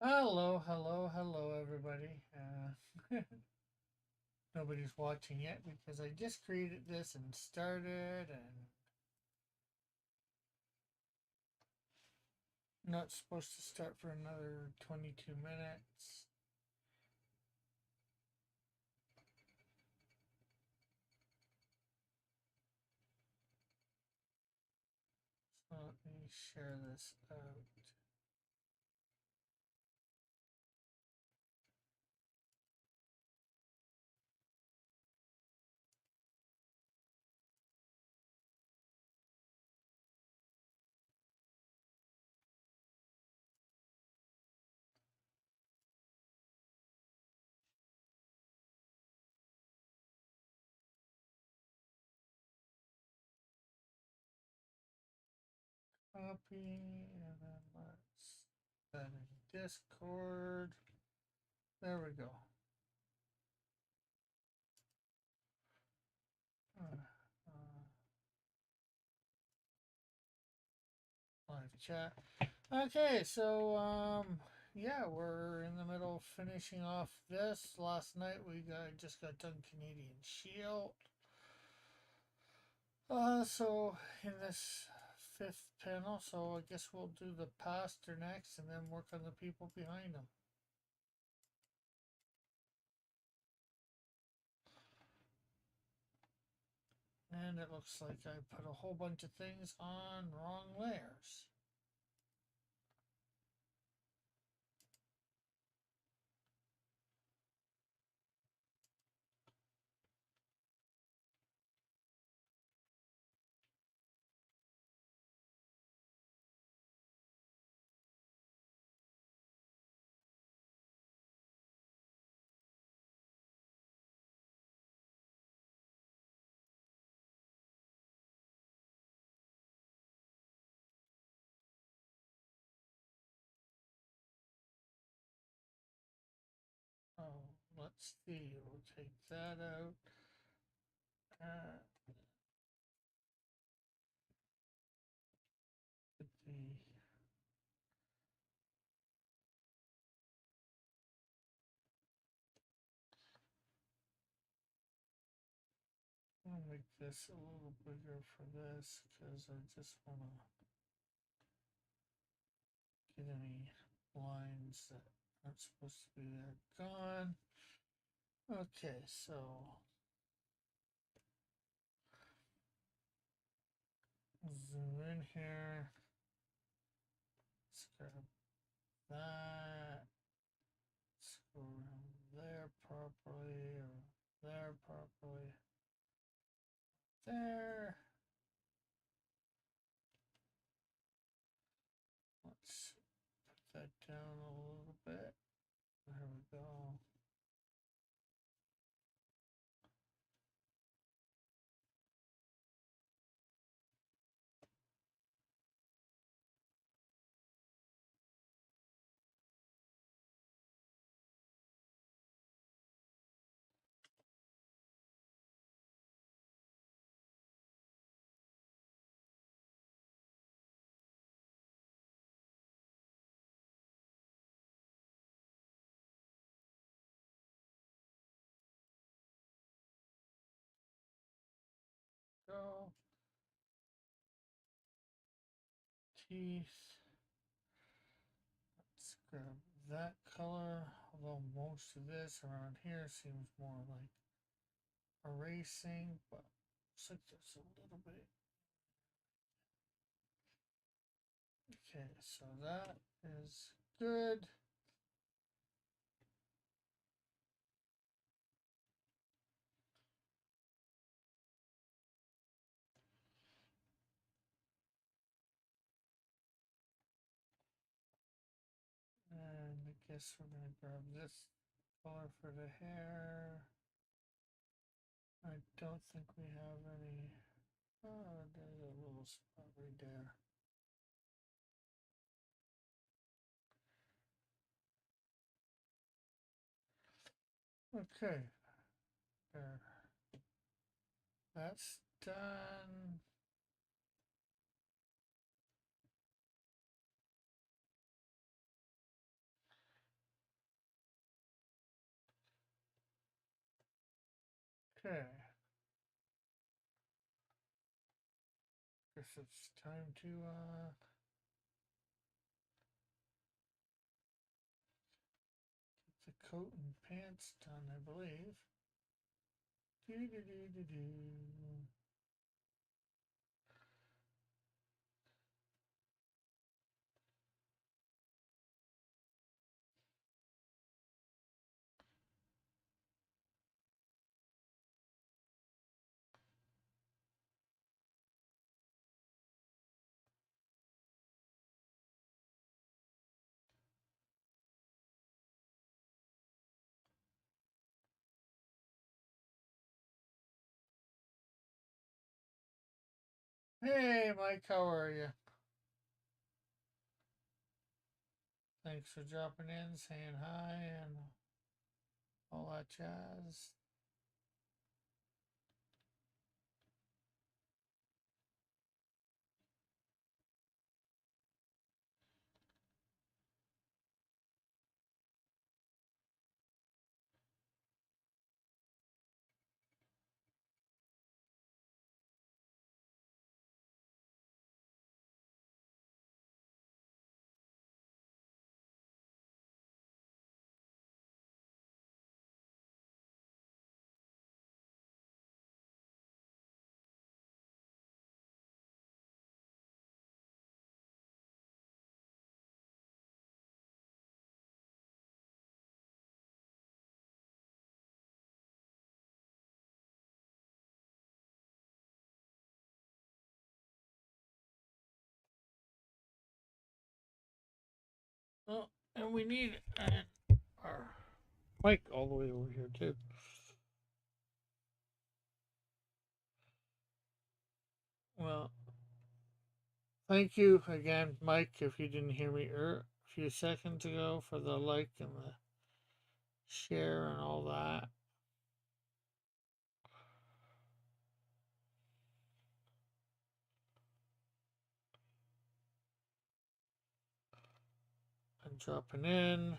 Hello, hello, hello, everybody. Nobody's watching yet because I just created this and started, and not supposed to start for another 22 minutes. So let me share this out. Copy, and then let's put that in Discord. There we go. Uh, Live chat. Okay, so yeah, we're in the middle of finishing off this. Last night just got done Canadian Shield. So in this fifth panel, so I guess we'll do the pastor next, and then work on the people behind them. And it looks like I put a whole bunch of things on wrong layers. Oh, let's see. We'll take that out. Uh, put the I'll make this a little bigger for this because I just want to get any lines that aren't supposed to be there gone. Okay, so zoom in here. Let's grab that. Let's go around there properly, or there properly. There. Let's put that down a little bit. There we go. Go. Teeth. Let's grab that color, although most of this around here seems more like erasing, but looks like there's a little bit. Okay, so that is good. And I guess we're going to grab this color for the hair. I don't think we have any. Oh, there's a little spot right there. Okay, there. That's done. Okay. Guess it's time to get the coat and pants done, I believe. Do do do do do. Hey, Mike, how are you? Thanks for dropping in, saying hi, and all that jazz. Oh, and we need our mic all the way over here, too. Well, thank you again, Mike, if you didn't hear me a few seconds ago, for the like and the share and all that. And dropping in.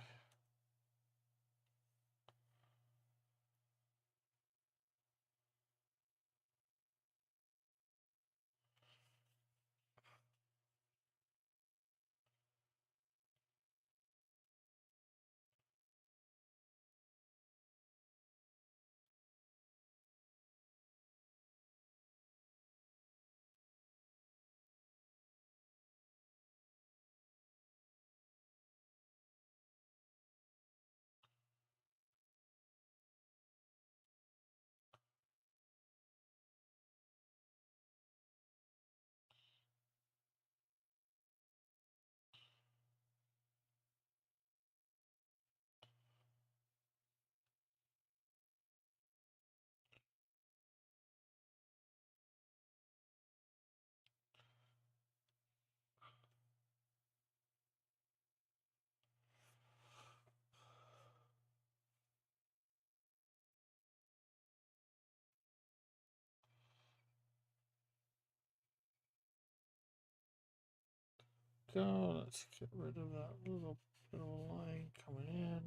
Go. Let's get rid of that little bit of a line coming in.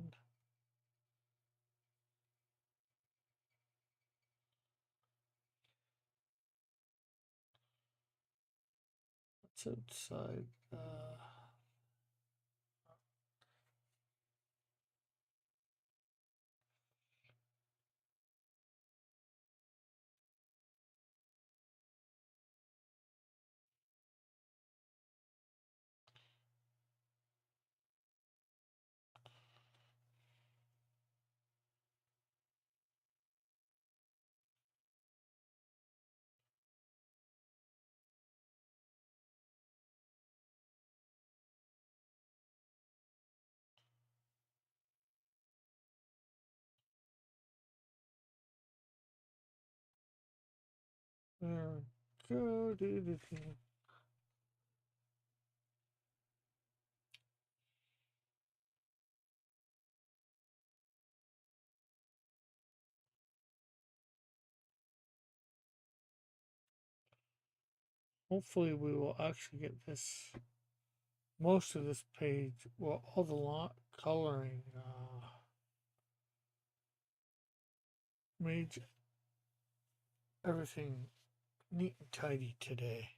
What's outside? There we go. Hopefully we will actually get this, most of this page, well, all the coloring made everything neat and tidy today.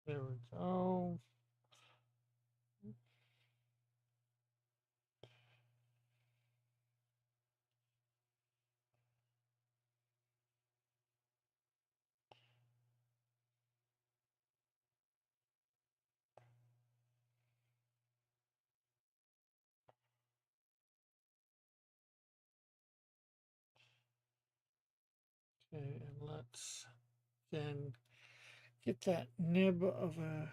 There we go. Okay, and let's then get that nib of a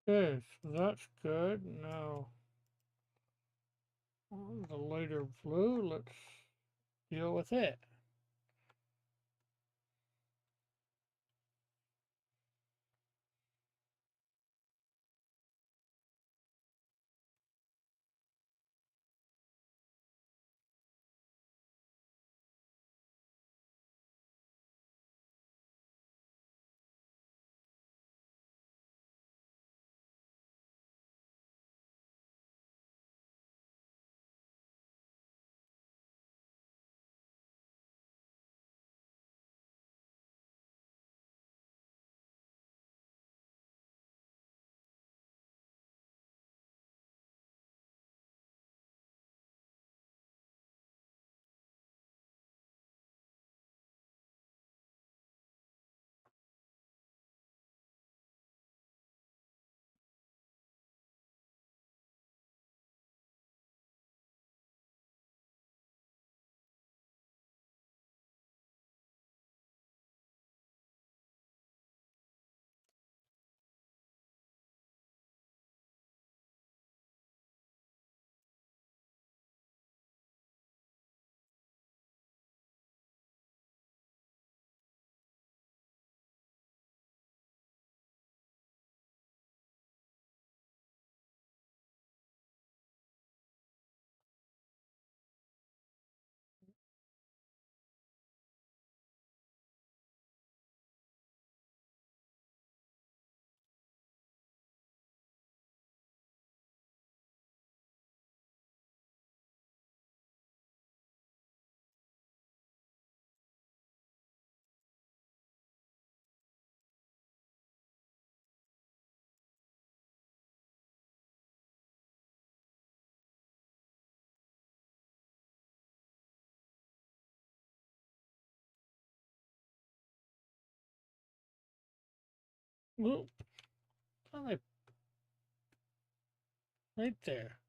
okay, so that's good. Now the lighter blue, let's deal with it. Well, I Right there.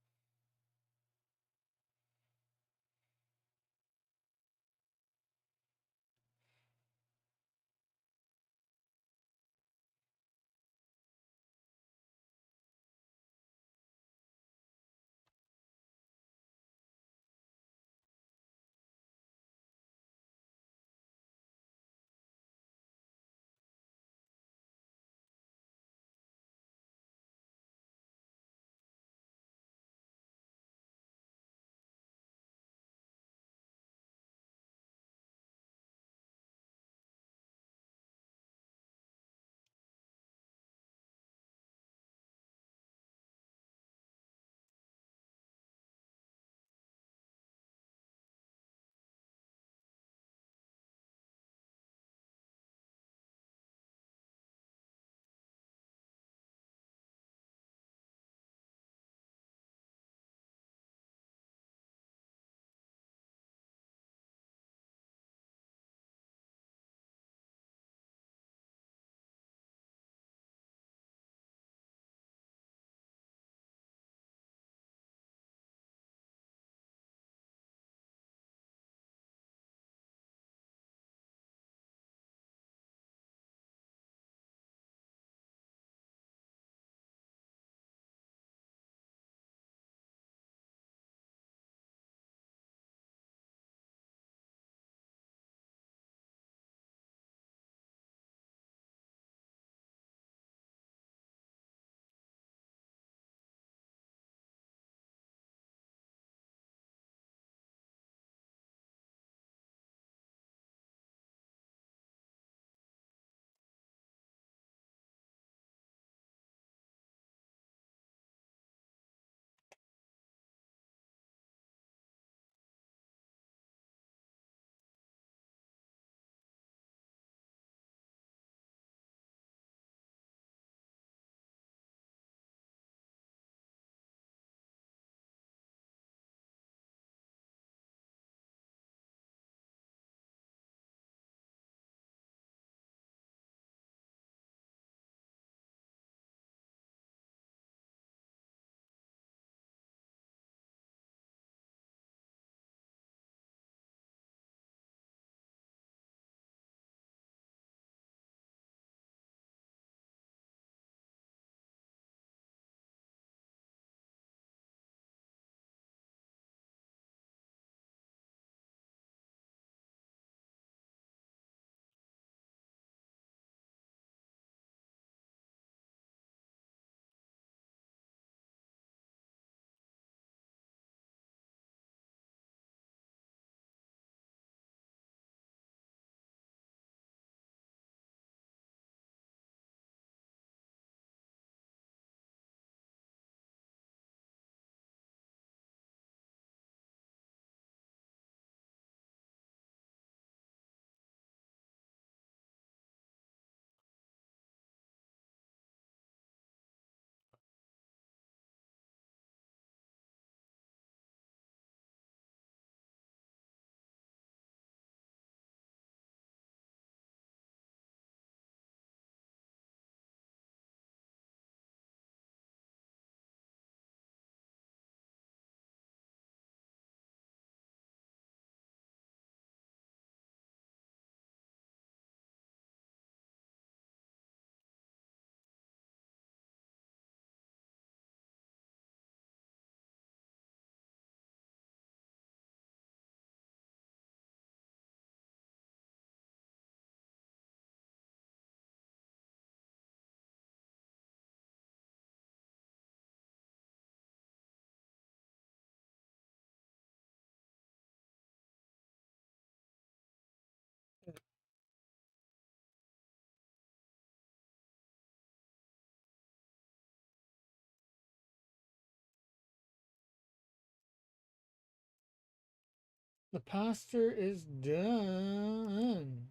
The pastor is done.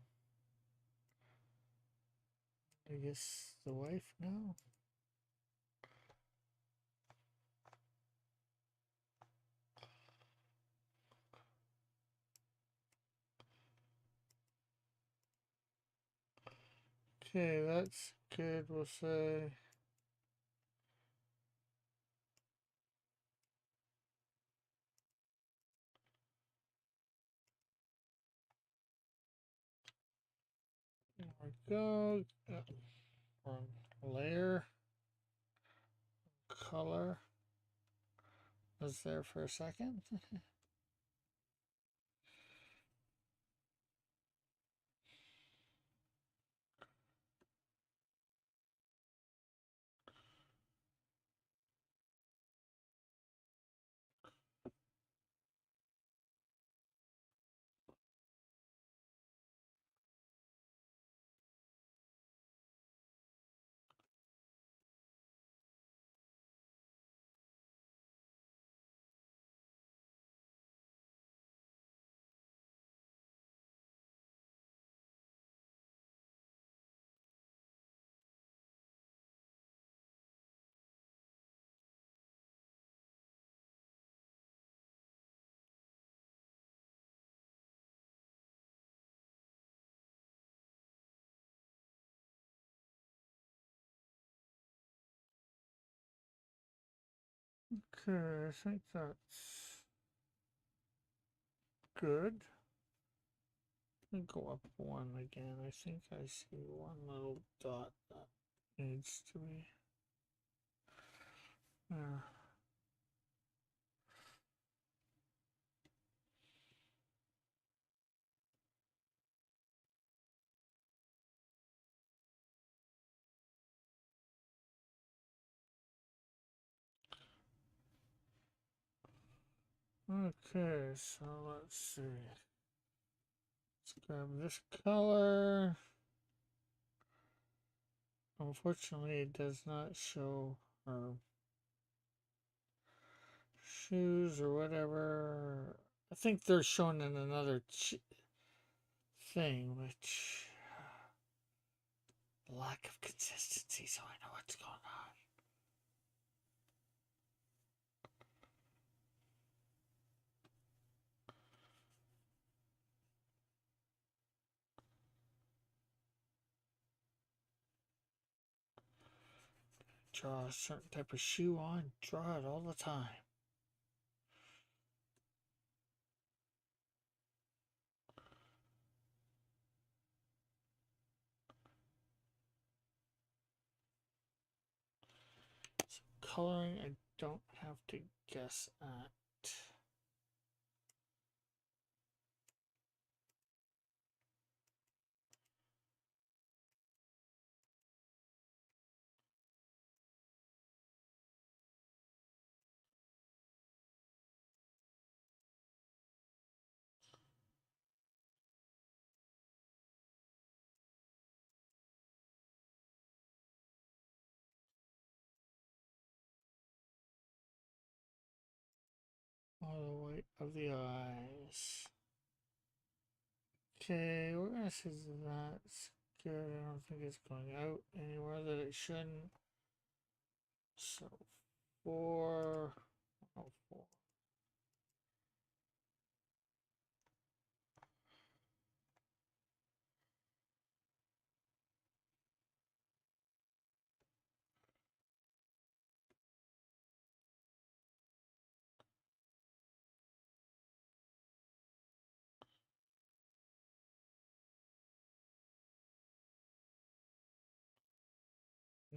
I guess the wife now. Okay, that's good. We'll say go. Layer. Color. Was there for a second. Okay, I think that's good. Let me go up one again. I think I see one little dot that needs to be. Yeah. Okay, so let's see. Let's grab this color. Unfortunately, it does not show her shoes or whatever. I think they're shown in another thing, which lack of consistency, so I know what's going on. Draw a certain type of shoe on, draw it all the time. So coloring, I don't have to guess at. All the white of the eyes. Okay, we're gonna say that's good. I don't think it's going out anywhere that it shouldn't. So 4. Oh, 4.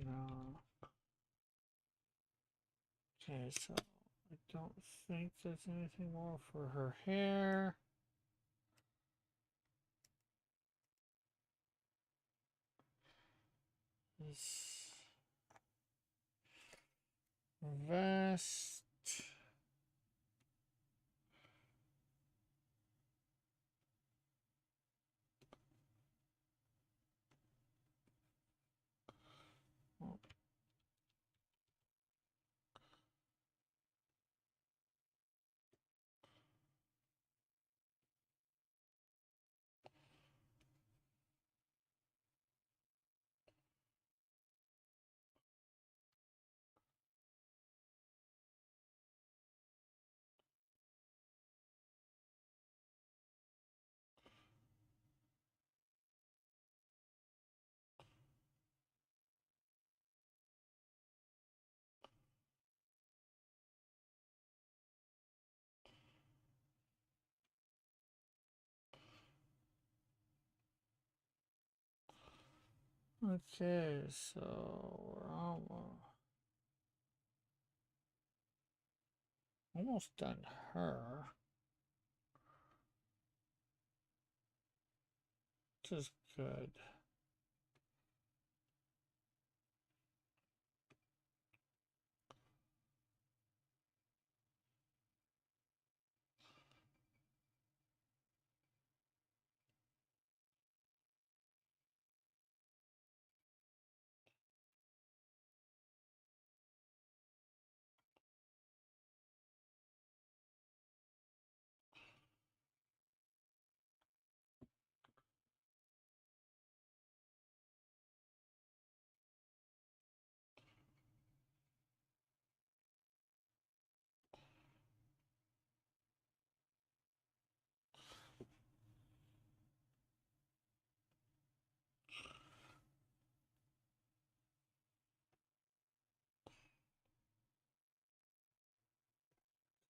No. Okay, so I don't think there's anything more for her hair. This vest. Oh, Okay, so we're almost done her. Which is good.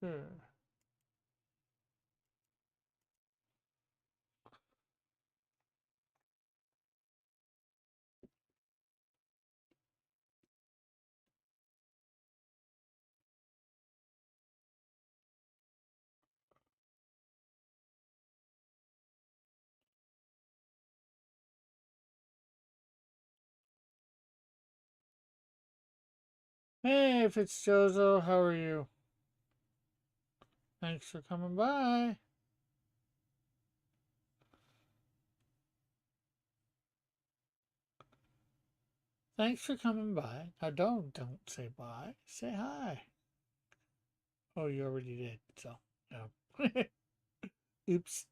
Good. Hey, if it's Jozo, how are you? Thanks for coming by. Thanks for coming by. Now don't say bye. Say hi. Oh, you already did, so no. Oops.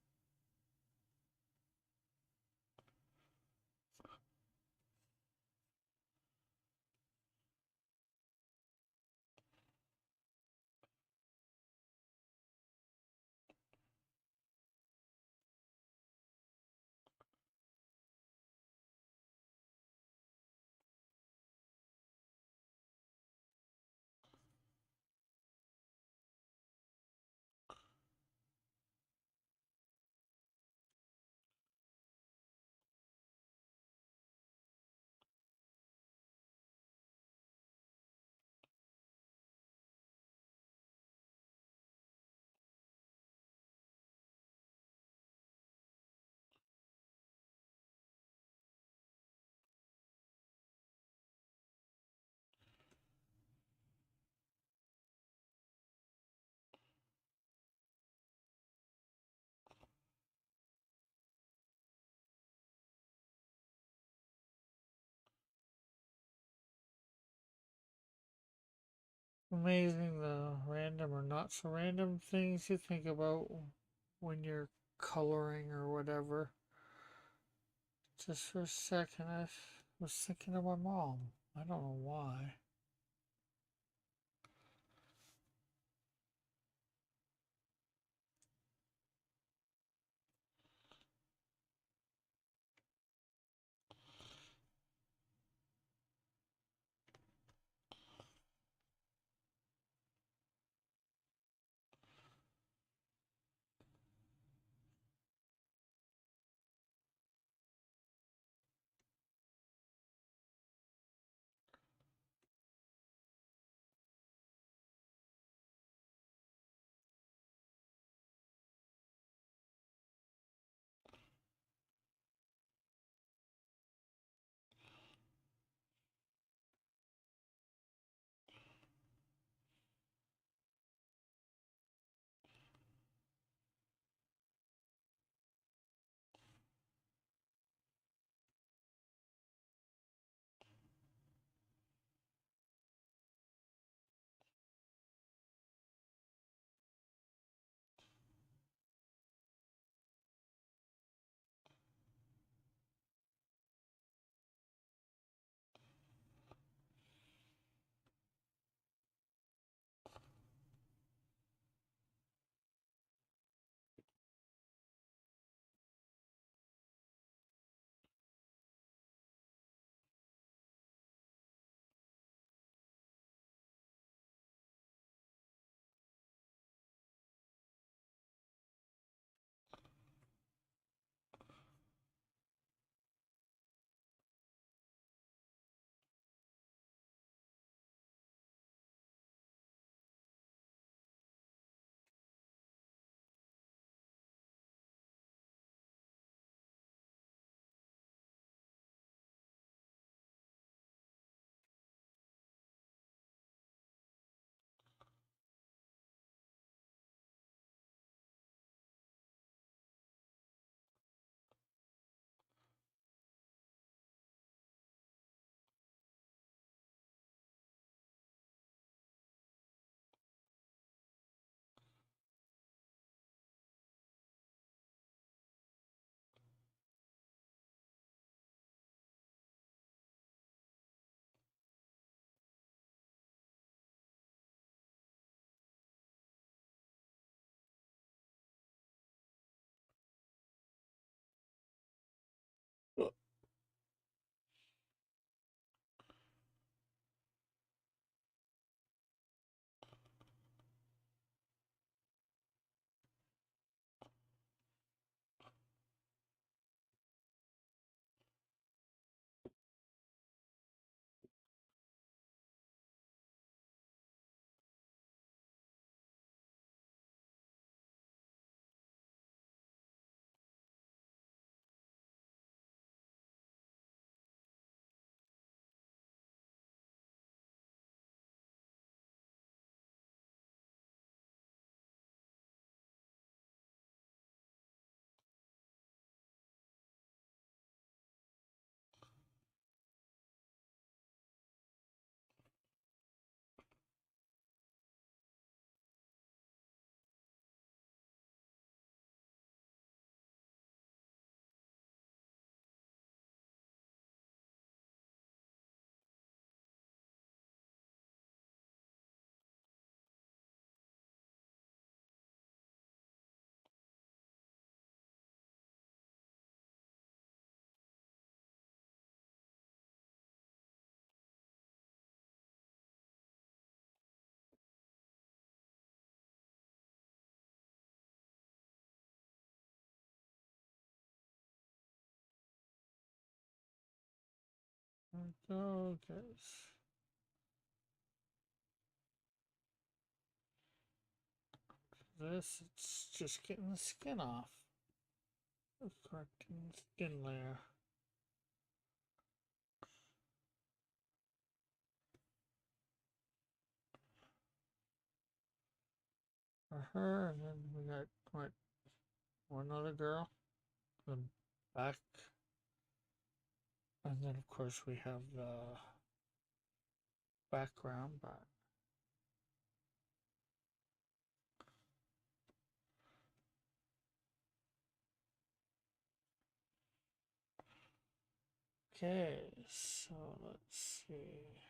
Amazing the random or not so random things you think about when you're coloring or whatever. Just for a second, I was thinking of my mom. I don't know why. go, guys. This, it's just getting the skin off. Correcting the skin layer. For her, and then we got, what, one other girl? The back. And then, of course, we have the background, but okay, so let's see.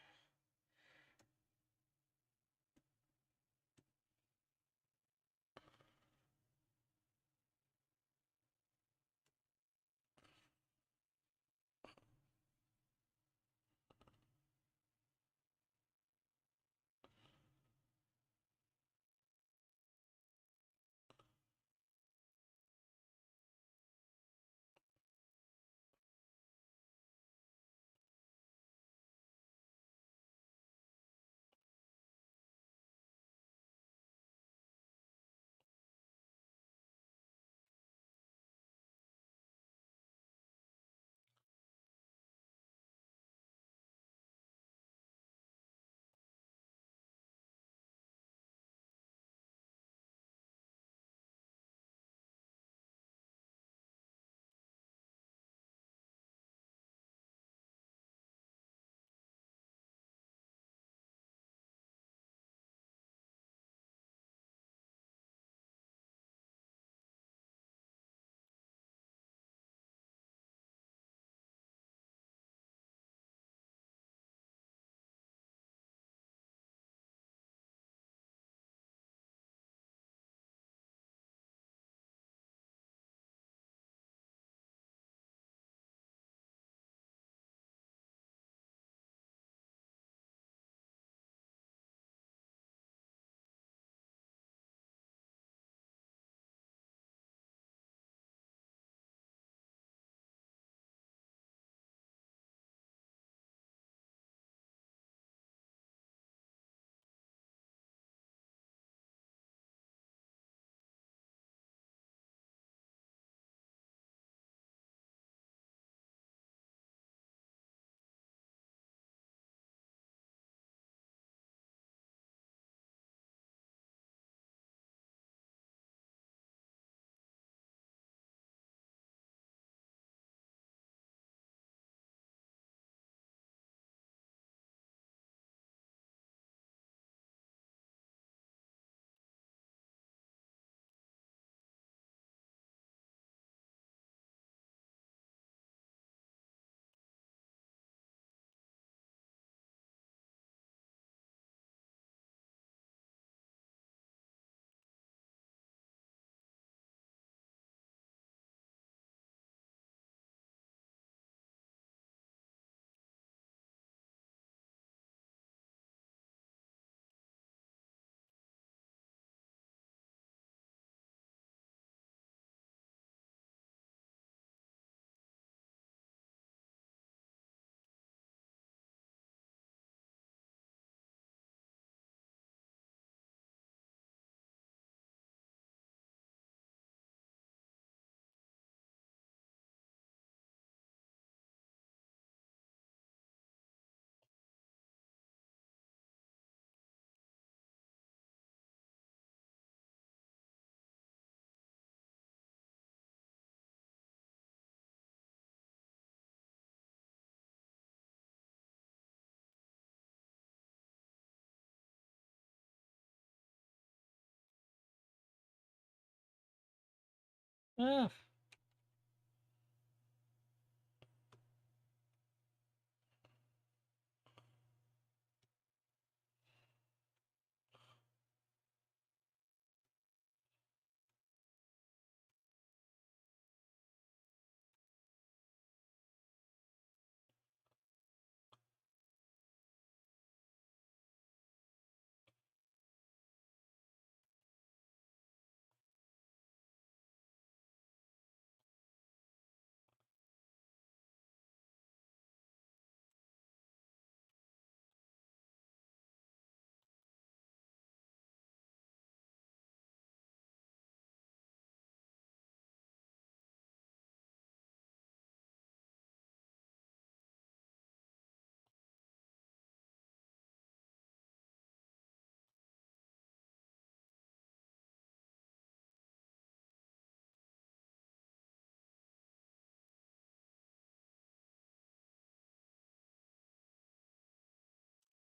Ah,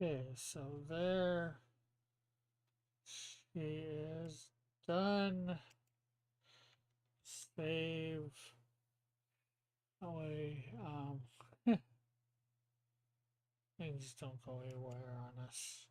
Okay, so there she is done. Save away. Things don't go anywhere on us.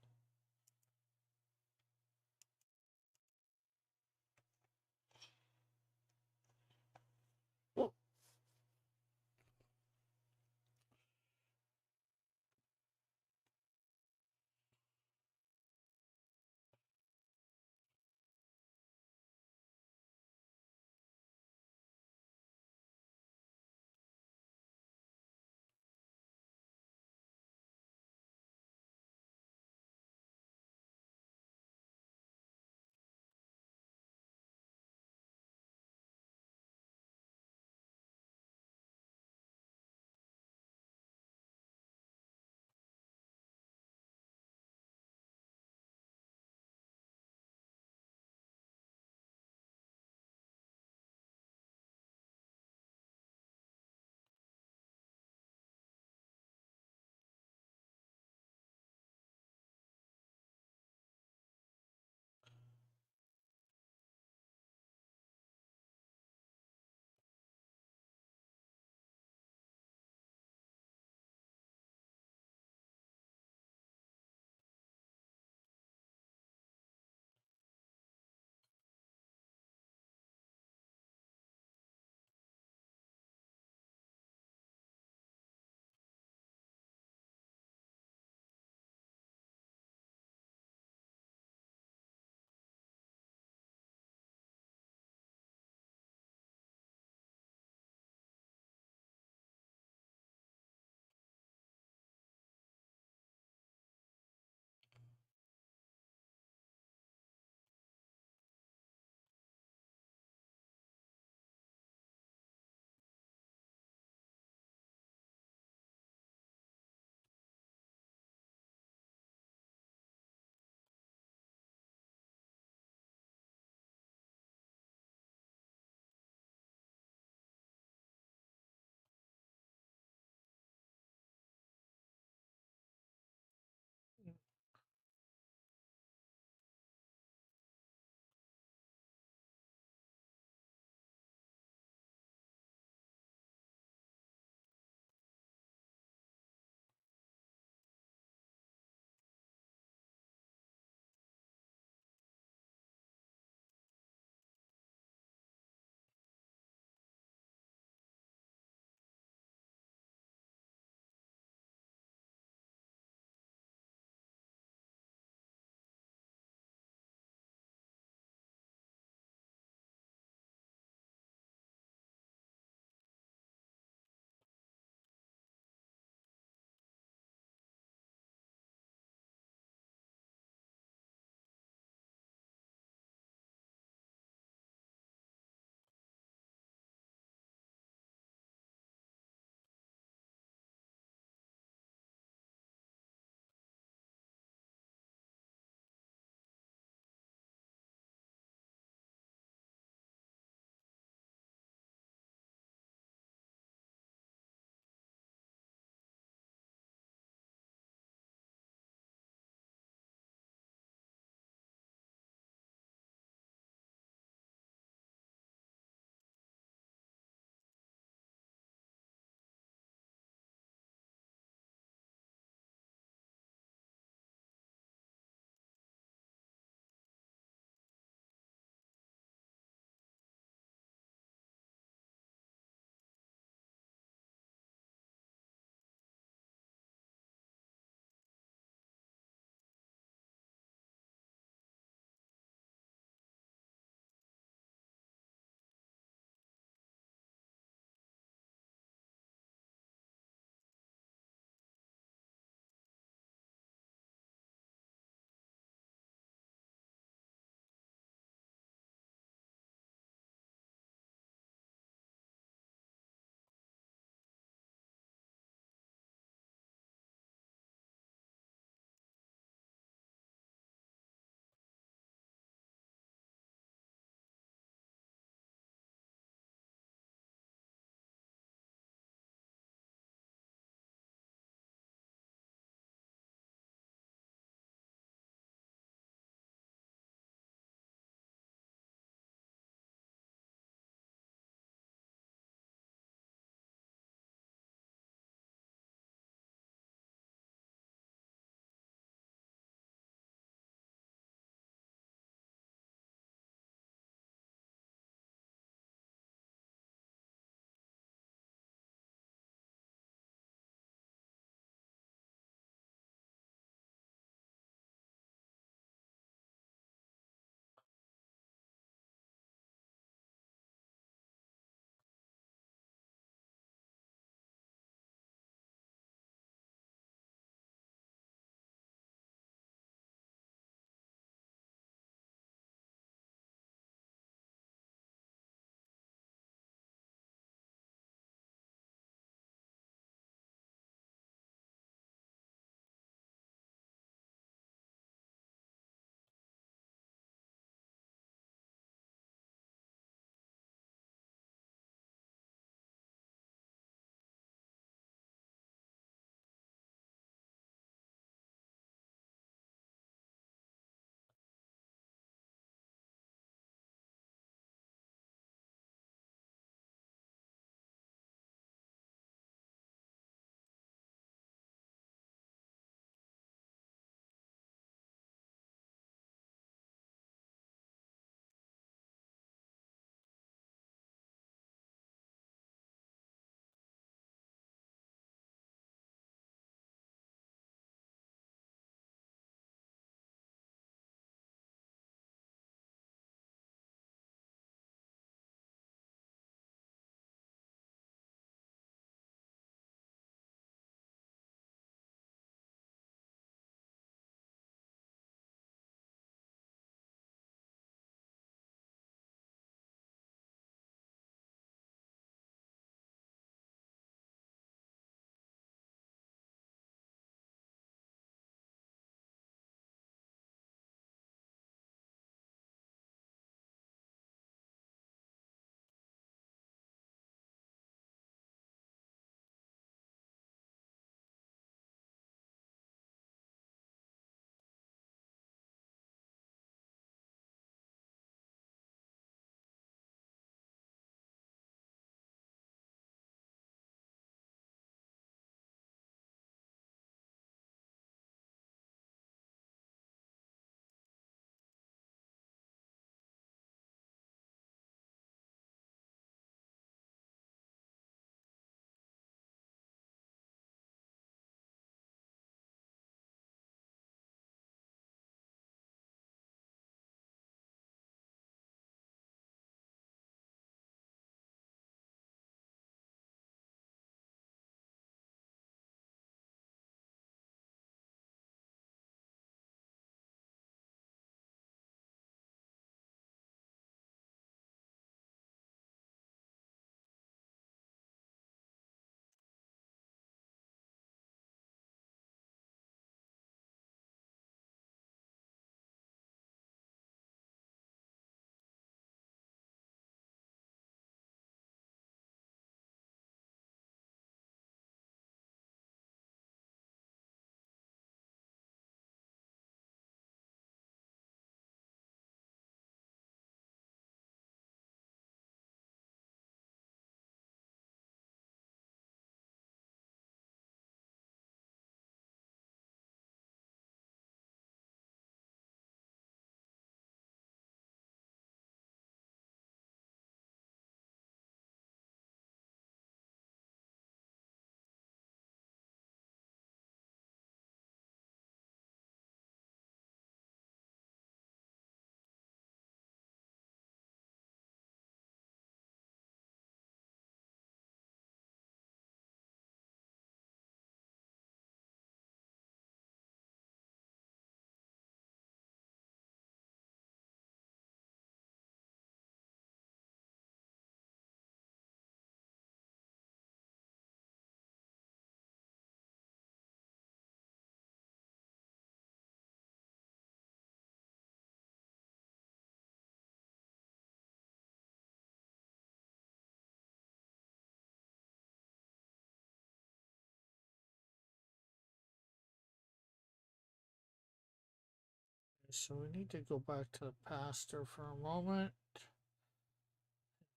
So we need to go back to the pastor for a moment.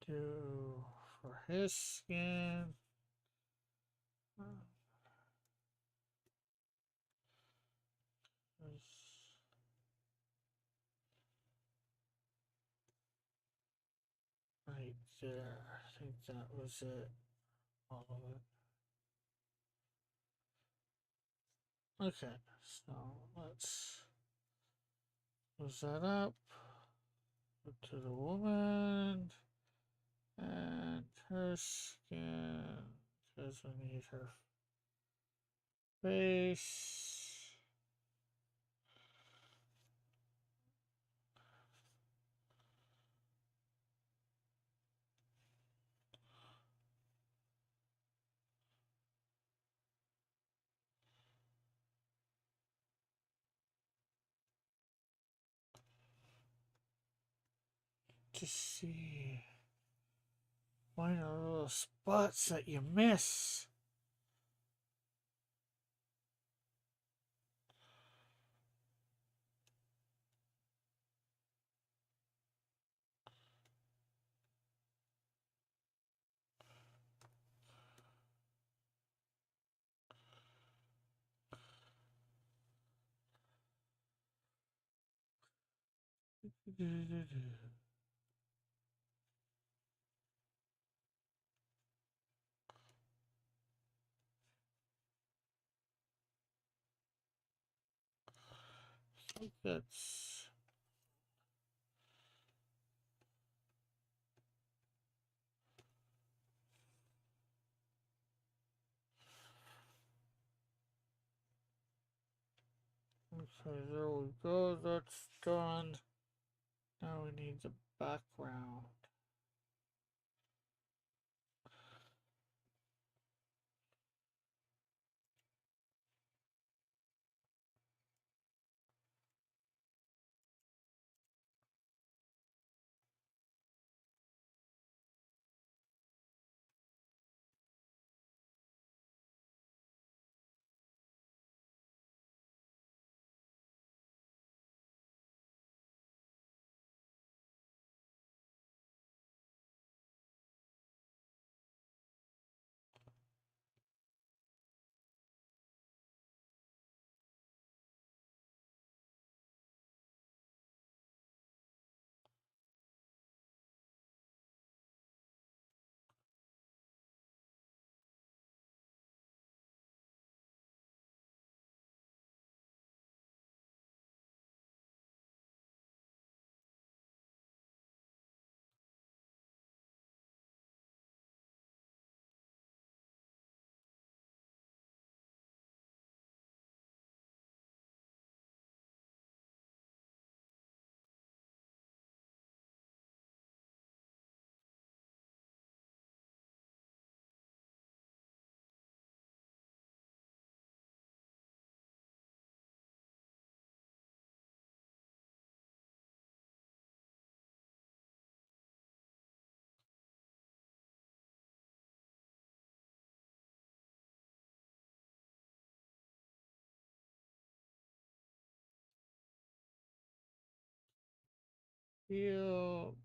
Do for his skin. Right there. I think that was it. All of it. Okay, so let's close that up. Go to the woman and her skin because we need her face. To see. Find the little spots that you miss. That's okay. There we go. That's done. Now we need the background. Field.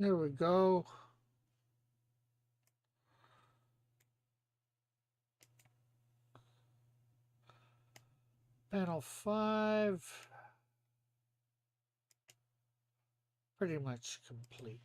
There we go. Panel 5. Pretty much complete.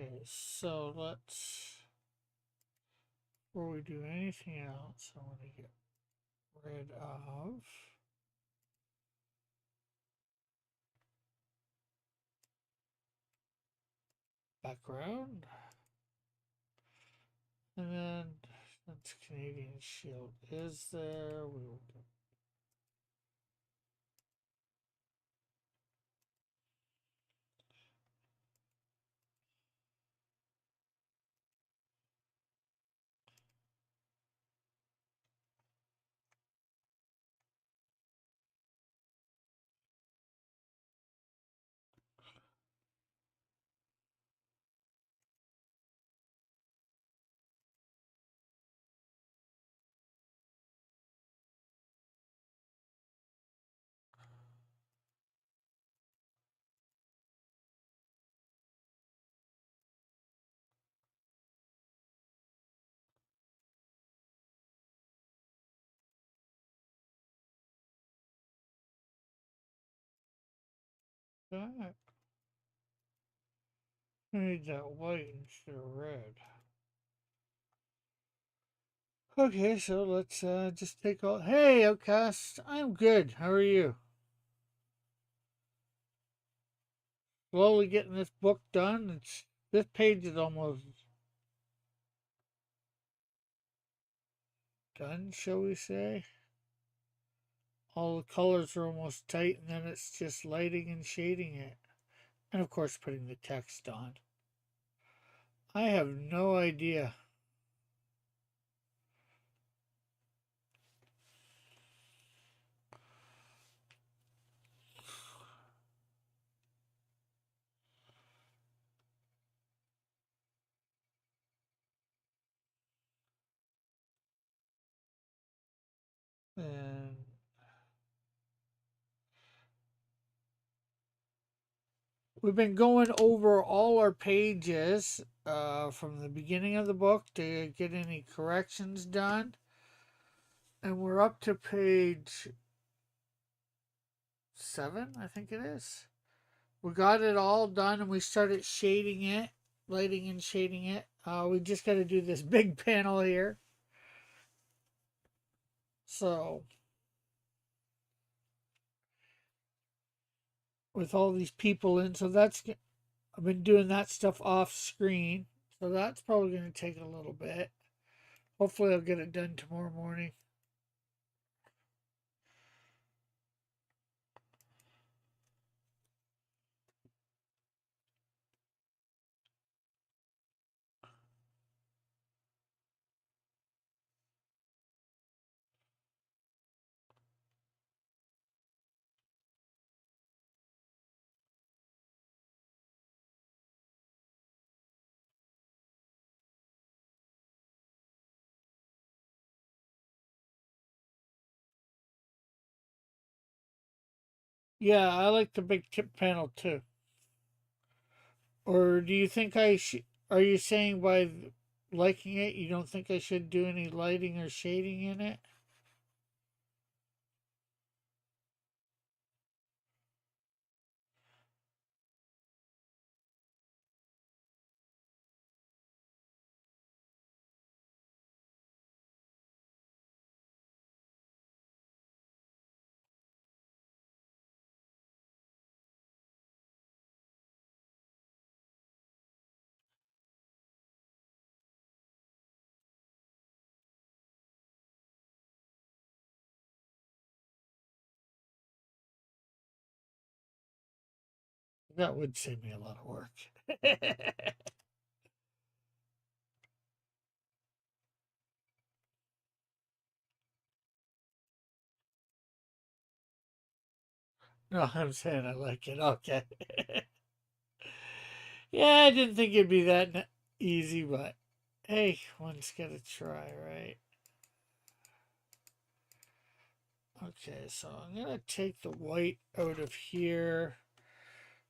Okay, so let's, before we do anything else, I want to get rid of background. And then, since Canadian Shield is there, we will do that. I need that white instead of red. Okay, so let's just take all. Hey, Outcast, I'm good. How are you? Slowly getting this book done. This page is almost done, shall we say? All the colors are almost tight, and then it's just lighting and shading it, and of course putting the text on. I have no idea. And we've been going over all our pages from the beginning of the book to get any corrections done. And we're up to page 7, I think it is. We got it all done and we started shading it, lighting and shading it. We just got to do this big panel here. So, with all these people in, so that's, I've been doing that stuff off screen. So that's probably going to take a little bit. Hopefully, I'll get it done tomorrow morning. Yeah, I like the big tip panel too. Or do you think I should? Are you saying by liking it, you don't think I should do any lighting or shading in it? That would save me a lot of work. No, I'm saying I like it. Okay. Yeah, I didn't think it'd be that easy, but hey, one's gotta try, right? Okay, so I'm gonna take the white out of here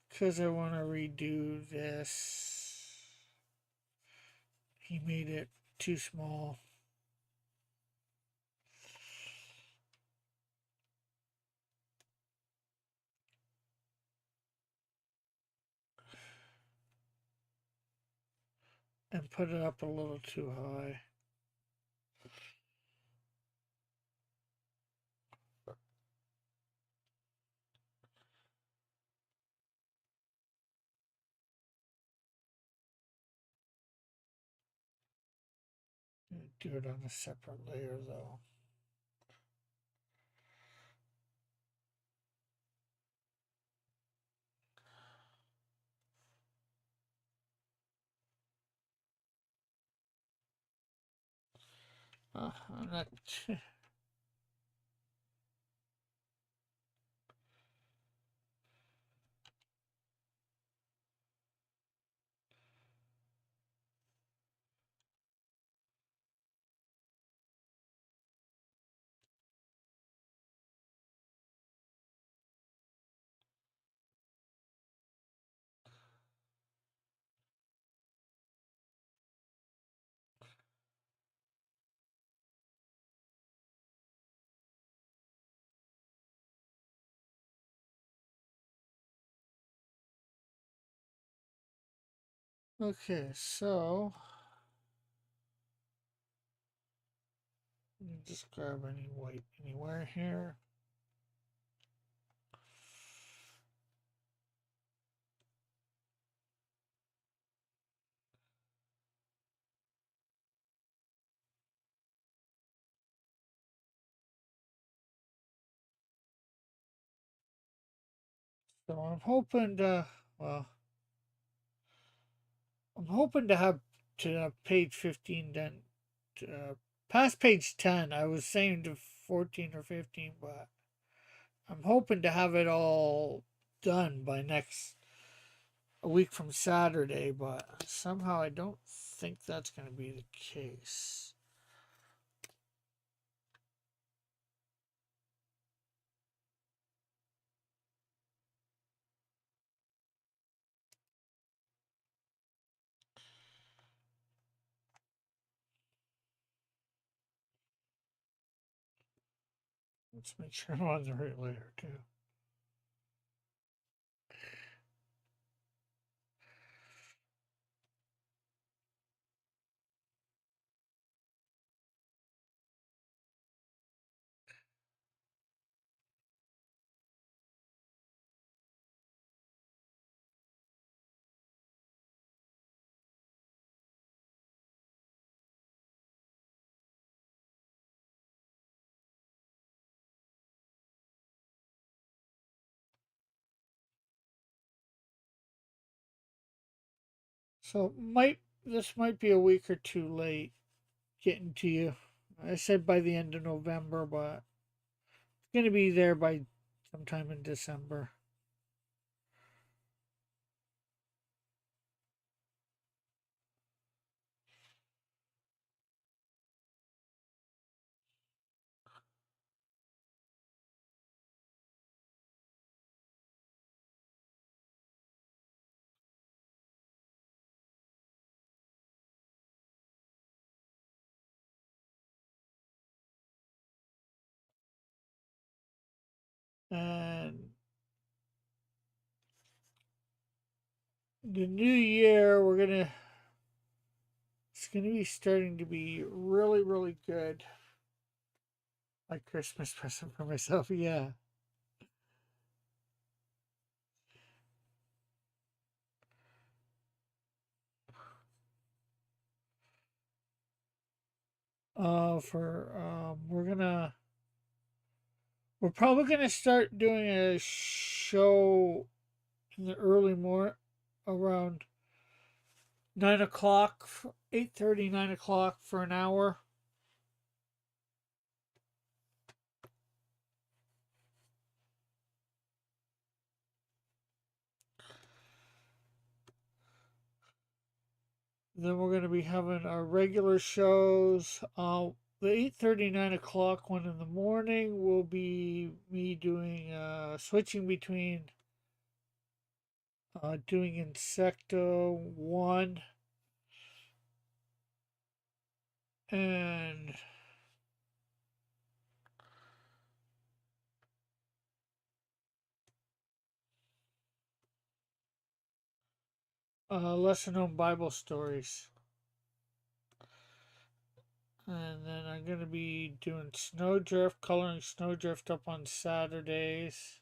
because I want to redo this. He made it too small. And put it up a little too high. Do it on a separate layer though. I'm not. Okay, so just grab any white anywhere here. So I'm hoping to, well, I'm hoping to have page 15 done. Past page 10, I was saying to 14 or 15, but I'm hoping to have it all done by next a week from Saturday, but somehow I don't think that's going to be the case. Let's make sure I'm on the right layer too. So this might be a week or two late getting to you. I said by the end of November, but it's going to be there by sometime in December. And the new year, it's gonna be starting to be really, really good. Like Christmas present for myself, yeah. For we're probably gonna start doing a show in the early morning around 9 o'clock, 8:30, 9 o'clock for an hour. Then we're going to be having our regular shows. The 8:30, 9 o'clock one in the morning will be me doing switching between doing Insecto 1 and lesser known Bible stories. And then I'm going to be doing Snowdrift, coloring Snowdrift up on Saturdays.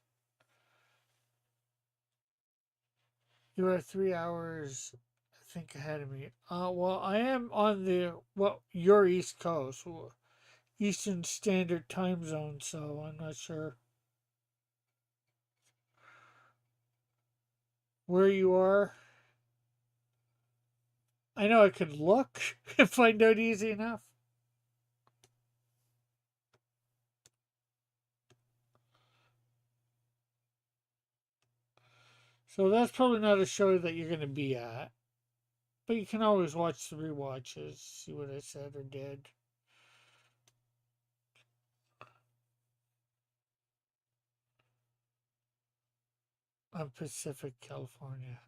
You are 3 hours, I think, ahead of me. Well, I am on your East Coast, Eastern Standard Time Zone, so I'm not sure where you are. I know I could look and find out easy enough. So that's probably not a show that you're going to be at. But you can always watch the rewatches, see what I said or did. On Pacific, California.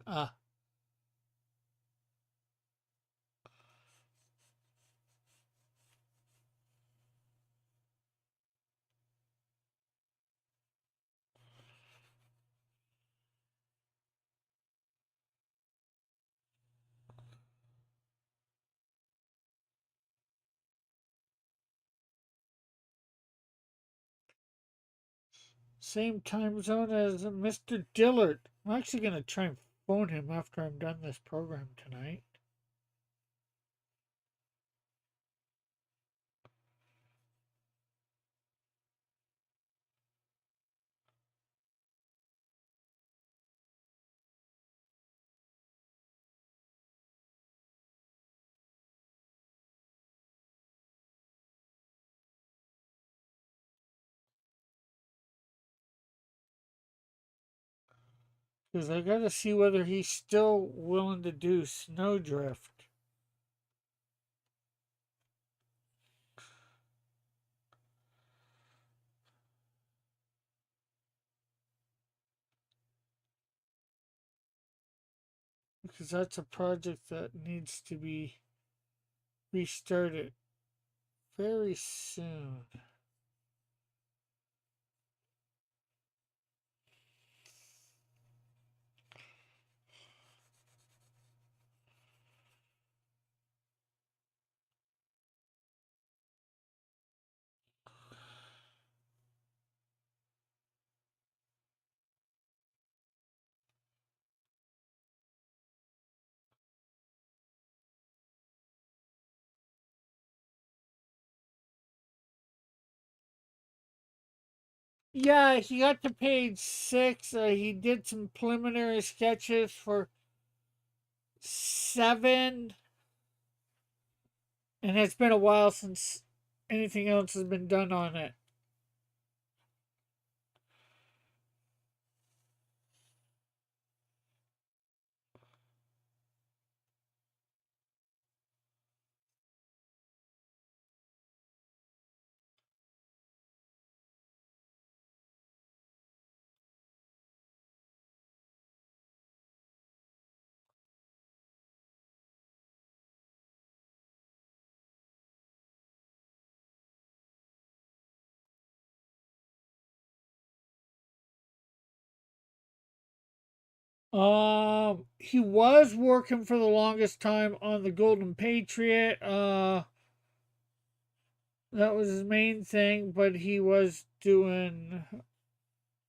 Same time zone as Mr. Dillard. I'm actually going to try and phone him after I'm done this program tonight. Because I got to see whether he's still willing to do Snowdrift. Because that's a project that needs to be restarted very soon. Yeah, he got to page 6. He did some preliminary sketches for 7. And it's been a while since anything else has been done on it. He was working for the longest time on the Golden Patriot. That was his main thing, but he was doing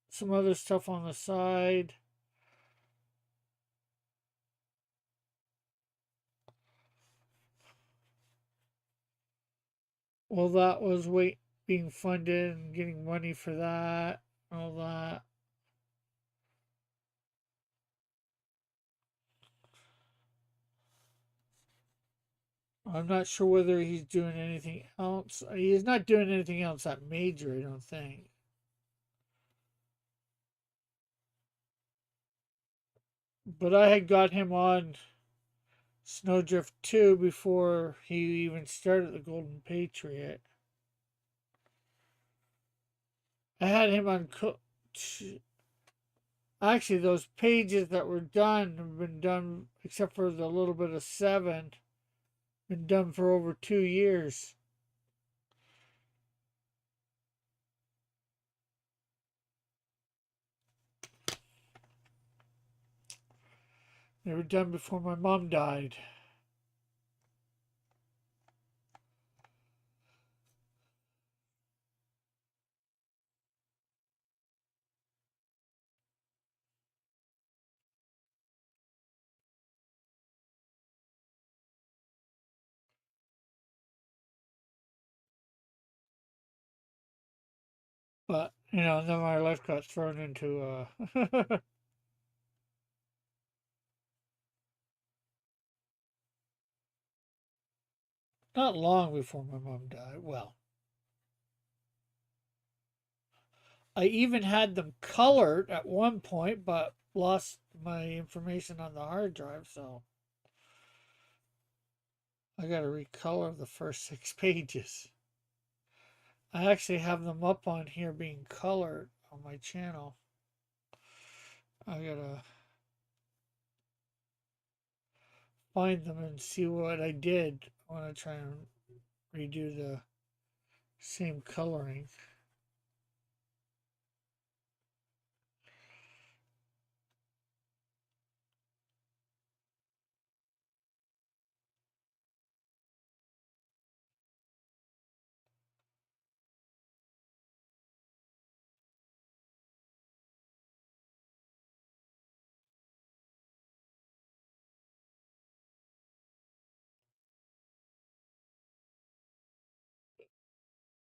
some other stuff on the side. Well, that was being funded and getting money for that, all that. I'm not sure whether he's doing anything else. He's not doing anything else that major, I don't think. But I had got him on Snowdrift 2 before he even started the Golden Patriot. I had him on. Actually, those pages that were done have been done, except for the little bit of 7, been done for over 2 years. They were done before my mom died. But, then my life got thrown into not long before my mom died. Well, I even had them colored at one point, but lost my information on the hard drive, so I got to recolor the first 6 pages. I actually have them up on here being colored on my channel. I gotta find them and see what I did. I want to try and redo the same coloring.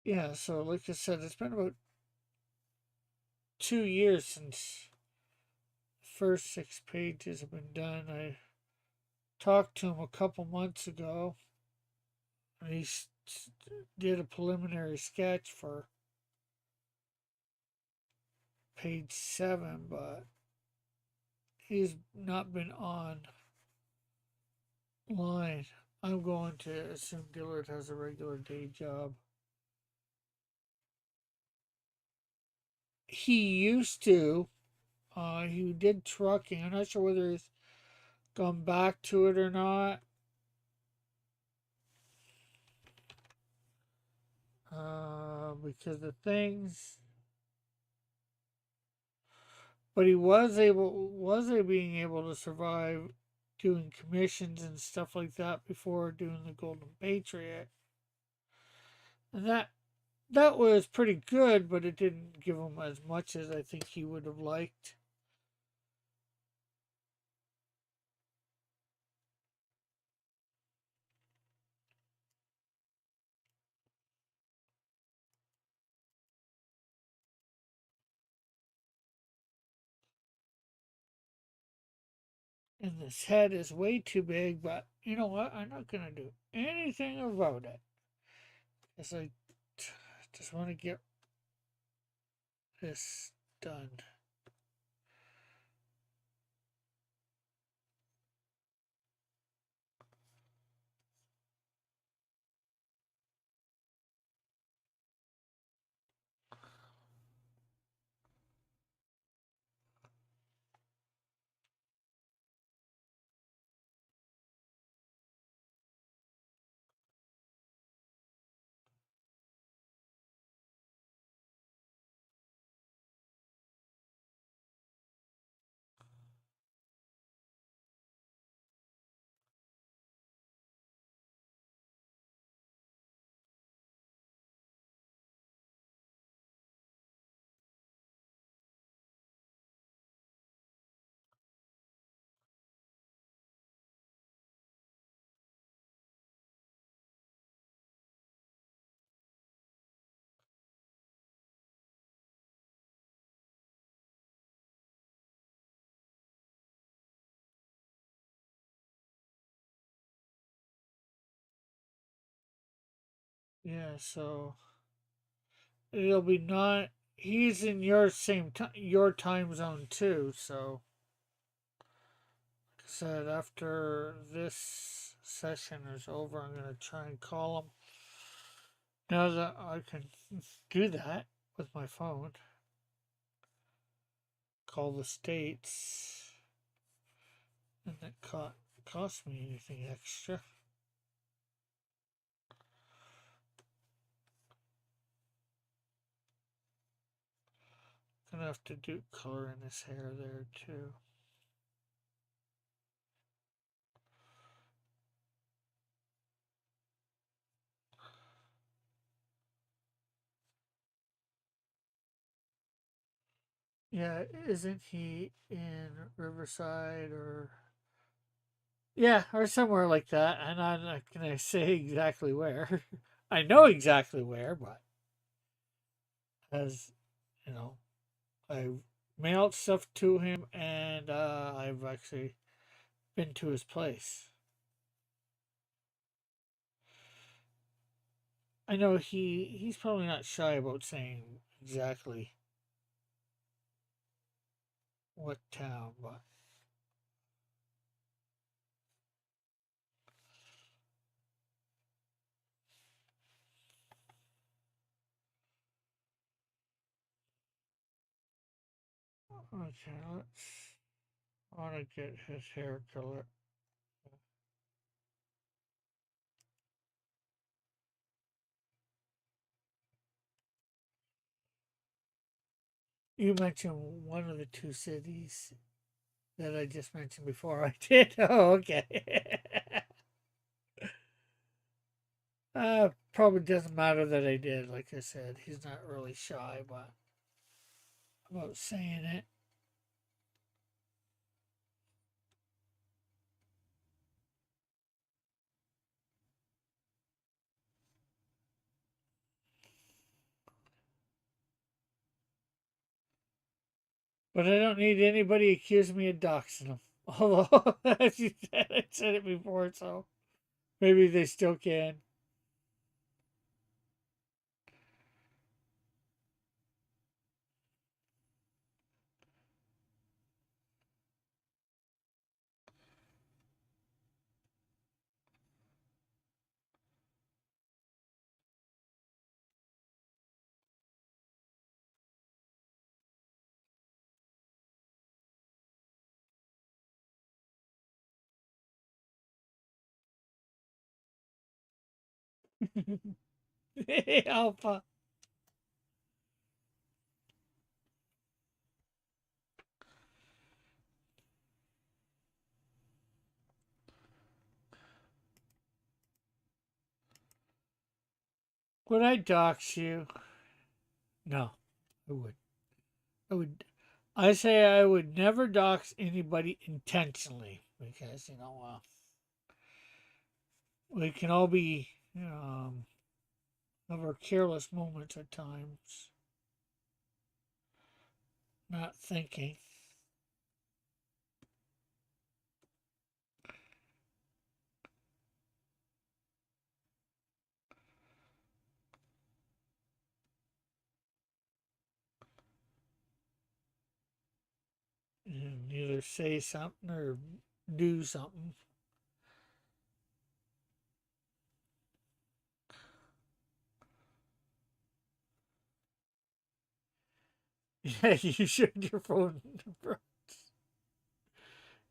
Yeah, so like I said, it's been about 2 years since the first 6 pages have been done. I talked to him a couple months ago, and he did a preliminary sketch for page 7, but he's not been online. I'm going to assume Dillard has a regular day job. He used to. He did trucking. I'm not sure whether he's gone back to it or not. Because the things, but he being able to survive doing commissions and stuff like that before doing the Golden Patriot, and that was pretty good, but it didn't give him as much as I think he would have liked. And this head is way too big, but you know what? I'm not going to do anything about it. Because I just want to get this done. Yeah, so it'll be not. He's in your time zone too, so said after this session is over, I'm going to try and call him. Now that I can do that with my phone, call the states, and it cost me anything extra. Gonna have to do color in his hair there too. Yeah, isn't he in Riverside or yeah, or somewhere like that? And I'm not gonna say exactly where. I know exactly where, but as you know, I mailed stuff to him, and I've actually been to his place. I know he's probably not shy about saying exactly what town, but okay, let's. I want to get his hair color. You mentioned one of the two cities that I just mentioned before. I did. Oh, okay. Probably doesn't matter that I did. Like I said, he's not really shy, but about saying it. But I don't need anybody accusing me of doxing him. Although, as you said, I said it before, so maybe they still can. Alpha. Would I dox you? No, I would. I would. I say I would never dox anybody intentionally because we can all be of our careless moments at times, not thinking. And either say something or do something. Yeah, you shared your phone number.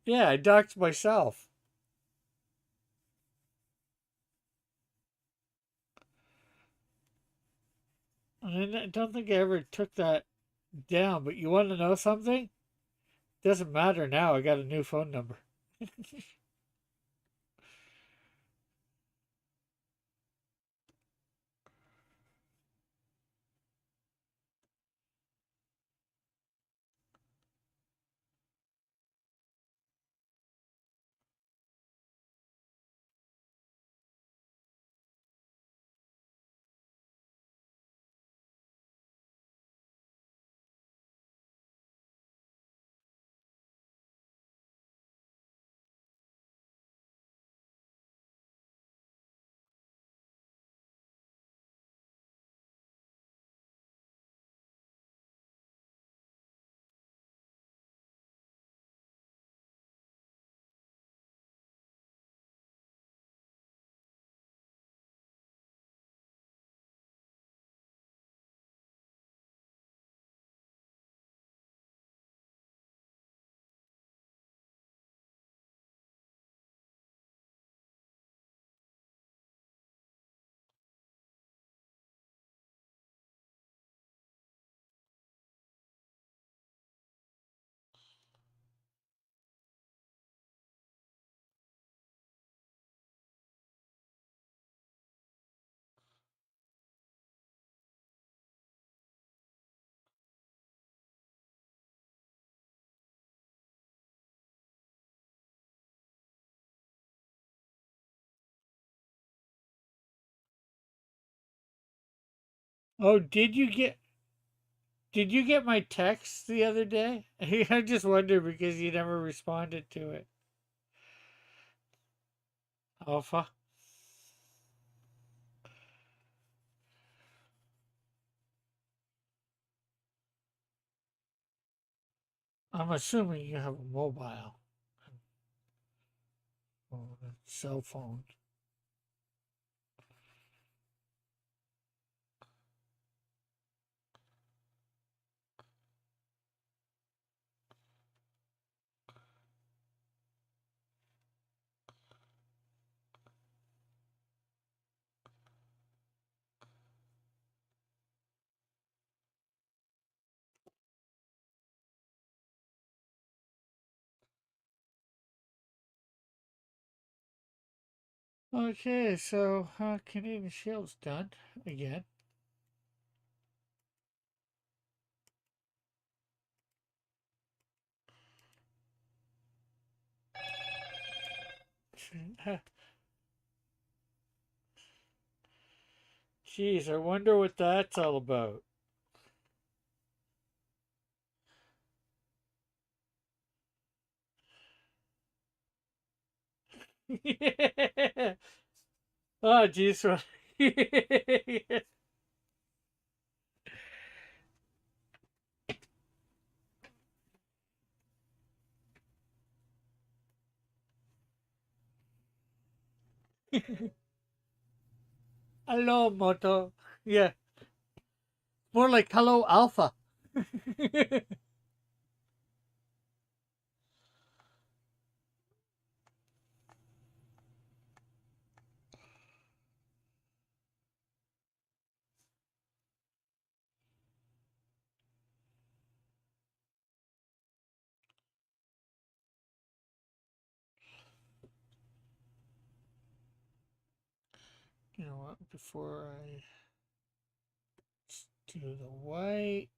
Yeah, I doxed myself. And I don't think I ever took that down, but you want to know something? Doesn't matter now. I got a new phone number. Oh, did you get my text the other day? I just wondered because you never responded to it. Alpha. I'm assuming you have a mobile or a cell phone. Okay, so Canadian Shield's done again. Jeez, I wonder what that's all about. Oh, jeez. Hello, Moto. Yeah, more like hello, Alpha. You know what? Before I do the white.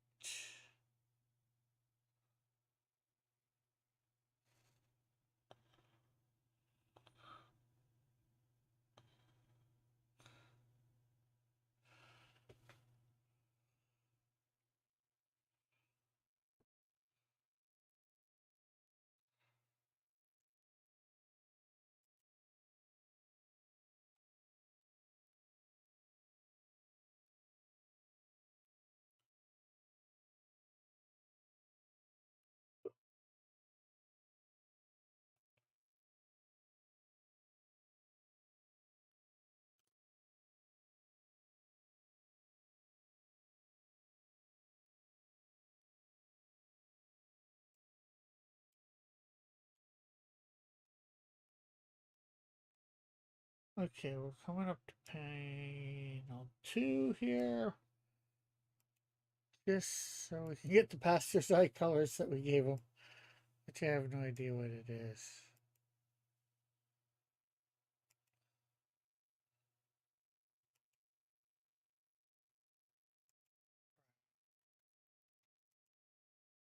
Okay, we're coming up to panel 2 here. Just so we can get the pastor's eye colors that we gave him, which I have no idea what it is.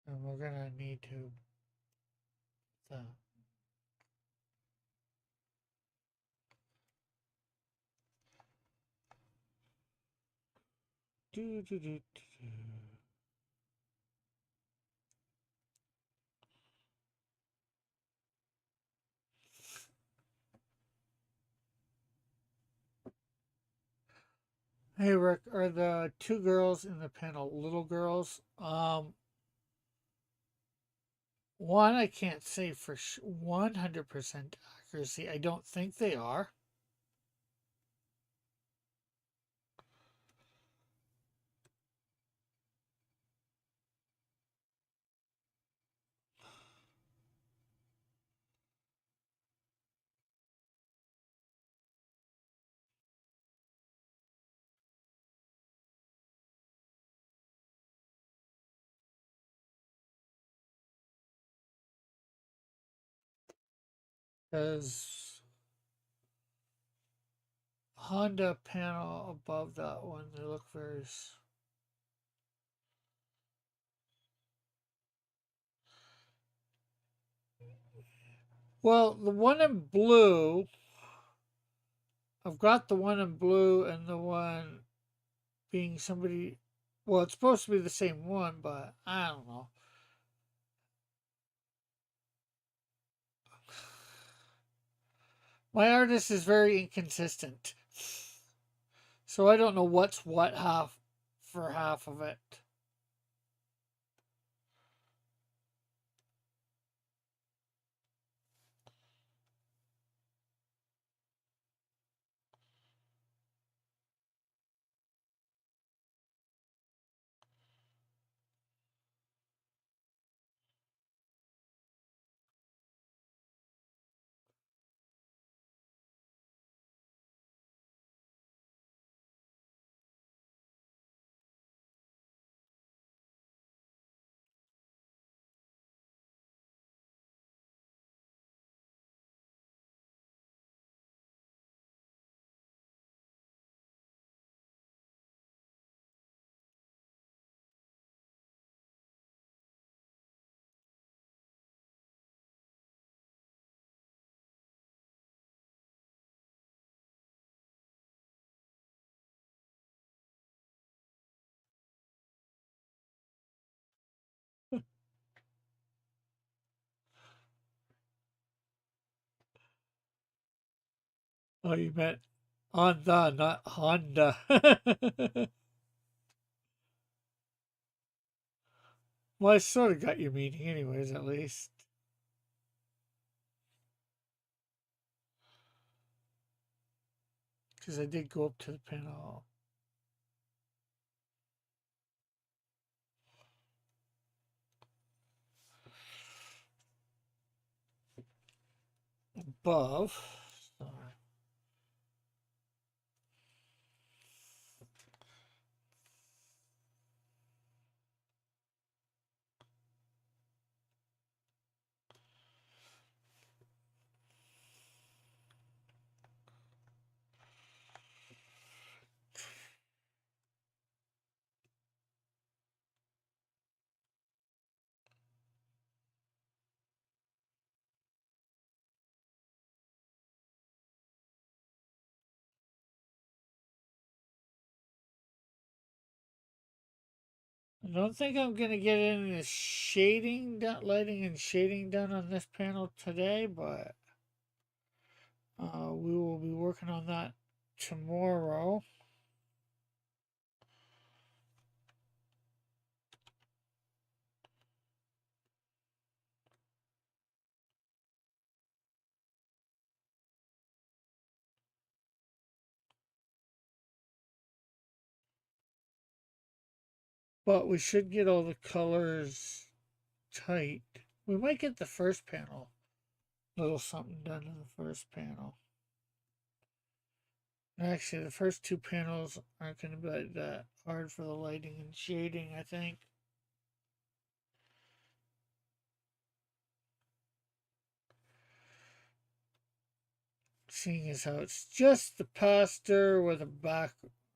And we're gonna need to do do do do. Hey Rick, are the two girls in the panel little girls? One I can't say for 100% accuracy. I don't think they are. Because Honda panel above that one, they look very. Well, the one in blue, I've got the one in blue and the one being somebody. Well, it's supposed to be the same one, but I don't know. My artist is very inconsistent. So I don't know what's what half for half of it. Oh, you meant Honda, not Honda. Well, I sort of got your meaning, anyways, at least. Because I did go up to the panel above. So I don't think I'm going to get any shading, lighting and shading done on this panel today, but we will be working on that tomorrow. But we should get all the colors tight. We might get the first panel, a little something done in the first panel. Actually, the first two panels aren't going to be that hard for the lighting and shading, I think. Seeing as how it's just the pastor with a back,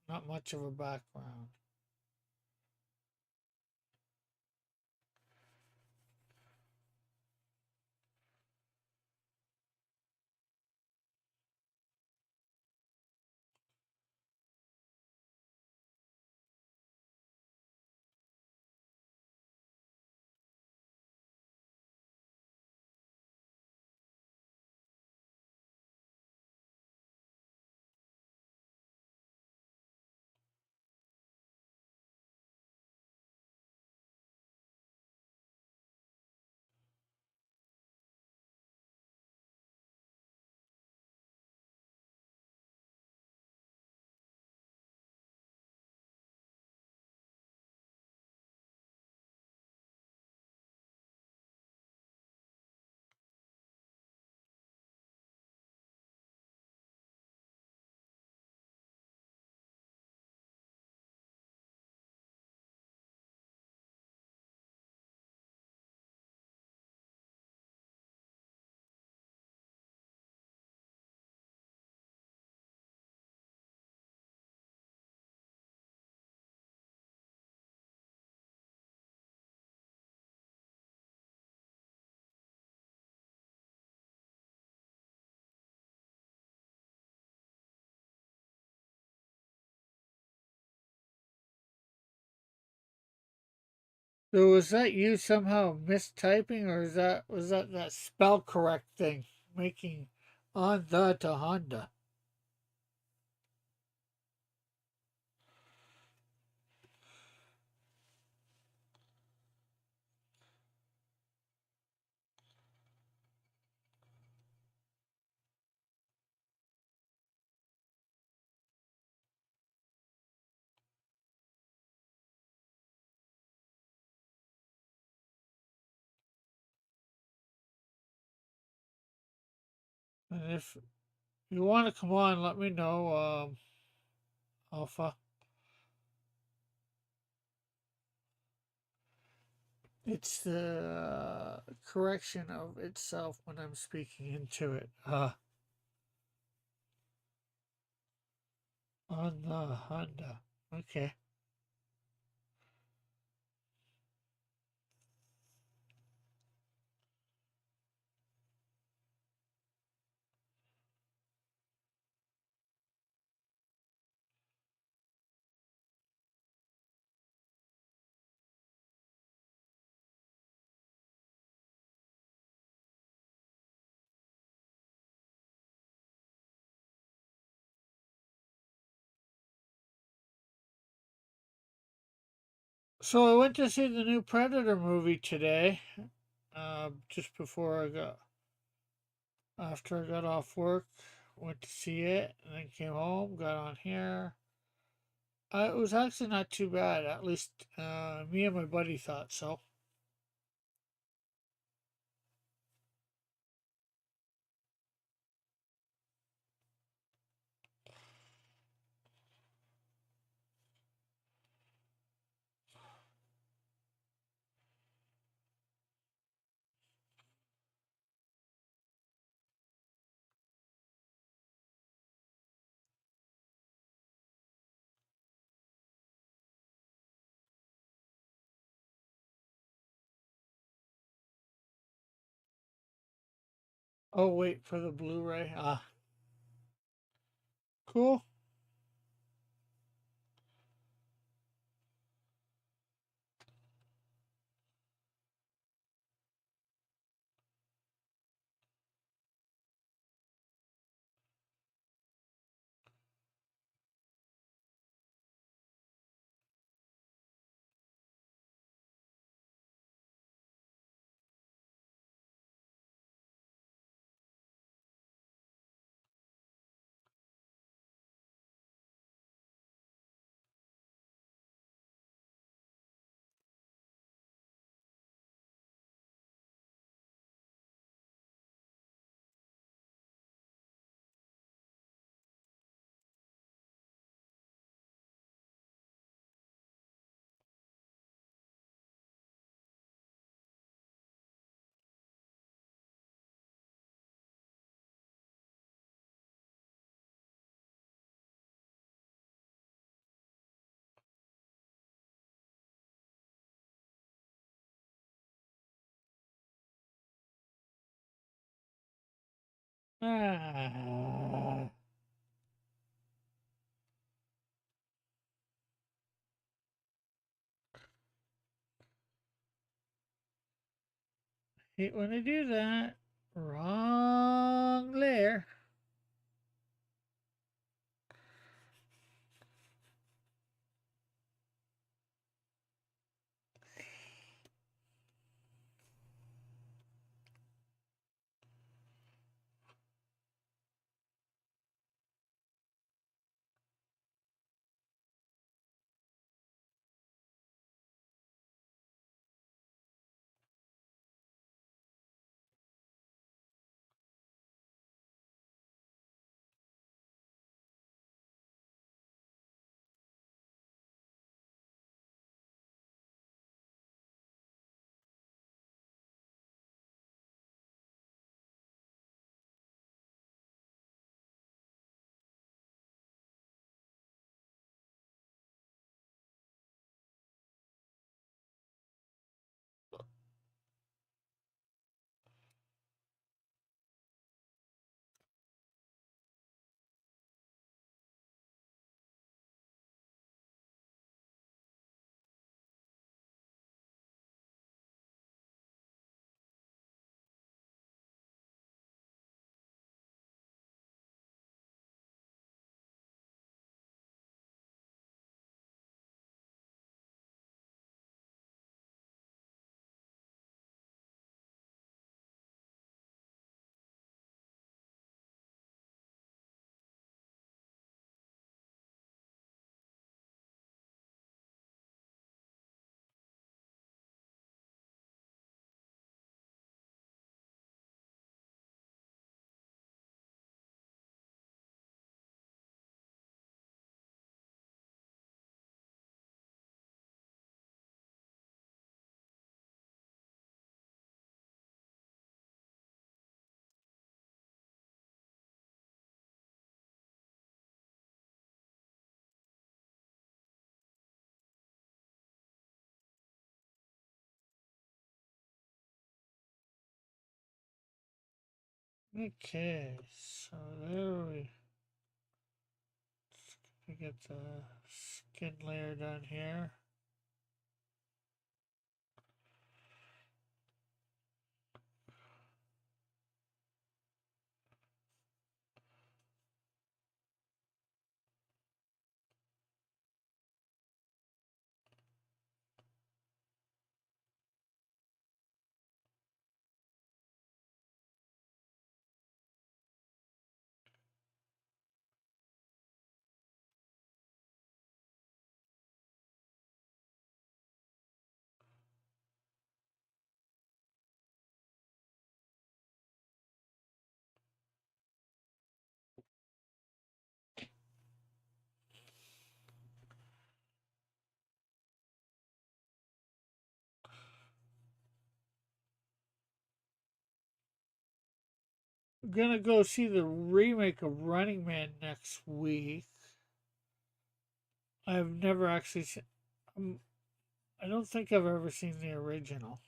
not much of a background. So was that you somehow mistyping, or is that was that spell correct thing making on the to Honda? And if you want to come on, let me know, Alpha. It's the correction of itself when I'm speaking into it. On the Honda. Okay. So I went to see the new Predator movie today. Just before I got after I got off work, went to see it, and then came home, got on here. It was actually not too bad. At least me and my buddy thought so. Oh, wait for the Blu-ray. Cool. Ah, hate when I do that. Wrong layer. Okay, so there we get the skin layer done here. I'm gonna go see the remake of Running Man next week. I've never actually seen. I don't think I've ever seen the original.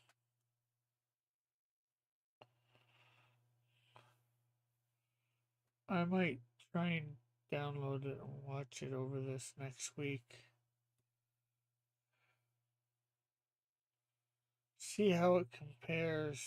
I might try and download it and watch it over this next week. See how it compares.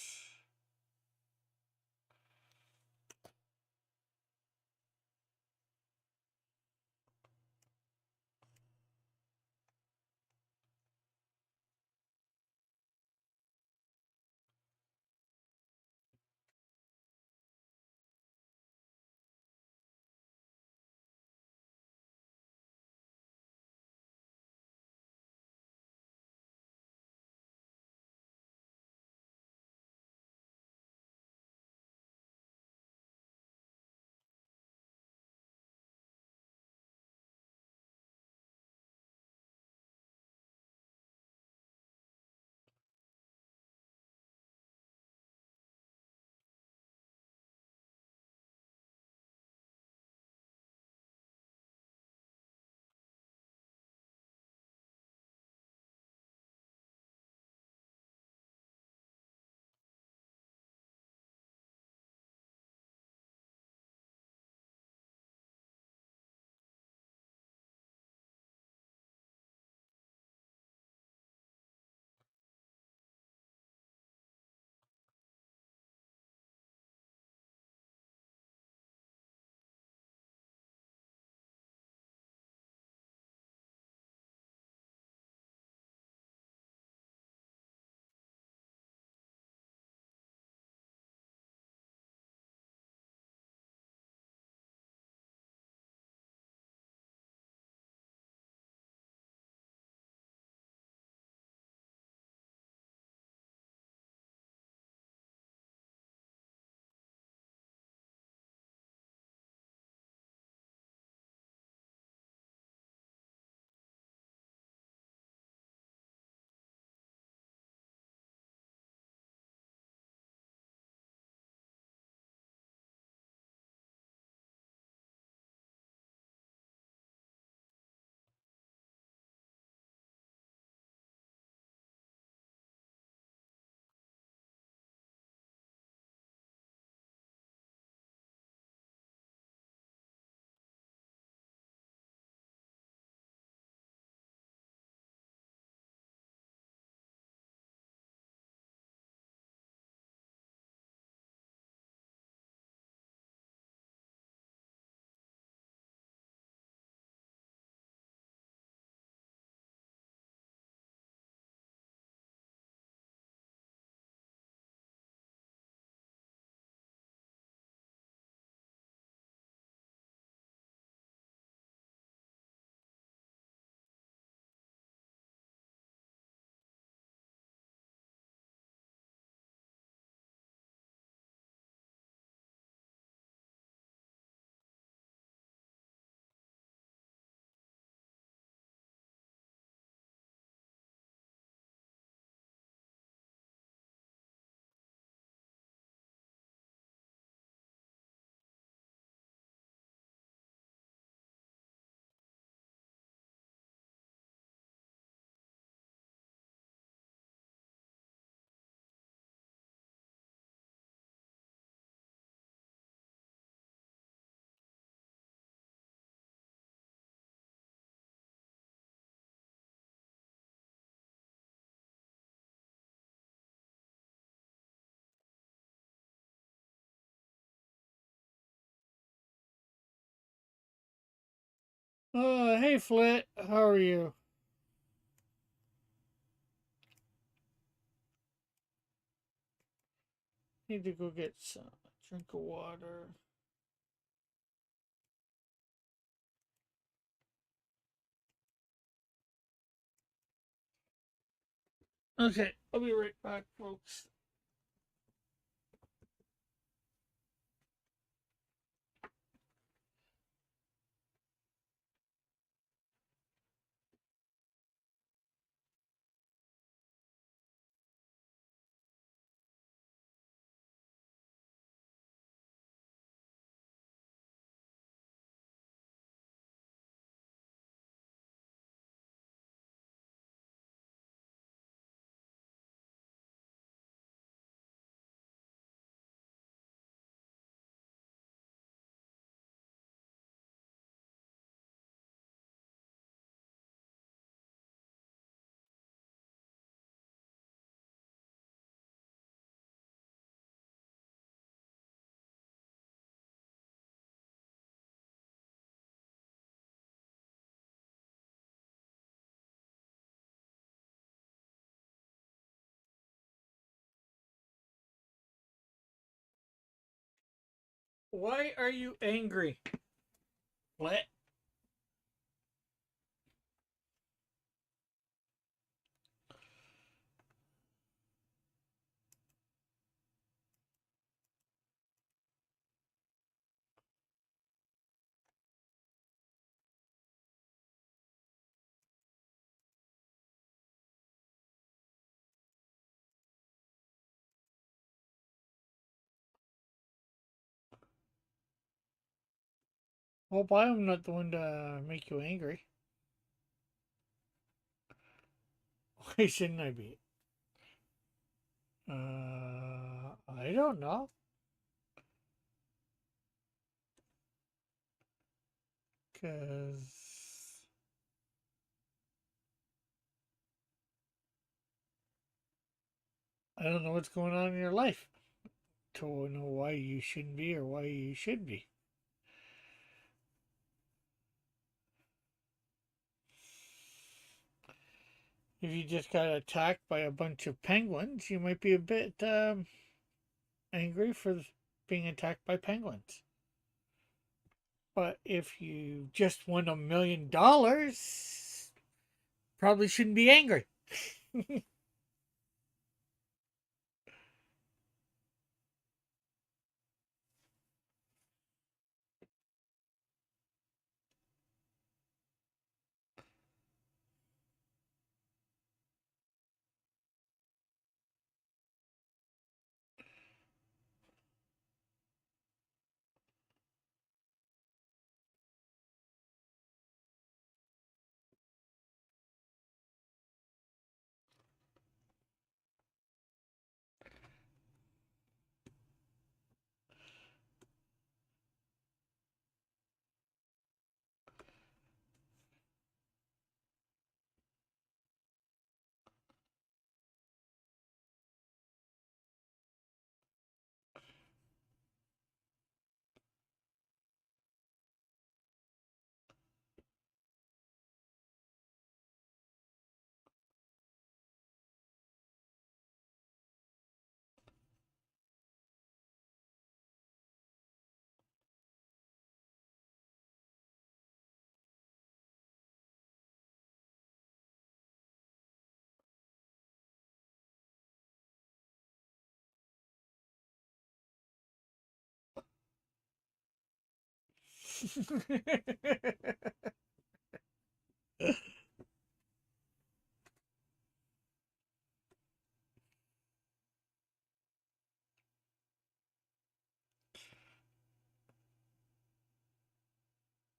Hey Flit, how are you? Need to go get some drink of water. Okay, I'll be right back, folks. Why are you angry, Flit? Hope I'm not the one to make you angry. Why shouldn't I be? I don't know. Cause I don't know what's going on in your life to know why you shouldn't be or why you should be. If you just got attacked by a bunch of penguins, you might be a bit angry for being attacked by penguins. But if you just won $1 million, probably shouldn't be angry.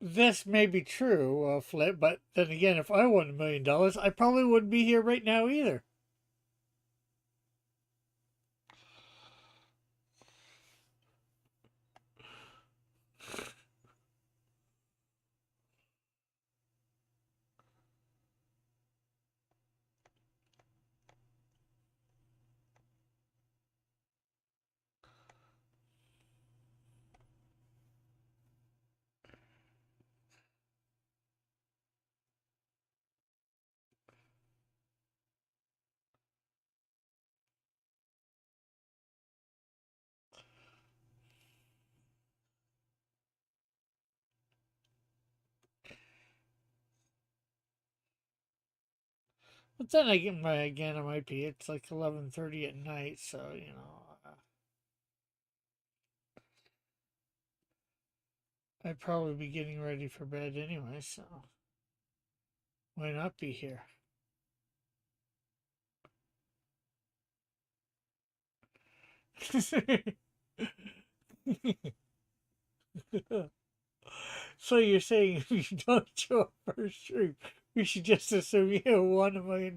This may be true, Flip, but then again, if I won $1 million, I probably wouldn't be here right now either. But then again, it might be. It's like 11:30 at night, so I'd probably be getting ready for bed anyway. So why not be here? So you're saying if you don't show up for a stream, we should just assume you won $1 million?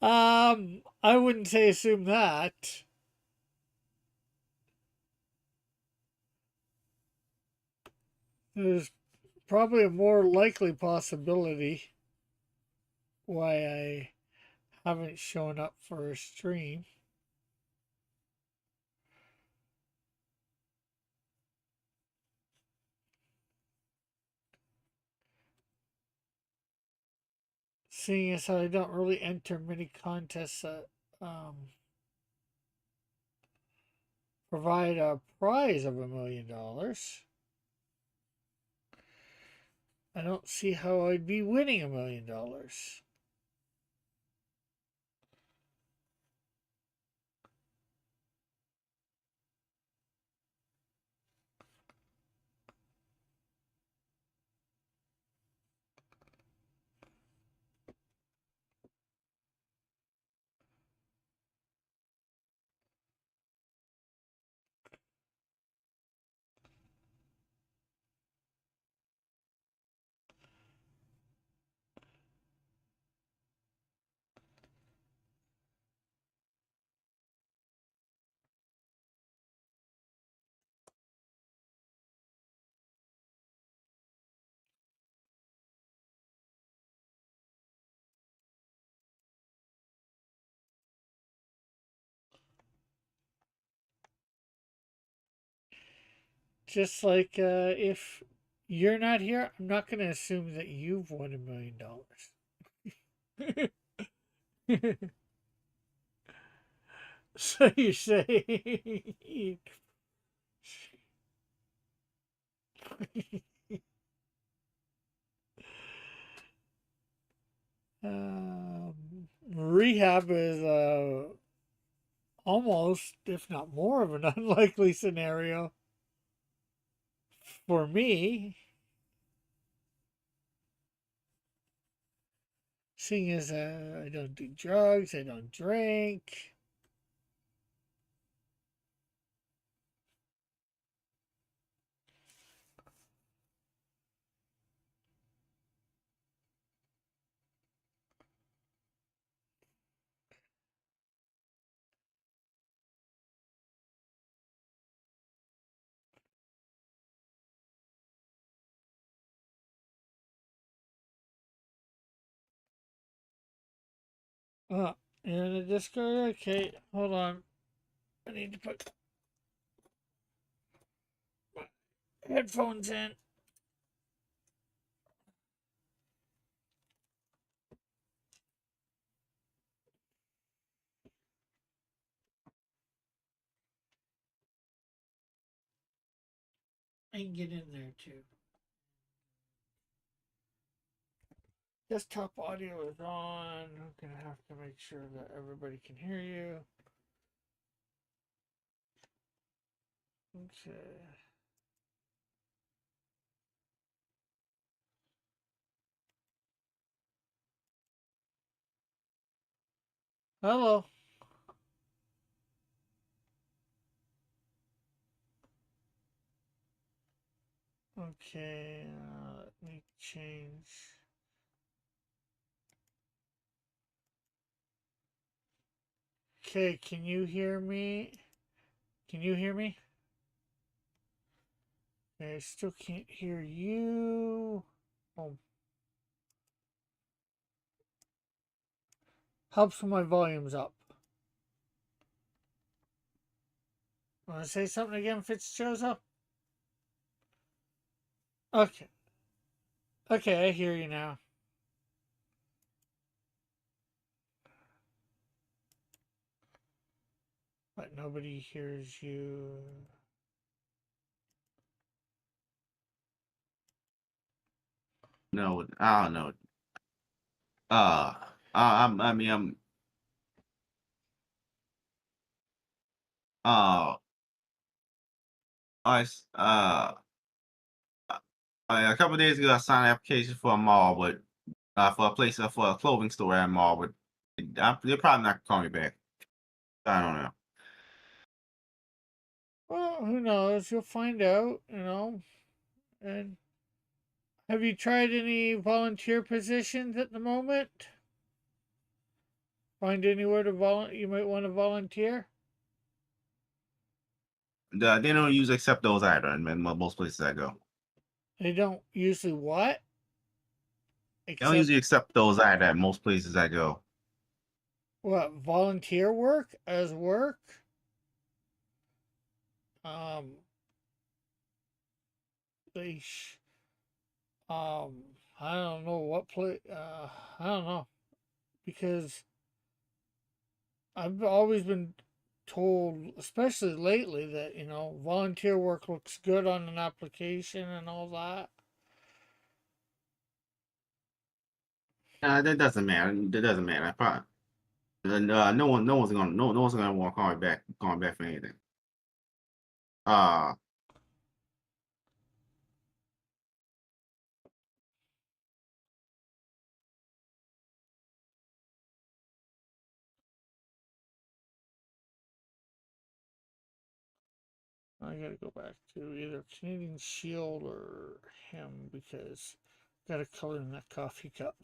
I wouldn't say assume that. There's probably a more likely possibility why I haven't shown up for a stream. Seeing as how I don't really enter many contests that provide a prize of $1 million, I don't see how I'd be winning $1 million. Just like if you're not here, I'm not going to assume that you've won $1 million. So you say. um, Rehab is almost, if not more, of an unlikely scenario for me. Seeing as I don't do drugs, I don't drink. Oh, and the Discord. Okay, hold on. I need to put my headphones in. I can get in there too. Desktop audio is on. I'm gonna have to make sure that everybody can hear you. Okay. Hello. Okay, let me change. Okay, can you hear me? Can you hear me? I still can't hear you. Oh, helps when my volume's up. Want to say something again, Fitzjozo? Okay. Okay, I hear you now. But nobody hears you. No, I don't know. I mean, uh, I s- a couple of days ago, I signed an application for a mall, but for a place for a clothing store at a mall, but they're probably not gonna call me back. I don't know. Well, who knows? You'll find out, you know. And have you tried any volunteer positions at the moment? Find anywhere to you might want to volunteer? They don't usually accept those either in most places I go. They don't usually what? They don't Except usually accept those either at most places I go. what? Volunteer work as work? Um, they um I don't know what place I don't know because I've always been told, especially lately, that volunteer work looks good on an application and all that. That doesn't matter. That doesn't matter. I probably, no one's gonna want to call me back for anything. Uh, I gotta go back to either Canadian Shield or him because I got a color in that coffee cup.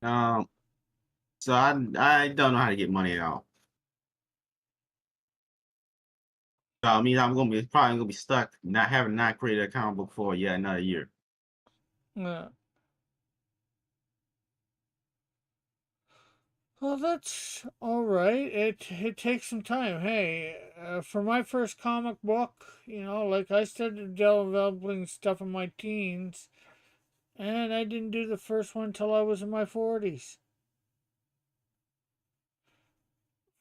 um, so I don't know how to get money at all. So I mean, I'm probably gonna be stuck not created an account book for yet another year. Yeah. Well, that's all right. It takes some time. Hey, for my first comic book, like I started developing stuff in my teens, and I didn't do the first one till I was in my 40s.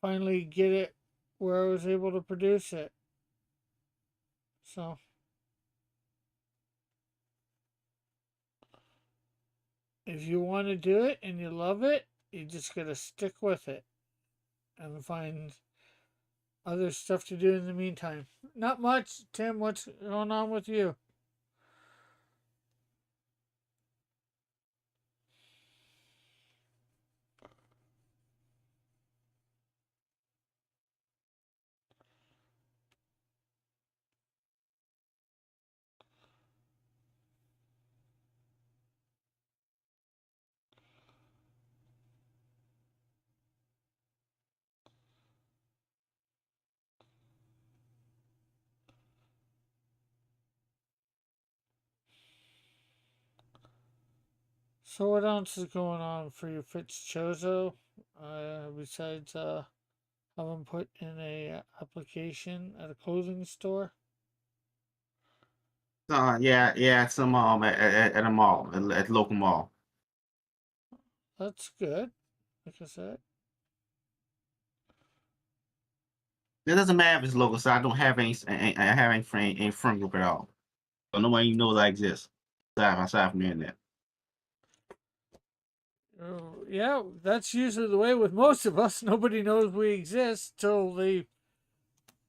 Finally, get it where I was able to produce it. So, if you want to do it and you love it, you just gotta stick with it and find other stuff to do in the meantime. Not much, Tim. What's going on with you? So what else is going on for you, Fitzchozo? Besides having put in a application at a clothing store. Yeah, yeah, some at a mall, at local mall. That's good. Like I said, It doesn't matter if it's local, so I don't have I have any friend group at all. So nobody even knows I exist. Aside from the internet. yeah, that's usually the way with most of us. Nobody knows we exist till they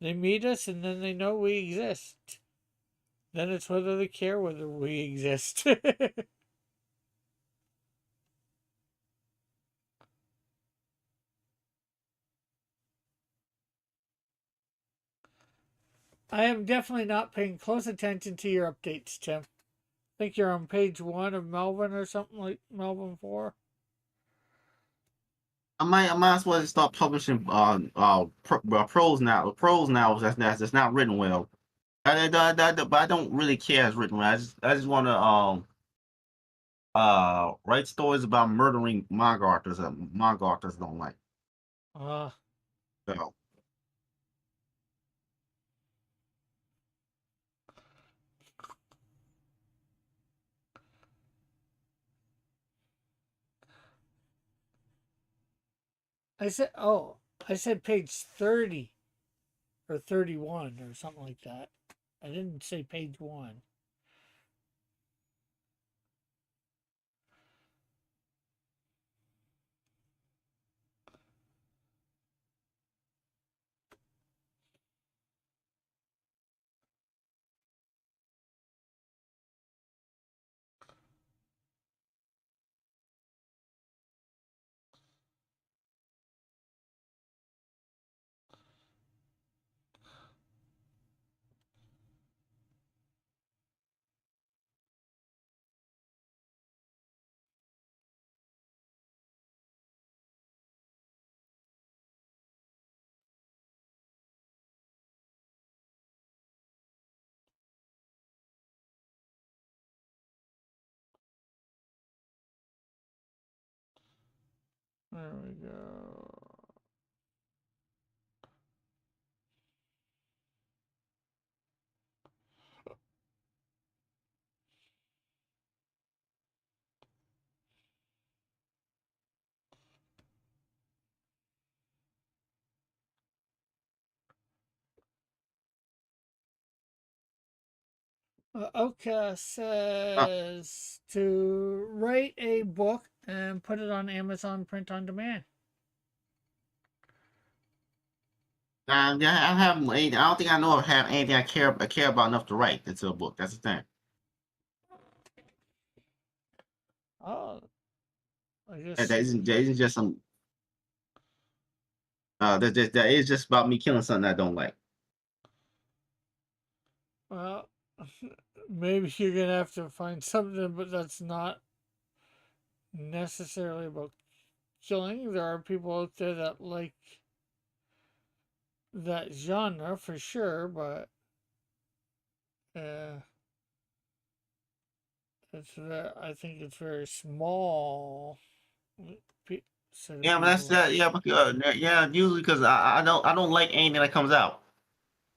meet us, and then they know we exist. Then it's whether they care whether we exist. I am definitely not paying close attention to your updates, Tim. I think you're on page 1 of Melvin or something like Melvin 4. I might as well just start publishing prose novels that's not written well. But I don't really care as written well. I just want to write stories about murdering manga authors that manga authors don't like. Uh, So I said page 30 or 31 or something like that. I didn't say page 1. There we go. Oka says to write a book and put it on Amazon print on demand. Yeah, I don't have. I don't think I know if I have anything I care about enough to write into a book. That's the thing. Oh, I That guess. isn't just some. That is just about me killing something I don't like. Well, maybe you're gonna have to find something, but that's not necessarily about killing. There are people out there that like that genre for sure, but I think it's very small. Set of Yeah, but that's people. that. Yeah, yeah. Usually, because I don't like anything that comes out.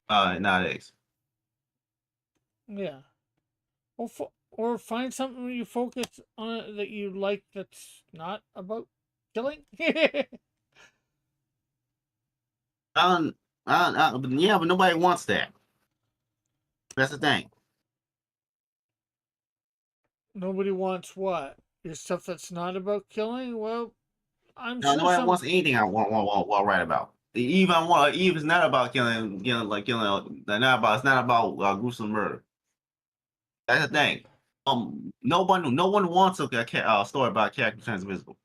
Nowadays. Yeah. Or find something you focus on that you like that's not about killing. Um, yeah, but nobody wants that. That's the thing. Nobody wants what? Your stuff that's not about killing? Well, I'm No, sure nobody some. wants anything I want write about. Eve is not about killing. It's not about gruesome murder. That's the thing. No one wants a story about a character who turns invisible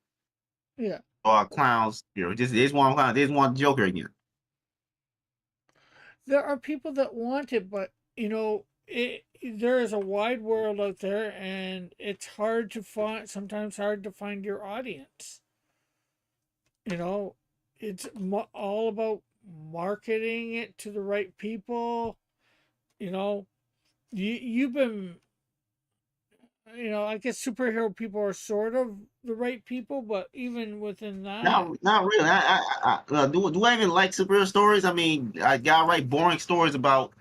Yeah. or clowns. They just want clown. They just want Joker again. There are people that want it, but there is a wide world out there, and it's hard to find. Sometimes hard to find your audience. You know, it's all about marketing it to the right people. You know, you've been. I guess superhero people are sort of the right people, but even within that, Not really. Do I even like superhero stories? I mean, I gotta write boring stories about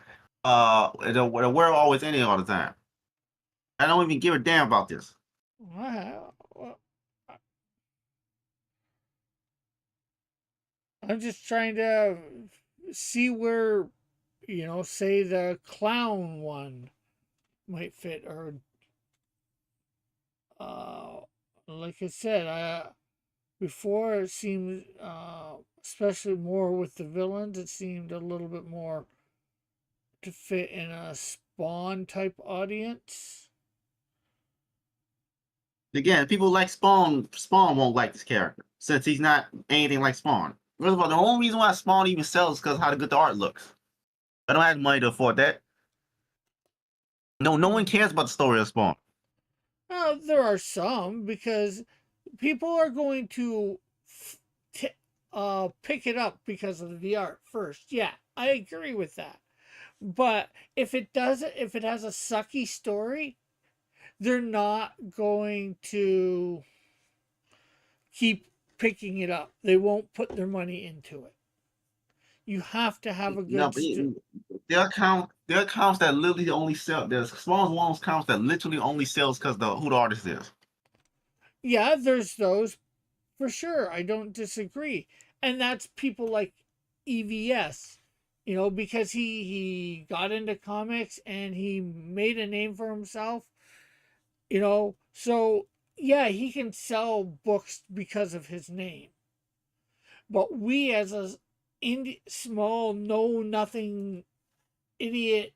the world always ending all the time. I don't even give a damn about this. well, I'm just trying to see where, say the clown one might fit, or uh, like I said, before it seemed, especially more with the villains, it seemed a little bit more to fit in a Spawn type audience. Again, people like Spawn. Spawn won't like this character since he's not anything like Spawn. First of all, the only reason why Spawn even sells is because how good the art looks. I don't have money to afford that. No one cares about the story of Spawn. There are some because people are going to pick it up because of the art first. Yeah, I agree with that. But if it doesn't, if it has a sucky story, they're not going to keep picking it up. They won't put their money into it. You have to have a No, good. but there are accounts that literally only sell. There's Spawn's one of those accounts that literally only sells because who the artist is. Yeah, there's those for sure. I don't disagree, and that's people like EVS. Because he got into comics and he made a name for himself. So yeah, he can sell books because of his name. But we, as a small, know nothing idiot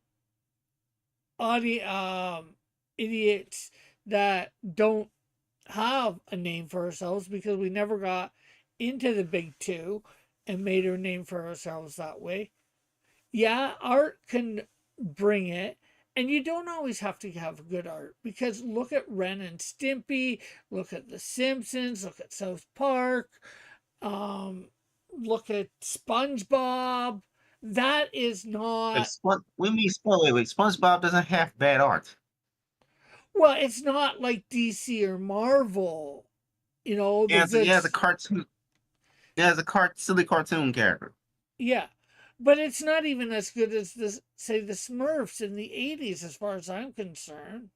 idiots that don't have a name for ourselves because we never got into the big two and made our name for ourselves that way. Yeah, art can bring it, and you don't always have to have good art because look at Ren and Stimpy, look at The Simpsons, look at South Park, um, look at SpongeBob. That is Like not. we mean wait, SpongeBob doesn't have bad art. Well, it's not like DC or Marvel. you know, He the has, he good, has a cartoon. He has a silly cartoon character. yeah. But it's not even as good as this, say, the Smurfs in the 80s, as far as I'm concerned.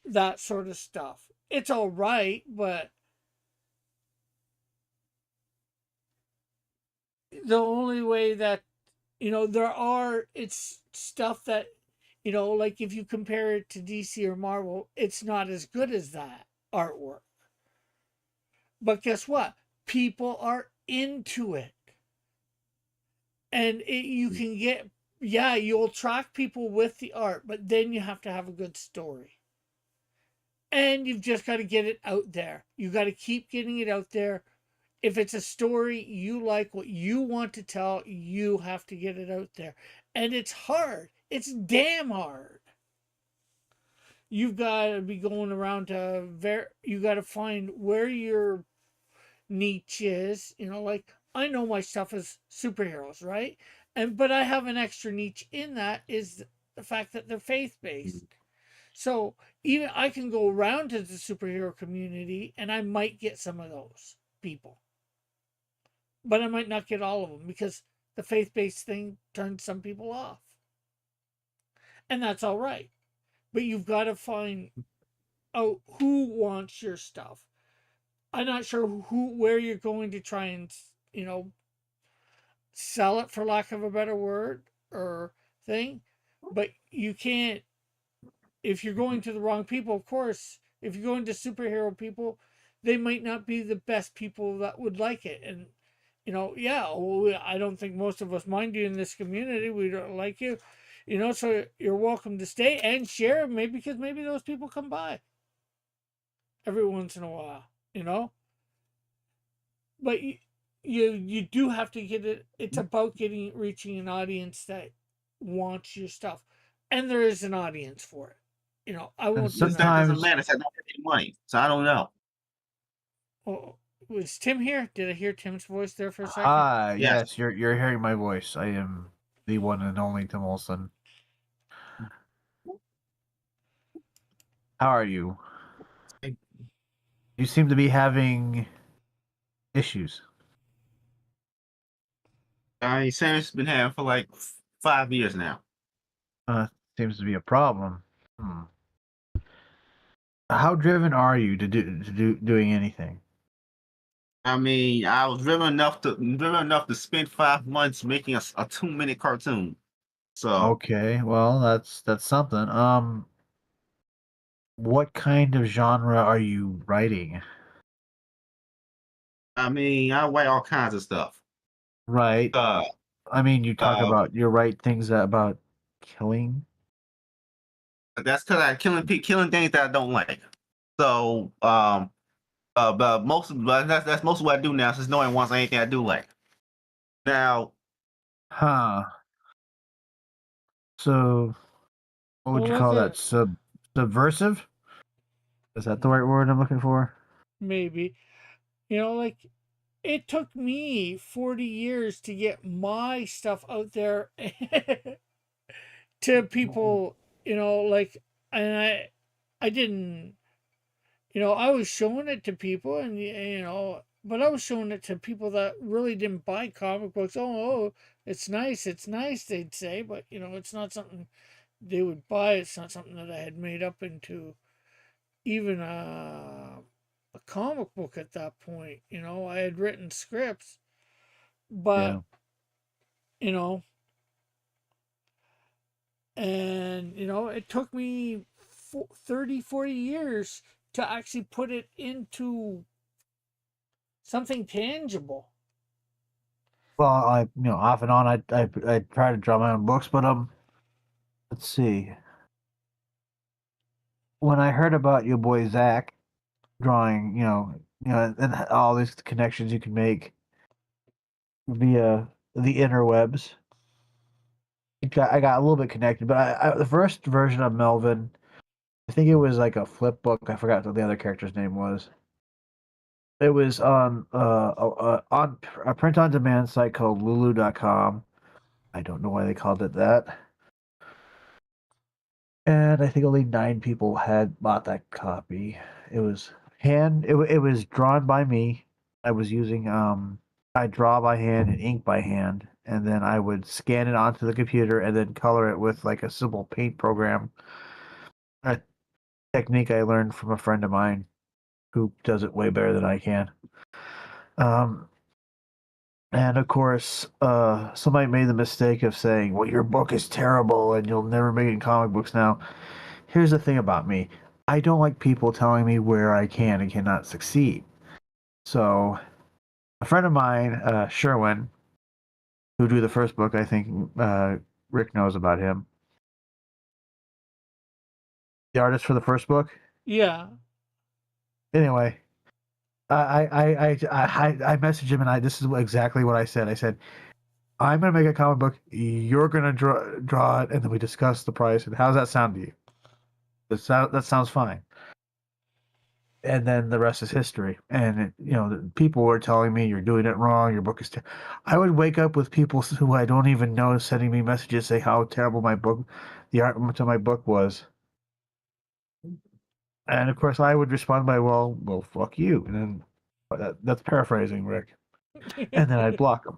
That sort of stuff. It's all right, but the only way that, it's stuff that, like if you compare it to DC or Marvel, it's not as good as that artwork. But guess what? People are into it. And you can get, yeah, you'll attract people with the art, but then you have to have a good story. And you've just got to get it out there. You got to keep getting it out there. If it's a story you like, what you want to tell, you have to get it out there. And it's hard. It's damn hard. You've got to be going around you got to find where your niche is. Like I know my stuff is superheroes, right? But I have an extra niche in that is the fact that they're faith based. So even I can go around to the superhero community and I might get some of those people, but I might not get all of them because the faith based thing turns some people off. And that's all right. But you've got to find out who wants your stuff. I'm not sure where you're going to try and, you know, sell it for lack of a better word or thing, but you can't, if you're going to the wrong people, of course, if you're going to superhero people, they might not be the best people that would like it. And, yeah, well, I don't think most of us mind you in this community. We don't like you, so you're welcome to stay and share, maybe because maybe those people come by every once in a while, but you do have to get it. It's about reaching an audience that wants your stuff, and there is an audience for it. I And won't But that deny. doesn't sometimes, matter. It's not making money, so I don't know. Oh, was Tim here?Id I hear Tim's voice there for a second? ah, Yes. yes, you're hearing my voice. I am the one and only Tim Olson. How are you? You seem to be having issues. Sam's been having for like 5 years now. Seems to be a problem. How driven are you to doing anything? I mean, I was driven enough to spend 5 months making a 2-minute cartoon. So Okay, well that's something. What kind of genre are you writing? I mean, I write all kinds of stuff. Right. I mean, you talk Uh, about you write things about killing. that's because I'm killing things that I don't like. So but that's most of what I do now, since no one wants anything I do like. Now, Huh. So, what would Well, you like call that? Subversive? Is that the right word I'm looking for? maybe, like it took me 40 years to get my stuff out there to people, like, and I didn't, I was showing it to people, and but I was showing it to people that really didn't buy comic books. Oh, it's nice, they'd say, but it's not something they would buy. It's not something that I had made up into even a comic book at that point. I had written scripts, but Yeah. you know, and it took me 30, 40 years to actually put it into something tangible. Well, off and on, I try to draw my own books, but let's see. When I heard about your boy Zach drawing, and all these connections you can make via the interwebs, I got a little bit connected. But the first version of Melvin, I think it was like a flip book. I forgot what the other character's name was. It was on a print on demand site called Lulu.com. I don't know why they called it that. and I think only 9 people had bought that copy. It was it was drawn by me. I was using I draw by hand and ink by hand, and then I would scan it onto the computer and then color it with like a simple paint program. A technique I learned from a friend of mine who does it way better than I can. Um, and of course, somebody made the mistake of saying, "Well, your book is terrible and you'll never make it in comic books now." Here's the thing about me. I don't like people telling me where I can and cannot succeed. So, a friend of mine, Sherwin, who drew the first book, I think Rick knows about him. The artist for the first book. Yeah. Anyway, I messaged him and this is exactly what I said. I said, I'm gonna make a comic book. You're gonna draw it, and then we discuss the price. And how's that sound to you? That sounds fine. And then the rest is history. And people were telling me you're doing it wrong. Your book is. I would wake up with people who I don't even know sending me messages saying how terrible the art to my book was. And of course, I would respond by, "Well, fuck you." And then that's paraphrasing, Rick. And then I'd block them.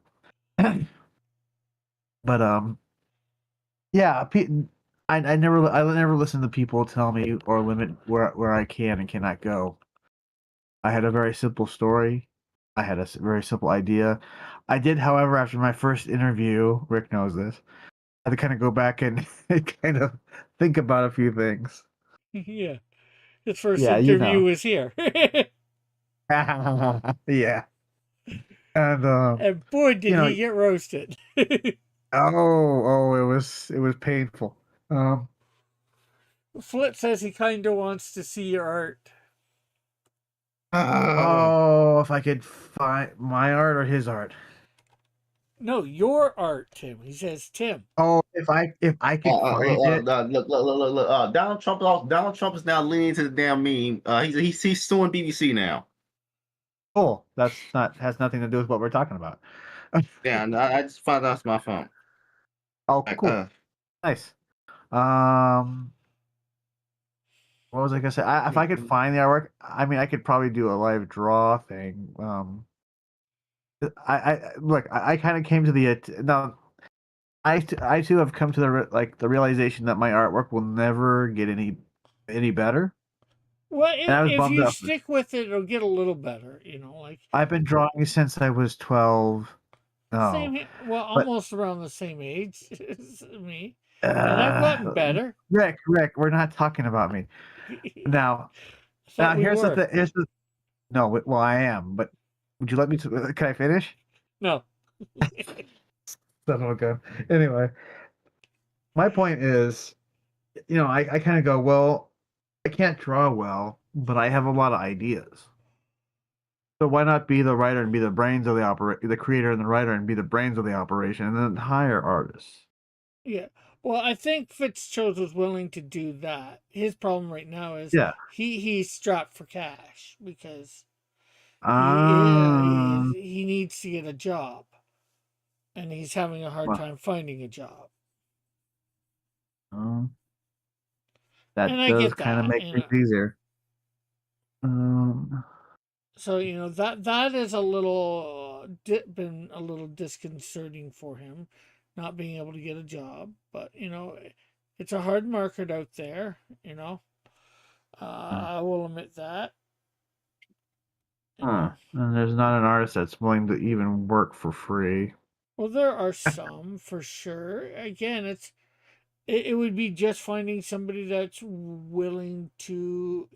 But yeah, I never listen to people tell me or limit where I can and cannot go. I had a very simple story. I had a very simple idea. I did, however, after my first interview, Rick knows this, I had to kind of go back and kind of think about a few things. Yeah. His first Yeah, interview was here. Yeah. And And boy, did he get roasted. oh, it was painful. Flit says he kind of wants to see your art. If I could find my art or his art. No, your art, Tim. He says Tim. Oh, if I could find it. Look. Donald Trump is now leaning to the damn meme. He's suing BBC now. Oh, has nothing to do with what we're talking about. Yeah, I just found out it's my phone. Oh, cool. Nice. What was I gonna say? If I could find the artwork, I mean, I could probably do a live draw thing. I kind of came to now. I too have come to the realization that my artwork will never get any better. Well, if you stick with it, it'll get a little better. I've been drawing since I was 12. Almost around the same age as me. And I've gotten better. Rick, we're not talking about me. Now here's the thing. No, well, I am, but would you let me to? Can I finish? No. Okay. Anyway, my point is, I kind of go, well, I can't draw well, but I have a lot of ideas. So why not be the writer and be the brains of the creator and the writer and be the brains of the operation, and then hire artists? Yeah. Well, I think Fitzcho's was willing to do that. His problem right now is he's strapped for cash because he needs to get a job, and he's having a hard time finding a job. That does kind of make things easier. So that is been a little disconcerting for him, not being able to get a job. But it's a hard market out there. I will admit that. And there's not an artist that's willing to even work for free. Well, there are some for sure. Again, it would be just finding somebody that's willing to,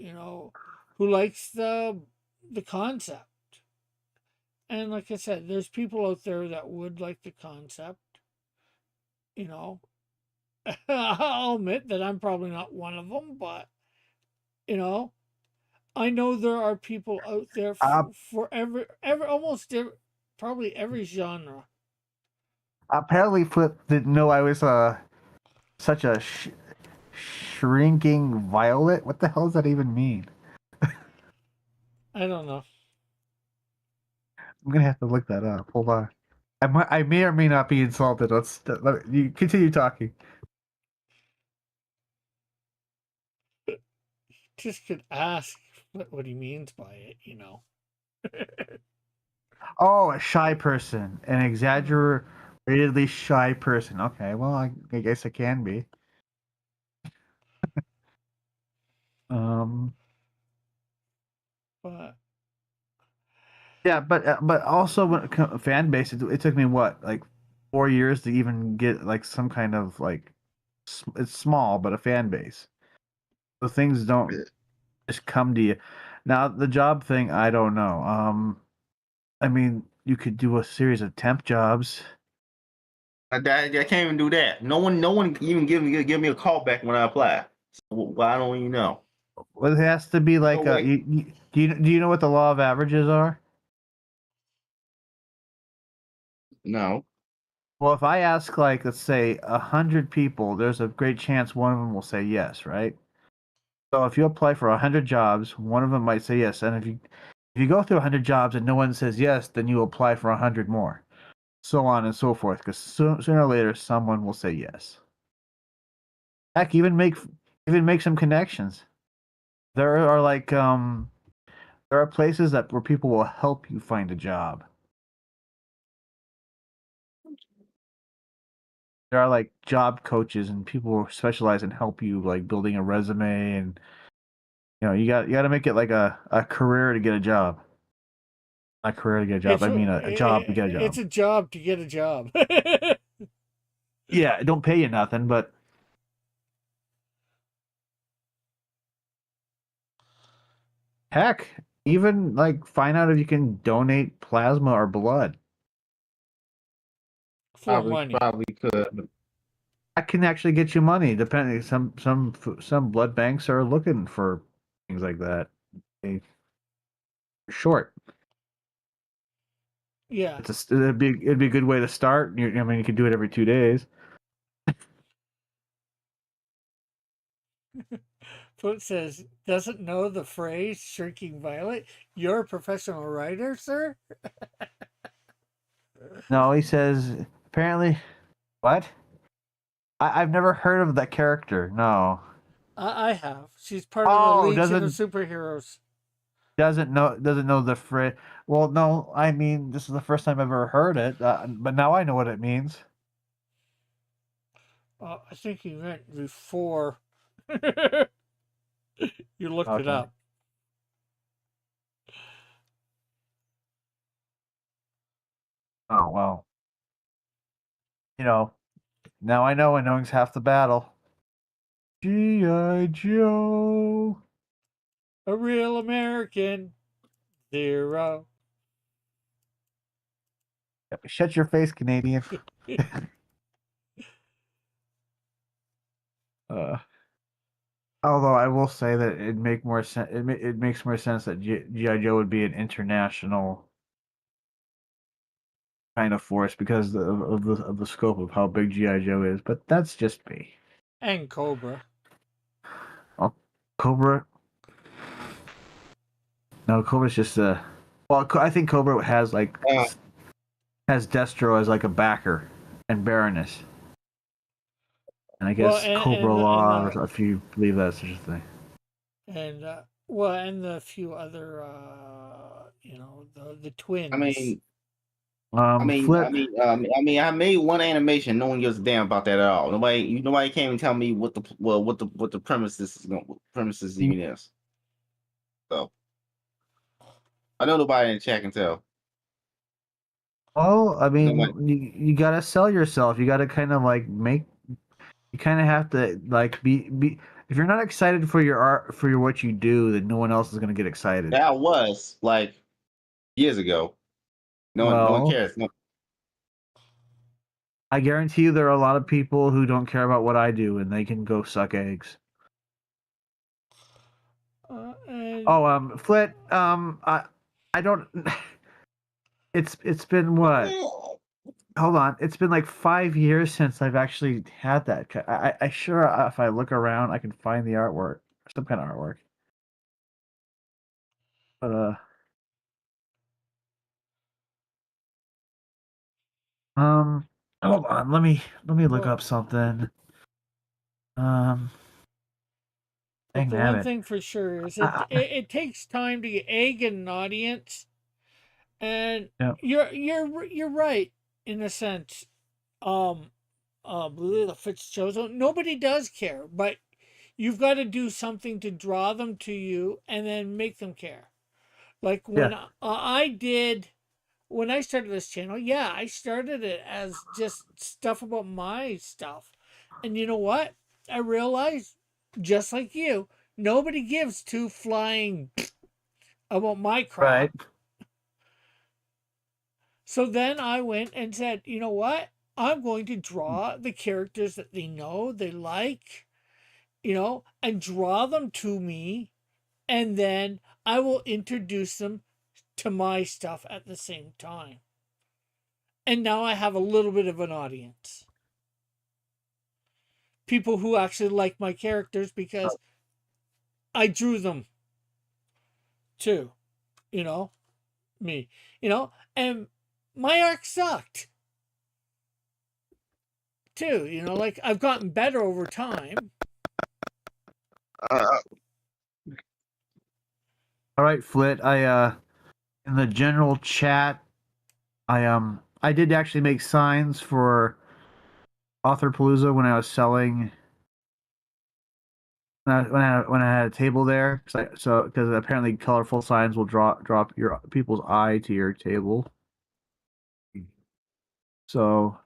who likes the concept. And like I said, there's people out there that would like the concept. I'll admit that I'm probably not one of them, but I know there are people out there for probably every genre. Apparently, Flip didn't know I was such a shrinking violet. What the hell does that even mean? I don't know. I'm gonna have to look that up. Hold on. I may or may not be insulted. You continue talking. just could ask what he means by it, you know. Oh, a shy person, an exaggeratedly shy person. Okay, well, I guess it can be. Um, But yeah, but also when fan base, it took me what, like 4 years to even get like some kind of like it's small, but a fan base. So things don't just come to you. Now the job thing, I don't know. I mean, you could do a series of temp jobs. I can't even do that. No one even give me a call back when I apply. So, well, I don't even know. Well, it has to be like No way. do you know what the law of averages are? No. Well, if I ask like let's say 100 people, there's a great chance one of them will say yes, right? So if you apply for 100 jobs, one of them might say yes, and if you go through 100 jobs and no one says yes, then you apply for 100 more, so on and so forth. Because sooner or later, someone will say yes. Heck, even make some connections. There are like there are places that where people will help you find a job. There are like job coaches and people who specialize in help you like building a resume, and you got to make it like a career to get a job. Not a career to get a job. it's I mean a job to get a it's job. a job to get a job. Yeah, it don't pay you nothing, but heck, even like find out if you can donate plasma or blood. For money. Probably could. That can actually get you money. Depending, some blood banks are looking for things like that. They short. Yeah. It'd be a good way to start. I mean, you could do it every 2 days. Foot says, doesn't know the phrase shrinking violet. You're a professional writer, sir? No, he says apparently. What? I've never heard of that character. No. I have. She's part of the Oh, Legion of Superheroes. doesn't know the phrase. Well, no, I mean this is the first time I've ever heard it, but now I know what it means. I think he meant before you looked it Okay. up. Oh well. Now I know, and knowing's half the battle. G.I. Joe. A real American hero. Shut your face, Canadian. uh, Although I will say that it make more sense. It makes more sense that G.I. Joe would be an international kind of force because of the scope of how big G.I. Joe is. But that's just me. And Cobra. Oh, Cobra. No, Cobra's just a. Well, I think Cobra has like has Destro as like a backer and Baroness, and I Well, guess Cobra and Law, if you believe that's such a thing. and the few other the twins. I mean, Flip. I made one animation. No one gives a damn about that at all. Nobody can't even tell me what the premises even is. So I know nobody in the chat can tell. Well, I mean, Nobody. you gotta sell yourself. You gotta kind of like make. You kind of have to like be. If you're not excited for your art for your what you do, then no one else is gonna get excited. That was like years ago. No one Well, cares. No, I guarantee you there are a lot of people who don't care about what I do, and they can go suck eggs. Flit. I don't. It's been what? Hold on. It's been like 5 years since I've actually had that. I sure if I look around, I can find the artwork, some kind of artwork. But hold on. Let me look up something. Um, But the one Dang thing for sure is I- it takes time to get an audience, and Yep. you're right in a sense. Blue the Fitzchosen, nobody does care, but you've got to do something to draw them to you and then make them care. Like when I did when I started this channel, yeah, I started it as just stuff about my stuff. And you know what? I realized, just like you, nobody gives two flying about my crap. Right. So then I went and said, you know what? I'm going to draw the characters that they know, they like, and draw them to me. And then I will introduce them to my stuff at the same time. And now I have a little bit of an audience. People who actually like my characters because I drew them too, you know, me, and my art sucked too, like I've gotten better over time. Uh, All right, Flit. In the general chat, I did actually make signs for Authorpalooza when I was selling. When I had a table there, because apparently colorful signs will drop your people's eye to your table. So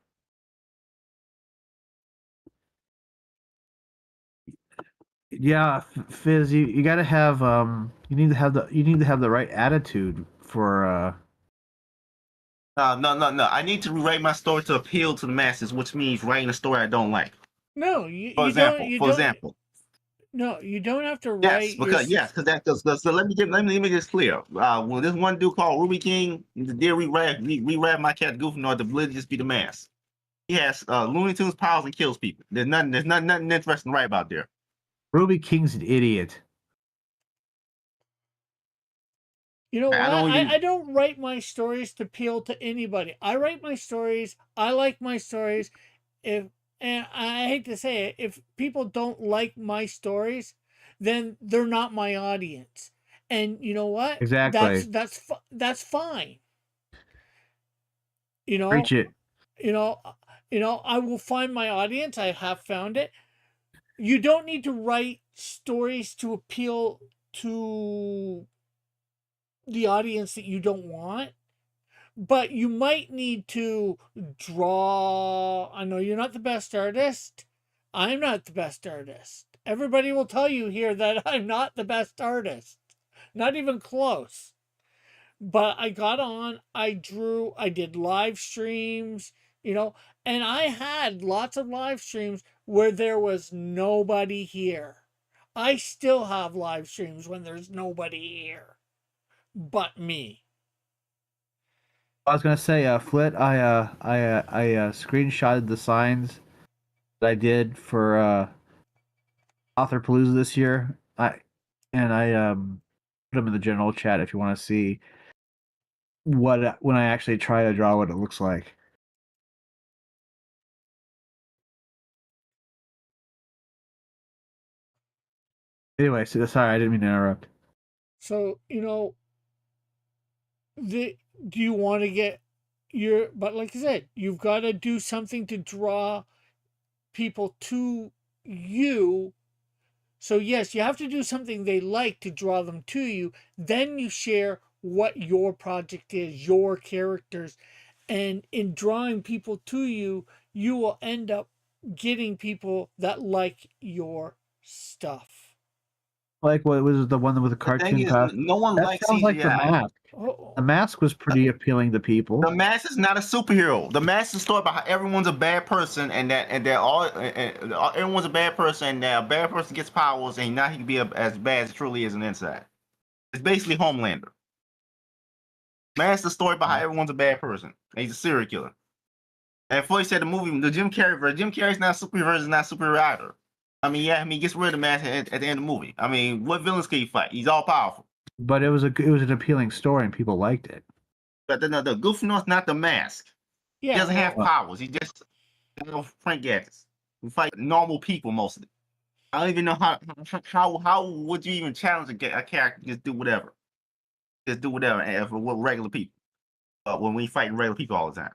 yeah, Fizz, you got to have you need to have the right attitude for no. I need to rewrite my story to appeal to the masses, which means writing a story I don't like. No, For example. No, you don't have to Yes, write because let me get this clear. When this one dude called Ruby King, did rewrite my cat Goofy to really just be the mask. He has Looney Tunes powers and kills people. There's nothing interesting right about there. Ruby King's an idiot. You know what? I don't write my stories to appeal to anybody. I write my stories. I like my stories. And I hate to say it, if people don't like my stories, then they're not my audience. And you know what? Exactly. That's fine. You know, Preach it. I will find my audience. I have found it. You don't need to write stories to appeal to the audience that you don't want, but you might need to draw. I know you're not the best artist. I'm not the best artist. Everybody will tell you here that I'm not the best artist. Not even close. But I got on, I drew, I did live streams, and I had lots of live streams where there was nobody here. I still have live streams when there's nobody here but me. I was gonna say, Flit. I screenshotted the signs that I did for Authorpalooza this year. I put them in the general chat if you want to see when I actually try to draw what it looks like. Anyway, so sorry, I didn't mean to interrupt. So, do you want to get but like I said, you've got to do something to draw people to you. So yes, you have to do something they like to draw them to you. Then you share what your project is, your characters, and in drawing people to you, you will end up getting people that like your stuff. Like what was the one with the The thing cartoon is, costume? no one That likes sounds like the CGI. mask. The mask was pretty appealing to people. The mask is not a superhero. The mask is a story about how everyone's a bad person and everyone's a bad person and that a bad person gets powers and now he can be as bad as he truly is on the inside. It's basically Homelander. Mask is the story about how everyone's a bad person. And he's a serial killer. And before he said the movie, the Jim Carrey version, Jim Carrey's not superhero version, not superhero either. He gets rid of the mask at the end of the movie. What villains can he fight? He's all powerful. But it was an appealing story and people liked it. But the Goofy North's not the mask. Yeah, he doesn't have powers. He just Frank gadgets. We fight normal people mostly. I don't even know how would you even challenge a character to just do whatever, and for what regular people. When we fight regular people all the time.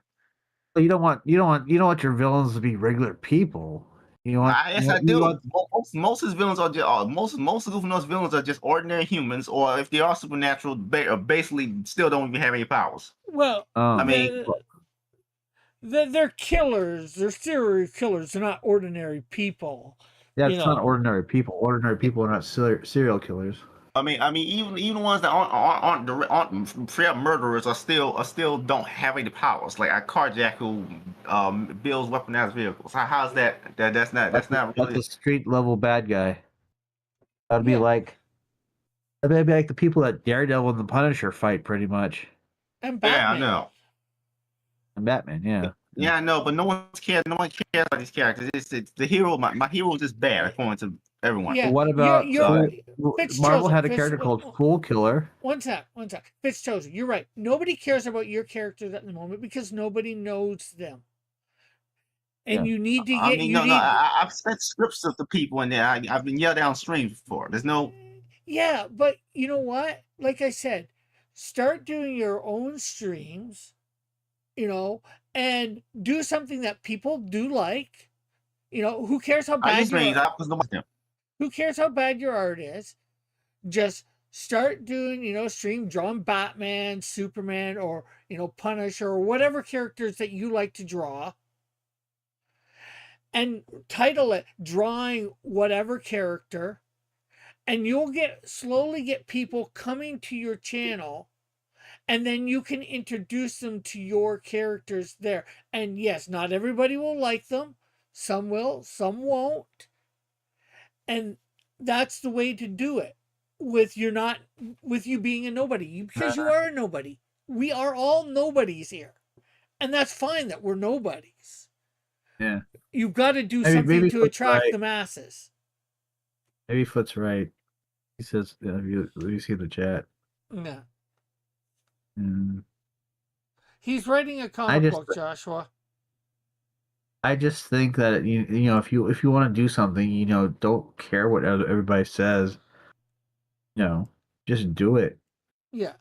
You don't want your villains to be regular people. You want Yes, I do. want Most of his villains are just most of Goofy villains are just ordinary humans, or if they are supernatural, basically still don't even have any powers. Well, I mean, they're killers. They're serial killers. They're not ordinary people. that's not ordinary people. Ordinary people are not serial killers. I mean, even ones that aren't straight up murderers are still don't have any powers. Like a carjack who builds weaponized vehicles. How's that? That's not really. That's a street level bad guy. That'd be Yeah. like the people that Daredevil and the Punisher fight, pretty much. And Batman. Yeah, I know. And Batman, yeah. Yeah, I know, but no one cares about these characters. It's the hero. My hero is just bad according to everyone. Yeah. What about Marvel had a Fitz- character called Fool Killer? One sec. Fitz Chosen, you're right. Nobody cares about your characters at the moment because nobody knows them. And you need to get. I've sent scripts of the people in there. I've been yelled down stream before. There's no. Yeah, but you know what? Like I said, start doing your own streams, and do something that people do like. Who cares how bad who cares how bad your art is? Just start doing, stream drawing Batman, Superman, or Punisher, or whatever characters that you like to draw. And title it Drawing Whatever Character. And you'll slowly get people coming to your channel, and then you can introduce them to your characters there. And yes, not everybody will like them. Some will, some won't. And that's the way to do it with you being a nobody, because you are a nobody. We are all nobodies here. And that's fine that we're nobodies. Yeah. You've got to do something to attract the masses. Maybe Foot's right. He says, you see the chat. Yeah. Mm. He's writing a comic book, Joshua. I just think that if you want to do something, don't care what everybody says. Just do it. Yeah.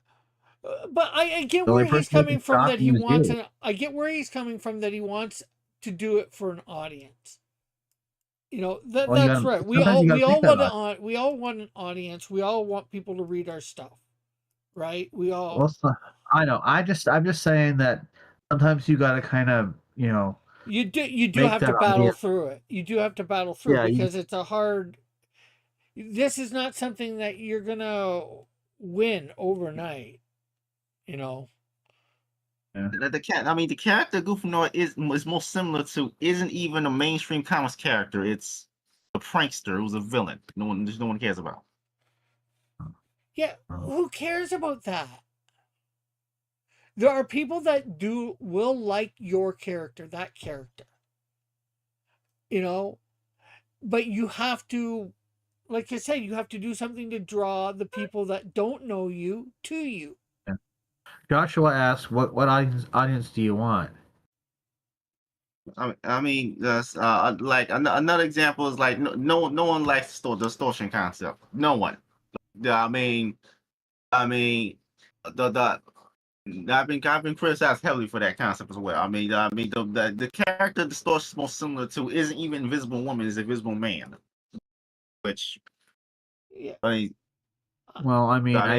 But I get where he's coming from that he wants I get where he's coming from that he wants to do it for an audience. That's right. We all want an audience. We all want people to read our stuff. Right? We all I know. I'm just saying that sometimes you got to kind of, you do have to battle through it. You do have to battle through it because it's a hard. This is not something that you're gonna win overnight. Yeah. The character Goofanoid is most similar to isn't even a mainstream comics character. It's a prankster who's a villain. No one cares about. Yeah, who cares about that? There are people that will like your character, that character. But you have to, like I said, you have to do something to draw the people that don't know you to you. Yeah. Joshua asks, "What audience do you want?" Like another example is like no one likes the distortion concept. No one. I've been criticized heavily for that concept as well. The character distortion is most similar to isn't even Invisible Woman, is Invisible Man, which I've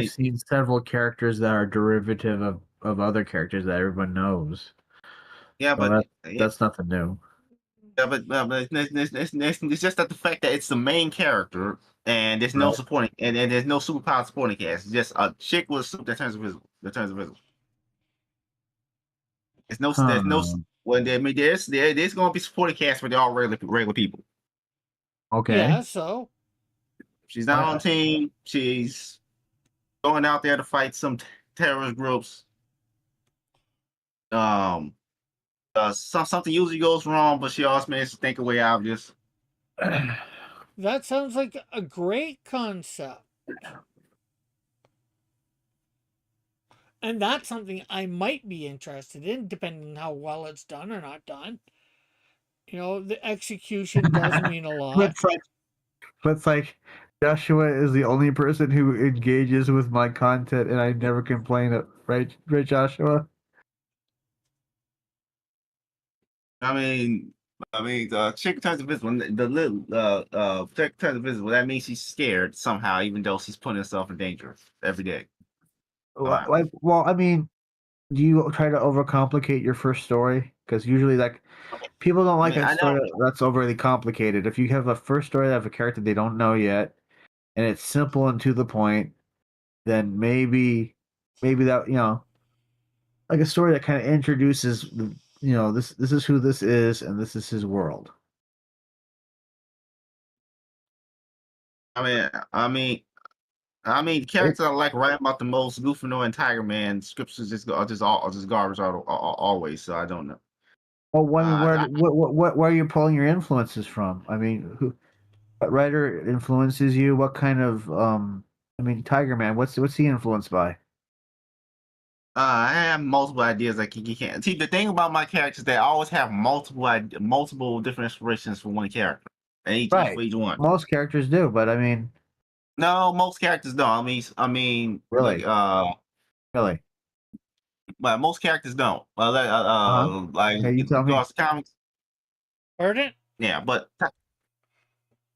seen several characters that are derivative of other characters that everyone knows. Yeah, so but that's nothing new. Yeah, but it's just that the fact that it's the main character and there's no supporting and there's no superpower supporting cast. It's just a chick with a suit that turns invisible. There's no there's going to be supporting cast, but they're all regular people. Okay. Yeah, so she's not on team. She's going out there to fight some terrorist groups. Something usually goes wrong, but she always manages to think a way out of this. That sounds like a great concept. And that's something I might be interested in, depending on how well it's done or not done. The execution does mean a lot. But it's like Joshua is the only person who engages with my content, and I never complain. Right, right, Joshua. I mean, the chick turns invisible. The little chick turns invisible. That means she's scared somehow, even though she's putting herself in danger every day. Somehow. Like, well, I mean, do you try to overcomplicate your first story? Because usually, like, people don't like a I know. story that's overly complicated. If you have a first story of a character they don't know yet, and it's simple and to the point, then maybe that like a story that kind of introduces this is who this is and this is his world. Characters I like writing about the most, Gryffindor and Tiger Man. Scriptures just garbage always. So I don't know. Well, I mean, I, where are you pulling your influences from? I mean, what writer influences you? What kind of I mean, Tiger Man. What's he influenced by? I have multiple ideas. Like you can't see the thing about my characters. They always have multiple different inspirations for one character, and each Right. for each one. Most characters do, but I mean, No, most characters don't. Really? Really. But most characters don't. Like Okay, you in tell me. regards to comics, Pardon? yeah.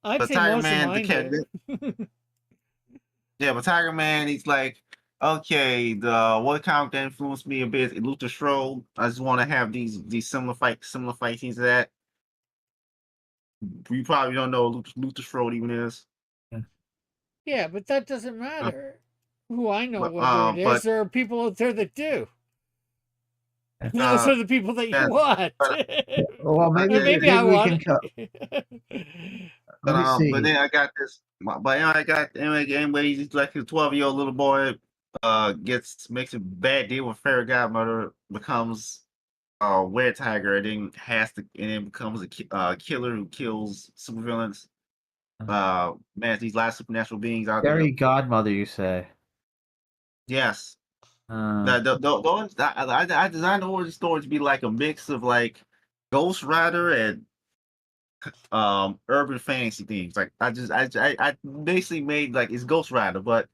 I'd But say Tiger most of Man, the mine character, do. yeah. But Tiger Man, he's like, okay, the what comic that influenced me a bit, is Luther Strode. I just want to have these similar fight scenes to that. You probably don't know who Luther Strode even is. Yeah, but that doesn't Uh, matter who I know But whether it is. but There are people out there that do. And those uh, are the people that you that, want. but Well, Or okay, maybe I maybe we want can cut. it. Let me but see. then I got this. But I got anyway. He's like a 12-year-old little boy. Makes a bad deal with fairy godmother. Becomes a were tiger, and then becomes a killer who kills supervillains. Man, these last supernatural beings out there. Fairy godmother, you say? Yes, Uh, I designed the origin story to be like a mix of like Ghost Rider and urban fantasy themes. Like I basically made like it's Ghost Rider, but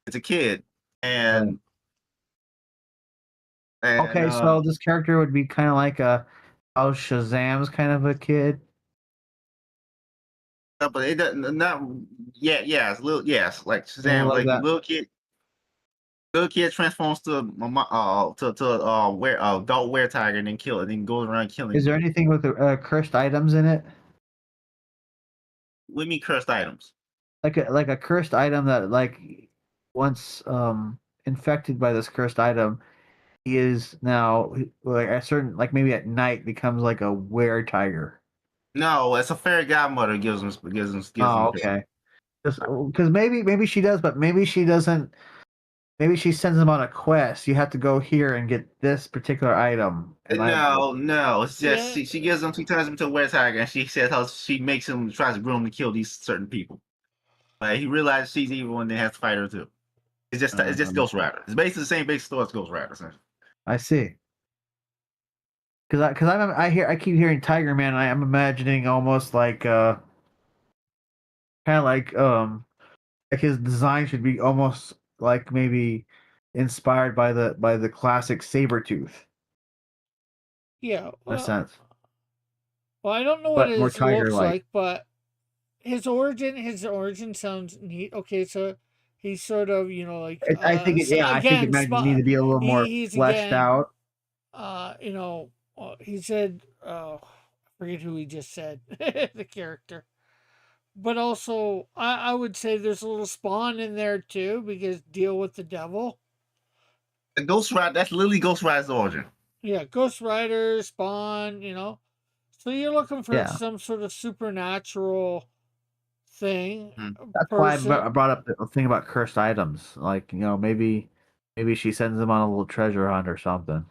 it's a kid, right. and Okay, so this character would be kind of like how Shazam's kind of a kid. but it doesn't not yeah, it's little yes, like Something Shazam, like like that. little kid transforms to where adult were tiger and then kill it, and then goes around killing Is there people. anything with cursed items in it? With me cursed items. Like a cursed item that like once infected by this cursed item, he is now like a certain like maybe at night becomes like a were tiger. No, it's a fairy godmother gives Oh, him. okay. Because maybe she does, but maybe she doesn't. Maybe she sends him on a quest. You have to go here and get this particular item. And I No, it's just Yeah, she gives him, she turns him into a were tiger, and she says how she makes him tries to groom him to kill these certain people. Like he realizes she's evil and then has to fight her too. It's just Ghost Rider. It's basically the same basic story as Ghost Rider. Essentially. I see. Because I keep hearing Tiger Man, and I am imagining almost like kind of like his design should be almost like maybe inspired by the classic Sabretooth yeah. in a sense, Well, I don't know what but more his looks tiger-like. like, but his origin sounds neat. Okay, so he's sort of, like I think it again, might need to be a little more he's fleshed again, out. he said, I forget who he just said, the character. But also, I would say there's a little Spawn in there too, because deal with the devil. The Ghost Rider, that's literally Ghost Rider's origin. Yeah, Ghost Rider, Spawn, So you're looking for Yeah, some sort of supernatural thing, Hmm. that's why I brought up the thing about cursed items. Like maybe she sends him on a little treasure hunt or something.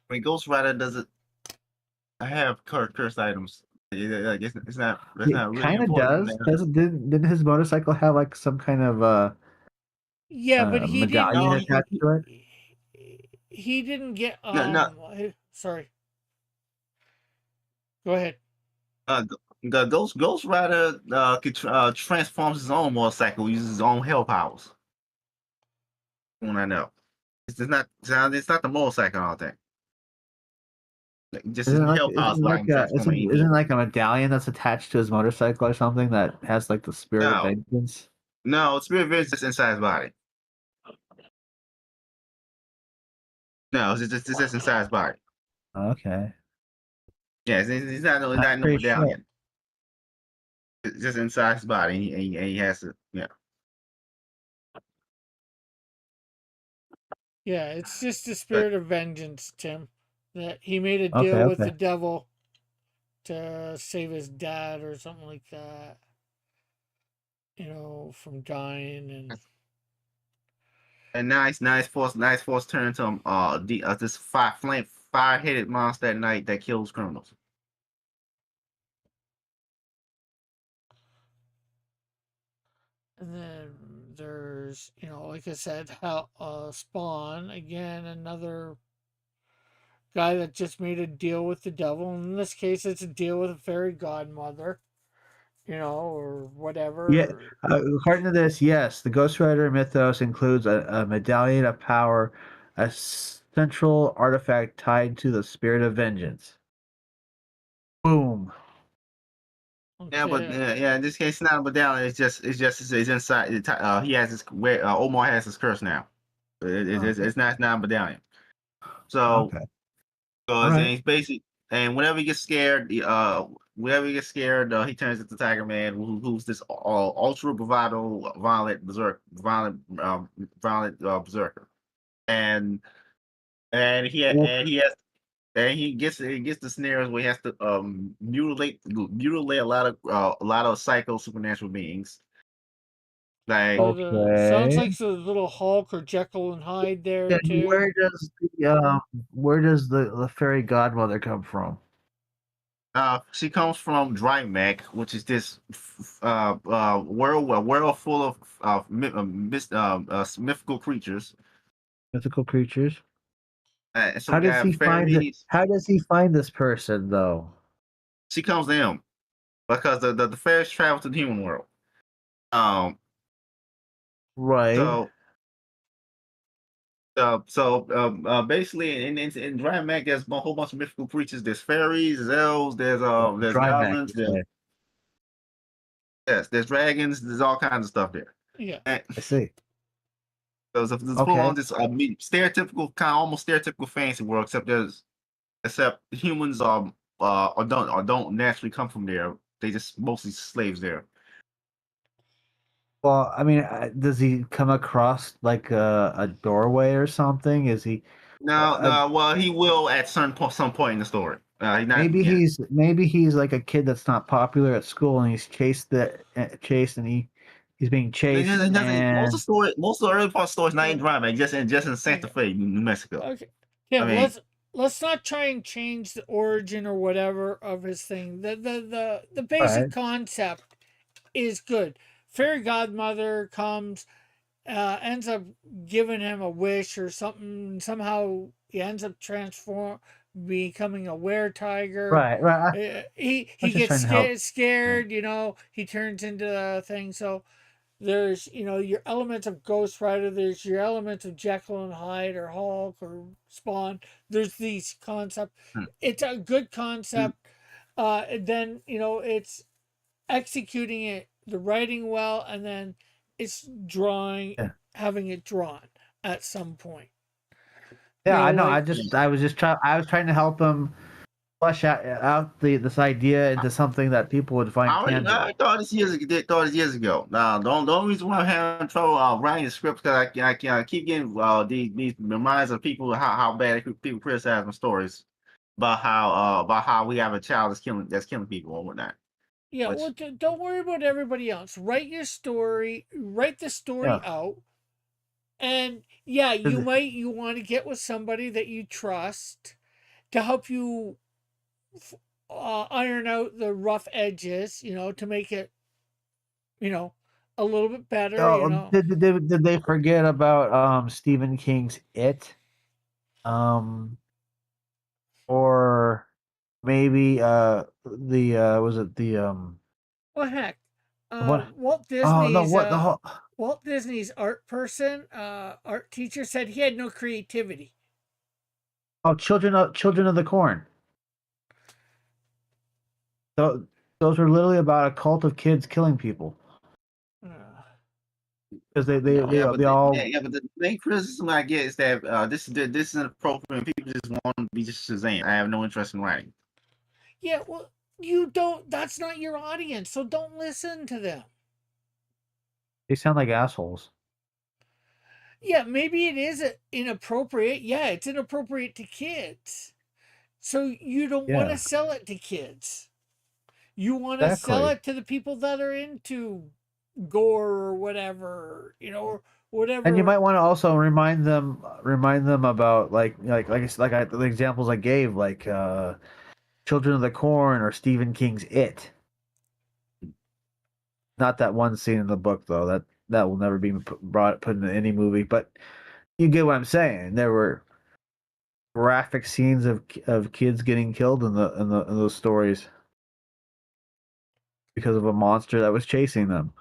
When Ghost Rider does it, I have cursed items. Like it's not It really kind of important. does. Didn't his motorcycle have like some kind of Yeah, but he didn't. medallion No, attached to it? He didn't get. no, Sorry. Go ahead. The Ghost Rider transforms his own motorcycle, uses his own hell powers. When I know, it's not the motorcycle. I don't think. Just his hell powers allow him to transform anything. Isn't like a medallion that's attached to his motorcycle or something that has like the spirit of vengeance? No, Spirit of Vengeance is inside his body. No, it's just inside his body. Okay. Yeah, it's not no medallion. It's just inside his body, and he has to, yeah. Yeah, it's just the spirit of vengeance, Tim. That he made a deal with the devil to save his dad or something like that. You know, from dying and nice force turned to this fire-headed monster at night that kills criminals. And then there's, you know, like I said, Spawn, again, another guy that just made a deal with the devil. In this case, it's a deal with a fairy godmother, you know, or whatever. Yeah, according to this, yes, the Ghost Rider mythos includes a medallion of power, a central artifact tied to the spirit of vengeance. Boom. Okay. Yeah, but in this case, it's not a medallion. It's inside. He has his Omar has his curse now. It's not a medallion. So, it's basic. And whenever he gets scared, he turns into Tiger Man, who's this ultra bravado, violent berserker, and he gets the scenarios where he has to mutilate a lot of psycho supernatural beings. Like, sounds like the little Hulk or Jekyll and Hyde there too. Where does the fairy godmother come from? She comes from Drymac, which is this world full of mythical creatures. Mythical creatures. So how does he find this person though? She comes to him because the fairies travel to the human world. Right. So basically, in Drymac, there's a whole bunch of mythical creatures. There's fairies, there's elves, there's goblins, there's dragons, there's all kinds of stuff there. Yeah, I see. So it's full-on this stereotypical almost stereotypical fantasy world, except humans don't naturally come from there. They just mostly slaves there. Well, I mean, does he come across like a doorway or something? Is he? No. Well, he will at some point in the story. Maybe he's like a kid that's not popular at school, and he's chased, and he's being chased. Most of the early part of the story is not in Drymac, just in Santa Fe, New Mexico. Okay. Yeah, let's not try and change the origin or whatever of his thing. The basic concept is good. Fairy godmother comes, ends up giving him a wish or something. Somehow he ends up becoming a were-tiger. Right. He gets scared, you know, he turns into a thing. So there's, you know, your elements of Ghost Rider, there's your elements of Jekyll and Hyde or Hulk or Spawn. There's these concepts. It's a good concept. Then, you know, it's executing it, the writing well, and then it's having it drawn at some point. Yeah, I know. I was trying to help him flesh out this idea into something that people would find tangible. I thought this years ago. Now, the only reason why I'm having trouble writing the script because I keep getting these reminds of people how bad people criticize my stories about how we have a child that's killing people and whatnot. Yeah, well, don't worry about everybody else. Write the story out, and you want to get with somebody that you trust to help you iron out the rough edges, you know, to make it, you know, a little bit better. You know, did they forget about Stephen King's It, or maybe the was it the Well, heck, what? Walt Oh no, Disney's what the whole? Walt Disney's art person, art teacher said he had no creativity. Oh, Children of the Corn. So those were literally about a cult of kids killing people Uh, because they all but the main criticism I get is that this is inappropriate. And people just want to be just Shazam. I have no interest in writing. yeah, well, you don't. That's not your audience, so don't listen to them. they sound like assholes. Yeah, maybe it is inappropriate. Yeah, it's inappropriate to kids. So you don't want Yeah, to sell it to kids. You want to sell exactly. it to the people that are into gore or whatever, or And you whatever. might want to also remind them about the examples I gave, like Children of the Corn or Stephen King's It. Not that one scene in the book though. That will never be put into any movie. But you get what I'm saying. There were graphic scenes of kids getting killed in those stories because of a monster that was chasing them,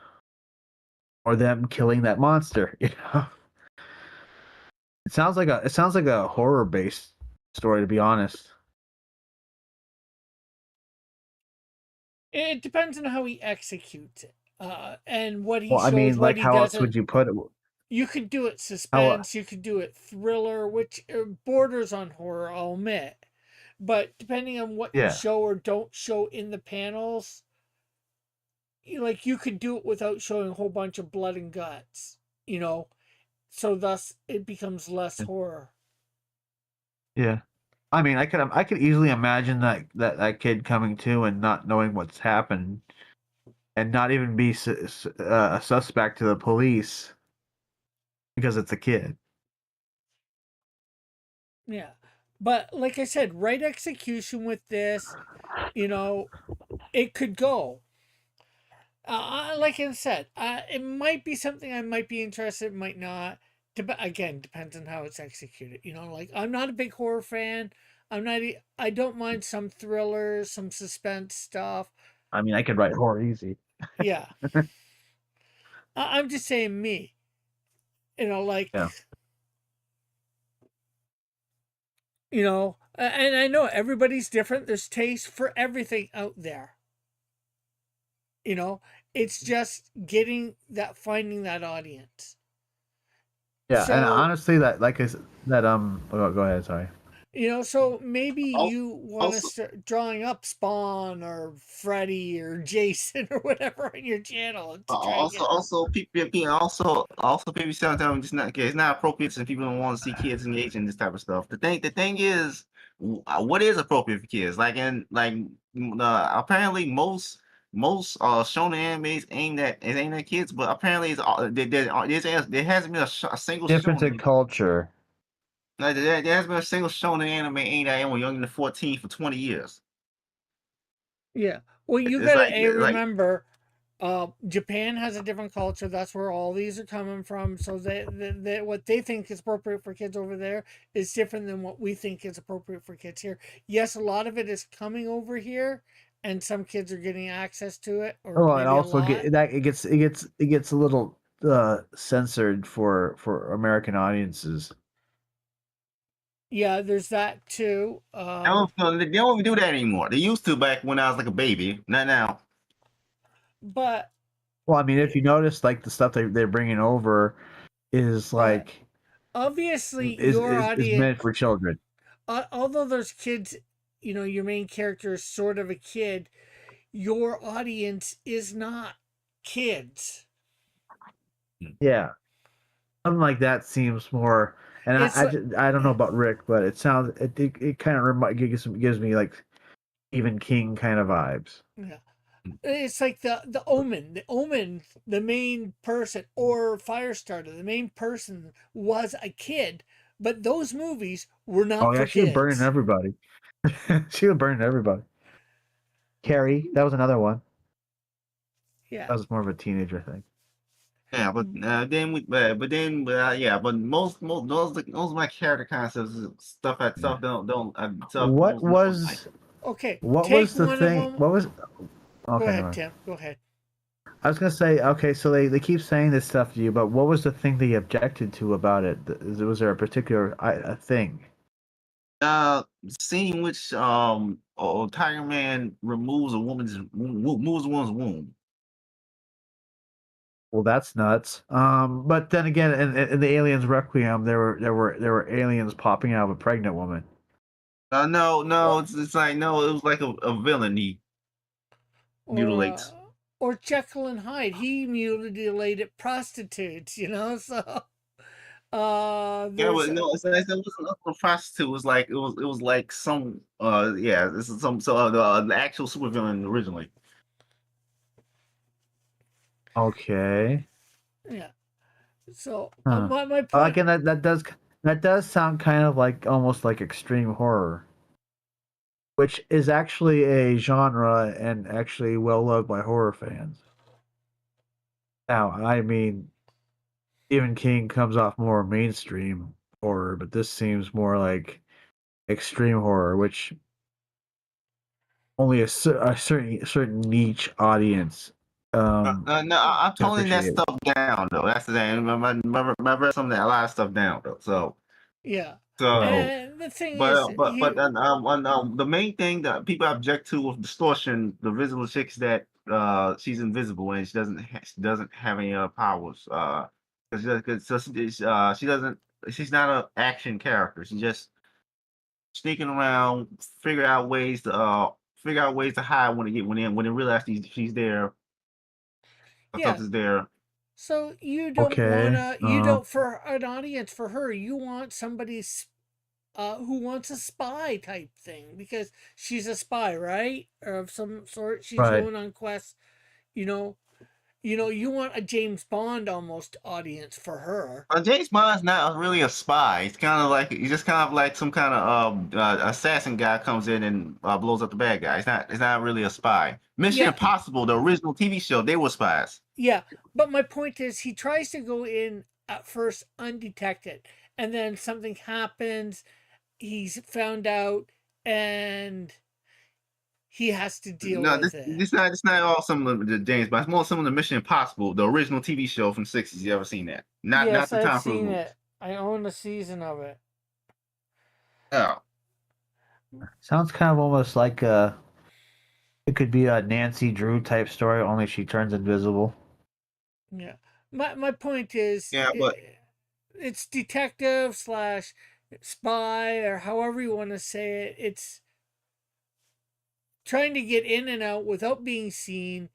or them killing that monster. You know, it sounds like a horror based story, to be honest. It depends on how he executes it, and what he Well, I shows, mean, what like he how else doesn't. would you put it? You could do it How suspense, you could do it thriller, which borders on horror, I'll admit. But depending on what you yeah. show or don't show in the panels, like you could do it without showing a whole bunch of blood and guts, so thus it becomes less horror. Yeah. I mean, I could easily imagine that kid coming to and not knowing what's happened and not even be a suspect to the police because it's a kid. Yeah. But like I said, right execution with this, it could go. Like I said, it might be something I might be interested, might not. Again, depends on how it's executed. Like I'm not a big horror fan. I'm not. I don't mind some thrillers, some suspense stuff. I mean, I could write horror easy. Yeah, I'm just saying me. Like Yeah. and I know everybody's different. There's taste for everything out there. You know, it's just finding that audience. Yeah, and So, honestly, that like is that go ahead. Sorry. so maybe Also, you want to also start drawing up Spawn or Freddy or Jason or whatever on your channel to try and get. also people sometimes it's not appropriate and people don't want to see kids engage in this type of stuff. The thing is, what is appropriate for kids? Apparently most shonen animes aimed at kids, but apparently there hasn't been a single Difference in shonen. culture. Like, there hasn't been a single shonen anime aimed at anyone younger than 14 for 20 years. Yeah. Well, you It's gotta like remember, Japan has a different culture. That's where all these are coming from. So what they think is appropriate for kids over there is different than what we think is appropriate for kids here. Yes, a lot of it is coming over here, and some kids are getting access to it, or Oh, and maybe a also lot. it gets a little censored for American audiences. Yeah, there's that too. they don't even do that anymore. They used to back when I was like a baby, not now. But Well, I mean, if you notice, like the stuff they're bringing over is like obviously your is audience, meant for children. although there's kids, your main character is sort of a kid. Your audience is not kids. Yeah, something like that seems more. And I don't know about Rick, but it sounds it kind of gives me like Stephen King kind of vibes. Yeah. It's like the Omen, the main person, or Firestarter, the main person was a kid, but those movies were Oh not yeah, for she was burning kids. everybody. She was burning everybody. Carrie, that was another one. Yeah. That was more of a teenager thing. Yeah, but most of my character concepts stuff don't What was Okay, What take was the one of thing? them. What was? Go Okay, never ahead, mind. Tim. Go ahead. I was gonna say, okay, so they keep saying this stuff to you, but what was the thing they objected to about it? Was there a particular a thing? Scene which Tiger Man removes a moves a woman's womb. Well, that's nuts. But then again, in the Aliens Requiem, there were aliens popping out of a pregnant woman. No, Or it's like no, it was like a villain he or mutilates. or Jekyll and Hyde. He mutilated prostitutes. So Yeah, there's but no, it wasn't a prostitute. It was like it was like some yeah, this is some the actual supervillain originally. Okay. yeah. So Huh. my point. Again, that does sound kind of like almost like extreme horror, which is actually a genre and actually well loved by horror fans. Now, I mean, Stephen King comes off more mainstream horror, but this seems more like extreme horror, which only a certain niche audience No, I'm can toning that appreciate. stuff down though. That's the thing. I read some of that a lot of stuff down though. Yeah. So And the thing is, but the main thing that people object to with distortion, the visible chick is that she's invisible and she doesn't have any powers. She doesn't she's not an action character. She's just sneaking around, figure out ways to hide when they realize she's there or yeah. something's there. So you don't Okay. wanna, you don't, for an audience, for her, you want somebody who wants a spy type thing because she's a spy, right? Or of some sort. She's Right. going on quests. You know, you want a James Bond almost audience for her. James Bond's not really a spy. He's just kind of like some kind of assassin guy comes in and blows up the bad guy. It's not really a spy. Mission Yeah, Impossible, the original TV show, they were spies. yeah. But my point is, he tries to go in at first undetected, and then something happens. He's found out, and he has to deal No, with it. it's not all some of the James Bond. It's more some of the Mission Impossible, the original TV show from '60s. You ever seen that? Not Yes, the I've Tom Cruise seen movies. it. I own a season of it. Oh, Sounds kind of almost like it could be a Nancy Drew type story, only she turns invisible. Yeah. My point is, yeah, but it's detective slash spy or however you want to say it. It's trying to get in and out without being seen,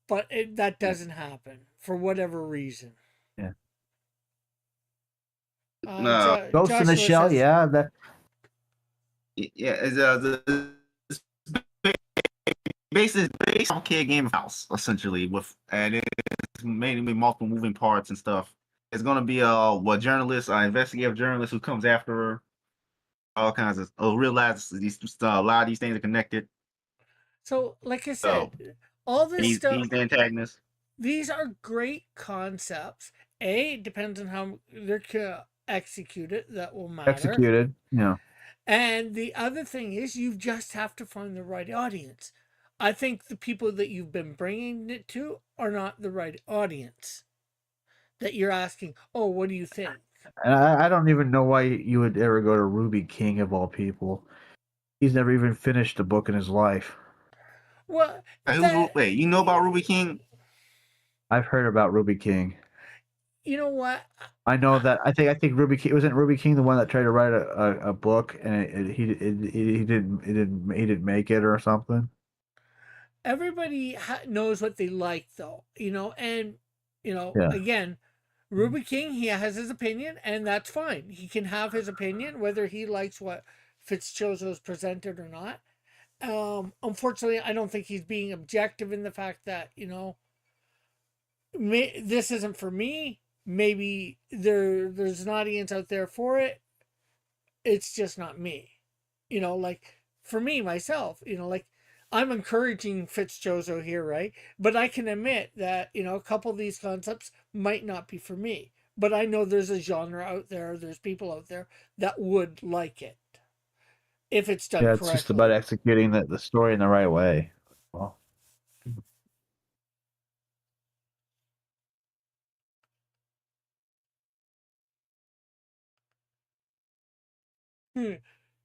but that doesn't happen for whatever reason. Yeah. no, Ghost in the Joshua Shell, says, yeah. That yeah, it's based on Kid Game House essentially and it's mainly multiple moving parts and stuff. It's gonna be a journalist, investigative journalist who comes after her. All kinds of realize a lot of these things are connected. so like I So said, all this stuff, he's the antagonist. these are great concepts. It depends on how they're executed, that will matter. executed, And the other thing is, you just have to find the right audience. I think the people that you've been bringing it to are not the right audience. That you're asking, oh, what do you think? and I don't even know why you would ever go to Ruby King of all people. He's never even finished a book in his life. Well, that, Wait, you know about Ruby King? I've heard about Ruby King. you know what? I know that. I think Ruby King wasn't Ruby King the one that tried to write a book and he didn't make it or something. Everybody knows what they like, though, and, Yeah. again, Ruby King, he has his opinion, and that's fine. He can have his opinion, whether he likes what Fitzchoso's presented or not. Unfortunately, I don't think he's being objective in the fact that, this isn't for me. Maybe there's an audience out there for it. It's just not me. Like for me myself, like I'm encouraging Fitzchoso here, right? But I can admit that, a couple of these concepts might not be for me. But I know there's a genre out there, there's people out there that would like it. if it's done Yeah, correctly. it's just about executing the story in the right way. Well,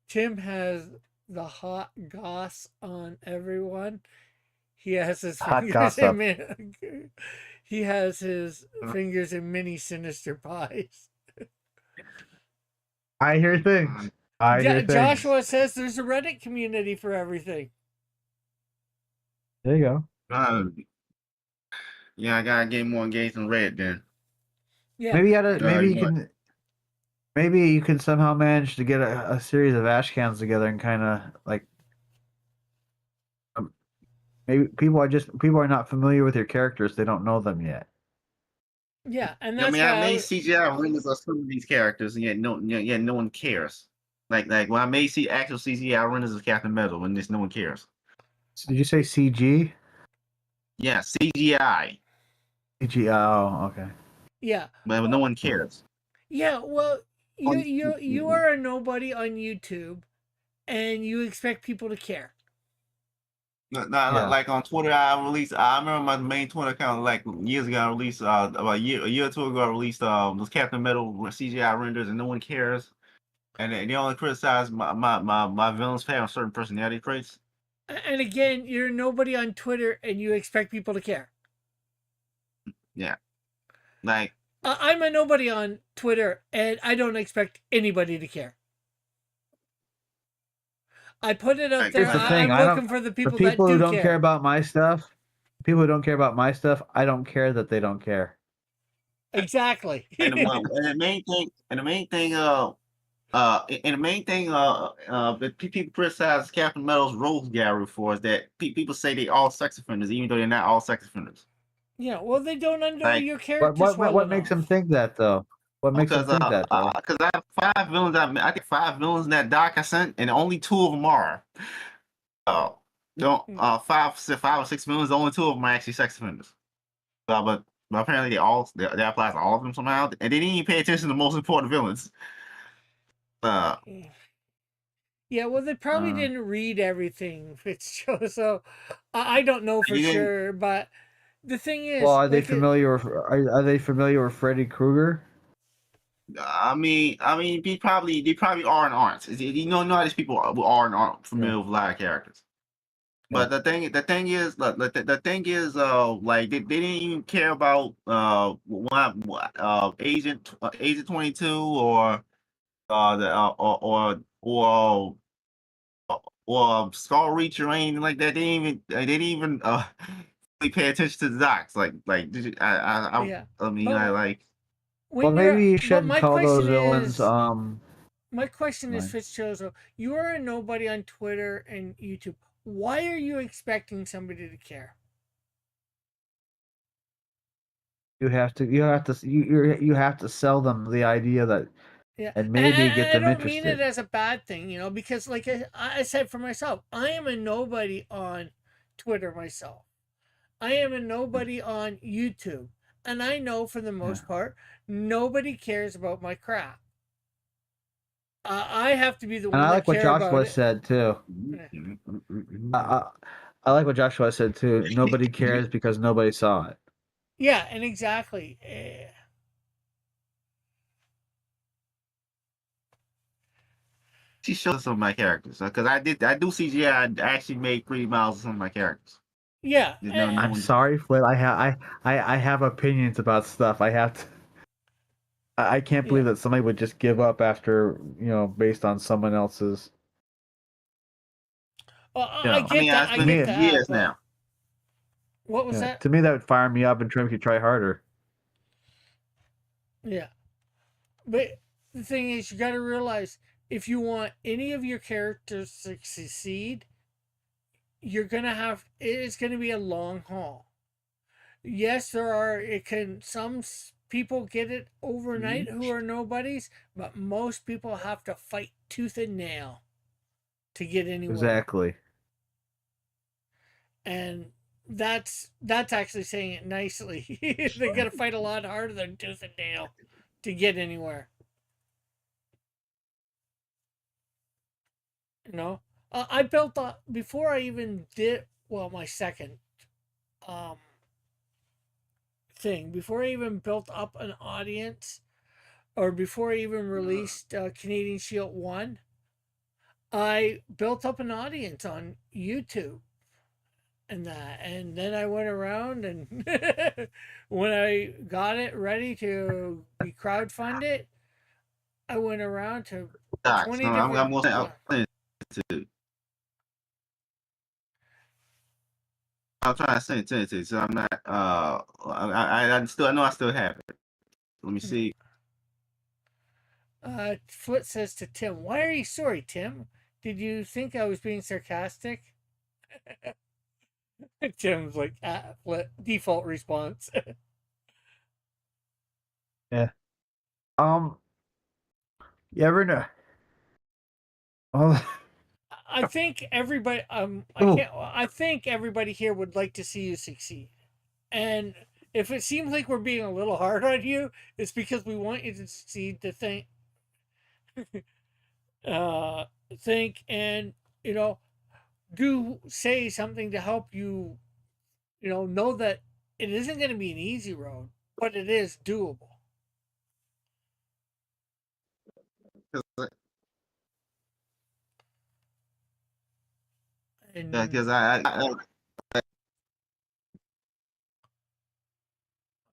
Tim has the hot goss on everyone. He has his hot fingers in gossip. he has his fingers in many sinister pies. I hear things. I hear things. Joshua says there's a Reddit community for everything. There you go. Yeah, I gotta get more engaged in Reddit then. Yeah. Maybe you gotta. Maybe you you know can. Maybe you can somehow manage to get a series of Ashcans together and kind of like. Maybe people are not familiar with your characters. They don't know them yet. Yeah, and I that's mean, why I made CGI renders of some of these characters, and yet no one cares. Like when I made actual CGI renders of Captain Metal, and just no one cares. So did you say CG? Yeah, CGI, CG. Oh, okay. Yeah. but no one cares. Yeah, well, you are a nobody on YouTube, and you expect people to care. Yeah. Like on Twitter, I remember my main Twitter account like years ago. I released about a year or two ago. I released those Captain Metal CGI renders, and no one cares. And they only criticize my villains for having certain personality traits. And again, you're nobody on Twitter, and you expect people to care. Yeah, like I'm a nobody on Twitter, and I don't expect anybody to care. I put it up there. Here's the thing. I'm looking for the people that who do don't care. care about my stuff. People who don't care about my stuff. I don't care that they don't care. Exactly. and the main thing, that people criticize Captain Metal's Rose Gallery for is that people say they all sex offenders, even though they're not all sex offenders. Yeah, well, they don't know Like, your characters What makes them think that though? What makes them think that though? Because I have 5 villains. I think 5 villains in that doc I sent, and only 2 of them are. Don't 5 or 6 villains. Only 2 of them are actually sex offenders. But apparently that applies to all of them somehow, and they didn't even pay attention to the most important villains. Yeah, well, they probably didn't read everything, so I don't know for sure. But the thing is, well, are they familiar? Are they familiar with Freddy Krueger? I mean, they probably are and aren't. You know how these people are and aren't familiar with a lot of characters. But the thing is, like they didn't even care about Agent 22 or or Skull Reacher or anything like that. They didn't even really pay attention to the docs. Like did you, yeah. I mean, But like. Well, maybe you shouldn't call those villains. My question is, Fitzchozo, you are a nobody on Twitter and YouTube. Why are you expecting somebody to care? You have to sell them the idea that, yeah, and maybe get them interested. I don't interested. mean it as a bad thing, because like I said for myself, I am a nobody on Twitter myself. I am a nobody on YouTube, and I know for the most part, nobody cares about my crap. I have to be the one. And I like what Joshua said too. I like what Joshua said too. Nobody cares because nobody saw it. Yeah, and exactly. She showed some of my characters because I do CGI. I actually made 3D models of some of my characters. Yeah, I'm sorry, Flip. I have opinions about stuff. I can't believe that somebody would just give up after based on someone else's. I get that. I get that. Years now. What was that? To me, that would fire me up and try to try harder. Yeah, but the thing is, you got to realize if you want any of your characters to succeed, you're gonna have. It's gonna be a long haul. Yes, some people get it overnight who are nobodies, but most people have to fight tooth and nail to get anywhere. Exactly. And that's actually saying it nicely. They got to fight a lot harder than tooth and nail to get anywhere. You know, I built up before I even did my second um thing before I even built up an audience or before I even released Canadian Shield 1. I built up an audience on YouTube and that, and then I went around and when I got it ready to be crowdfunded, I went around to Guys, 20 no, I'm different. gonna say I'm saying to. I'm trying to say to you, so I'm not. I still have it. Let me see. Foot says to Tim, "Why are you sorry, Tim? Did you think I was being sarcastic?" Tim's like, default response. Yeah. You ever know? Oh, I think everybody. oh, I think everybody here would like to see you succeed. And if it seems like we're being a little hard on you, it's because we want you to succeed. To uh, think, and you know, do say something to help you. Know that it isn't going to be an easy road, but it is doable. Yeah, And because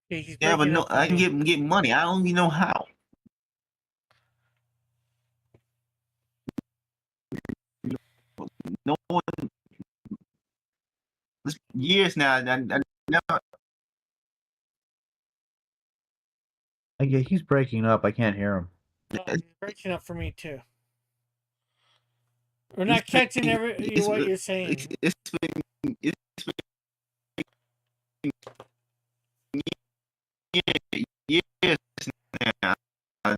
he's yeah, but breaking no, up for I can me. get money. I don't even know how. No one. This years now. I never. yeah, he's breaking up. I can't hear him. He's breaking up for me too. We're It's not catching been, what you're saying. it's been years now. I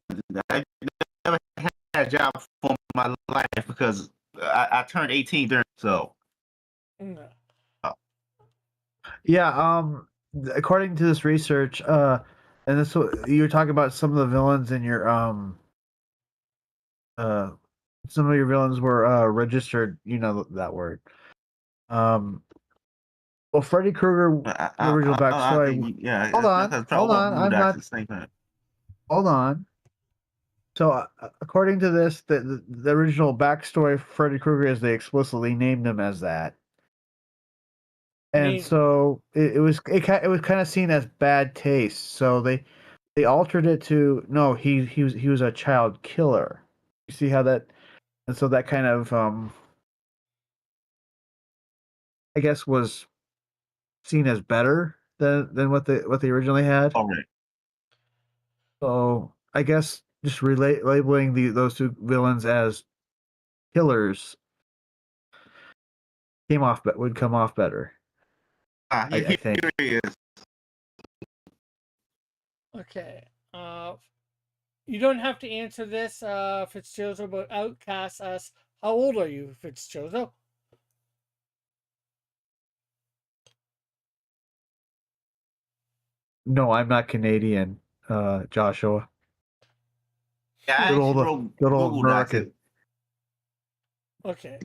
never had a job for my life because I turned 18 during so. No. Yeah. According to this research, and this you were talking about some of the villains in your uh, some of your villains were registered. You know that word. Um, well, Freddy Krueger, the original I backstory. think yeah, Hold on, that's hold probably on. moved I'm actually not. the same thing. Hold on. So, according to this, the original backstory for Freddy Krueger is they explicitly named him as that, and Name. so it was kind of seen as bad taste. So they altered it to no, he was a child killer. You see how that, and so that kind of I guess was seen as better than what they originally had. All right. So I guess just labeling those two villains as killers would come off better. I Here think. he is. Okay. You don't have to answer this, Fitzjozo, but outcast us. How old are you, Fitzjozo? No, I'm not Canadian, Joshua. Yeah, I Good Who? old, actually wrote good old Google Docs American. it. Okay.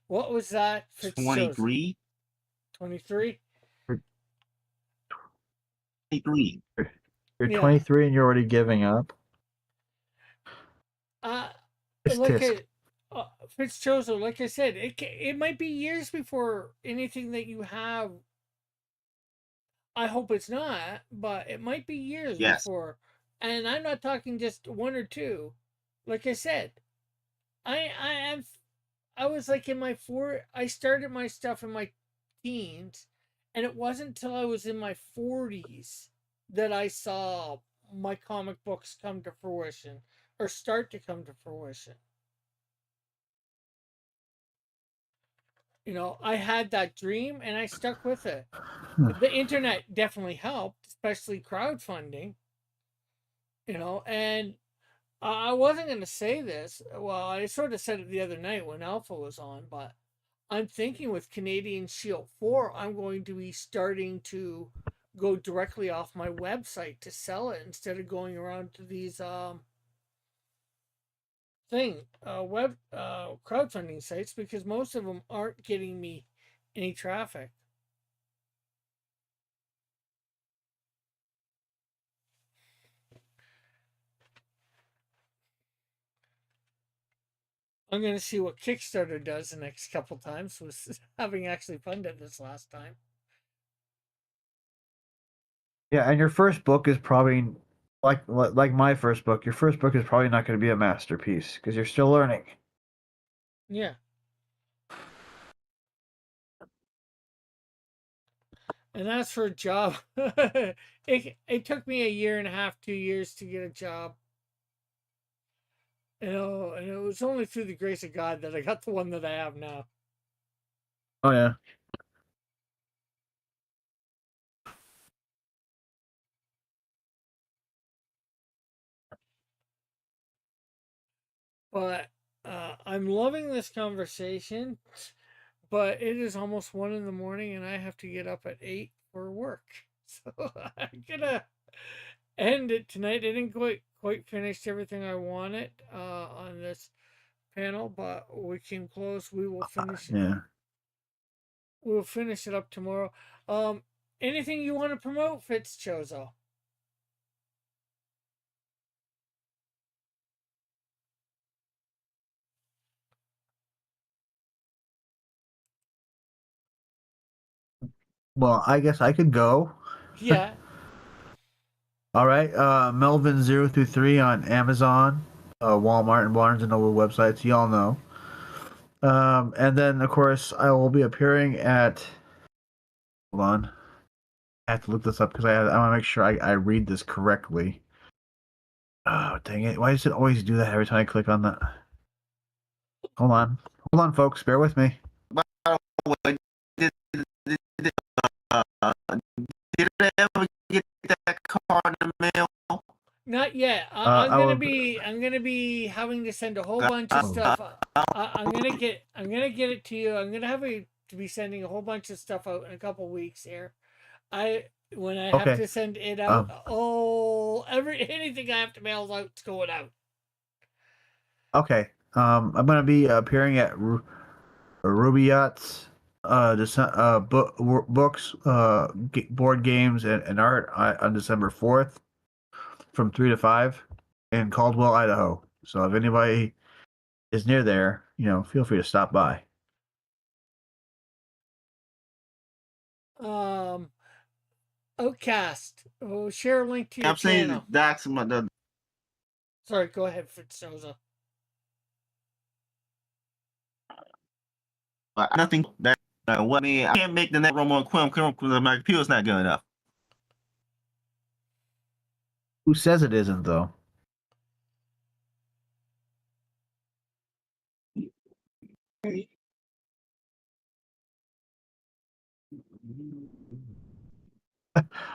What was that, Fitzjozo? 23. 23? 23. You're Yeah. 23 and you're already giving up. Uh, It's like tisk. a Fitzjozo, like I said, it might be years before anything that you have. I hope it's not, but it might be years Yes. before. And I'm not talking just one or two. Like I said, I am. I was like in my I started my stuff in my teens, and it wasn't until I was in my 40s that I saw my comic books come to fruition or start to come to fruition. I had that dream and I stuck with it. The internet definitely helped, especially crowdfunding, and I wasn't going to say this. Well, I sort of said it the other night when Alpha was on, but I'm thinking with Canadian Shield 4, I'm going to be starting to go directly off my website to sell it instead of going around to these web crowdfunding sites because most of them aren't getting me any traffic. I'm going to see what Kickstarter does the next couple times with having actually funded this last time. Yeah, and your first book is probably like my first book. Your first book is probably not going to be a masterpiece because you're still learning. Yeah. And as for a job, it took me a year and a half, 2 years to get a job. You know, and it was only through the grace of God that I got the one that I have now. Oh yeah. But I'm loving this conversation. But it is almost 1 in the morning, and I have to get up at 8 for work. So I'm gonna end it tonight. I didn't quite finish everything I wanted on this panel, but we came close. We will finish. Yeah. We'll finish it up tomorrow. Um, Anything you want to promote, Fitzchozo? Well, I guess I could go. Yeah. All right. Melvin 0 through 3 on Amazon, Walmart, and Barnes and Noble websites. Y'all know. And then of course I will be appearing at. Hold on. I have to look this up because I want to make sure I read this correctly. Oh, dang it. Why does it always do that every time I click on that? Hold on. Hold on, folks. Bear with me. Did, did, did I ever get that card in the mail? Not yet. I'm gonna be having to send a whole bunch of stuff. I'm gonna get it to you. I'm gonna have to be sending a whole bunch of stuff out in a couple weeks here. When I have Okay. to send it out, anything I have to mail out, it's going out. Okay. I'm gonna be appearing at Rubaiyat's books, board games, and art on December 4th from 3 to 5 in Caldwell, Idaho. So if anybody is near there, feel free to stop by. Outcast. Oh, share a link to your I'm saying channel. that's the Sorry, go ahead, Fitzsoza. nothing that what I mean. I can't make the net room on Quim because my computer's not good enough. Who says it isn't, though?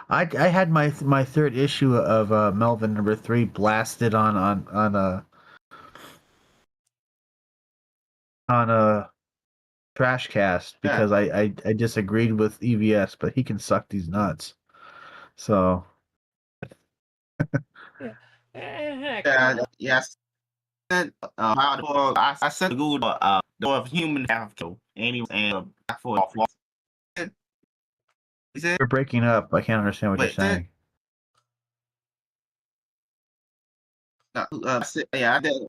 I had my third issue of Melvin #3 blasted on a Trashcast because I disagreed with EVS, but he can suck these nuts. So Yeah. Yes. I sent Google the human half kill and for you're breaking up. I can't understand what you're saying. Yeah, I did.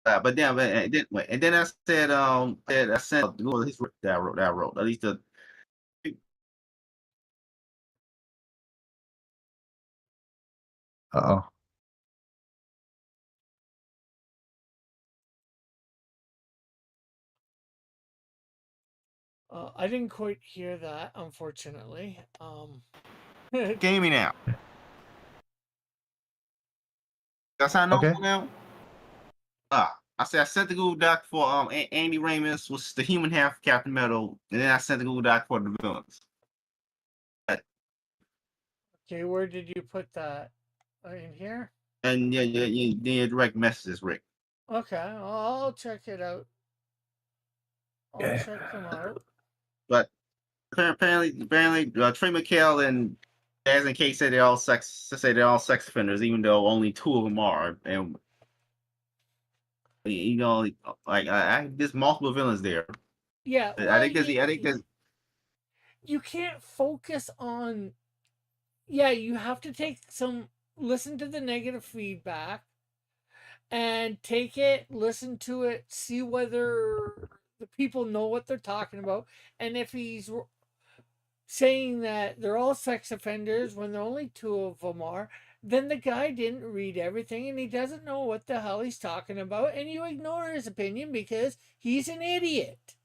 But then, and then I said, I sent Google his that I wrote at least the. Uh-oh. I didn't quite hear that, unfortunately. Gaming out. That's how I know Okay. now. I said I sent the Google Doc for Andy Ramis was the human half of Captain Metal, and then I sent the Google Doc for the villains. Okay, where did you put that? In here? And yeah, direct messages, Rick. Okay, I'll check it out. I'll check them out. But apparently, Trey McHale and Jazz and Kate say they're all sex offenders, even though only 2 of them are. And You know, like there's multiple villains there. Yeah, I well, think there's you can't focus on. Yeah, you have to take some, listen to the negative feedback and take it, listen to it, see whether the people know what they're talking about. And if he's saying that they're all sex offenders when there only two of them are, then the guy didn't read everything and he doesn't know what the hell he's talking about. And you ignore his opinion because he's an idiot.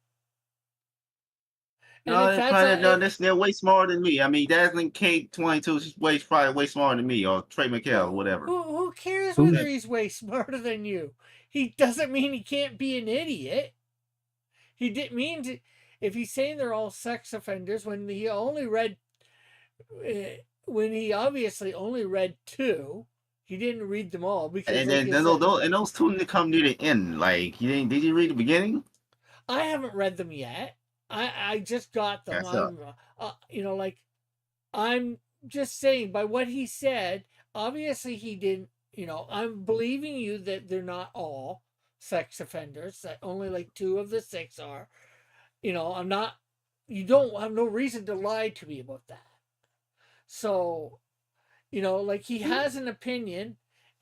And if no, that's they're way smarter than me. I mean, Dazzling K-22 is probably way smarter than me, or Trey McHale, or whatever. who cares Who's- whether he's way smarter than you? He doesn't mean he can't be an idiot. He didn't mean to. If he's saying they're all sex offenders when he only read, when he obviously only read two, he didn't read them all because. And like then you said, those two didn't come near the end. Like, did you read the beginning? I haven't read them yet. I just got them. That's up. You know, like, I'm just saying by what he said. Obviously, he didn't. You know, I'm believing you that they're not all sex offenders. That only like two of the six are. You know, I'm not. You don't have no reason to lie to me about that. So, you know, like, he has an opinion,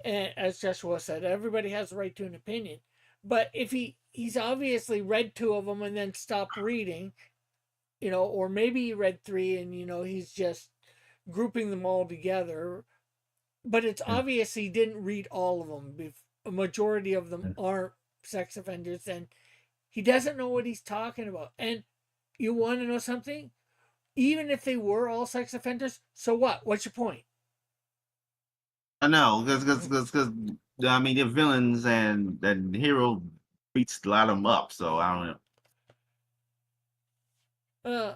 and as Joshua said, everybody has the right to an opinion. But if he's obviously read two of them and then stopped reading, you know, or maybe he read three and, you know, he's just grouping them all together. But it's obvious he didn't read all of them. If a majority of them aren't sex offenders, then he doesn't know what he's talking about. And you want to know something? Even if they were all sex offenders, so what? What's your point? I know, because I mean, they're villains, and the hero beats a lot of them up. So I don't know.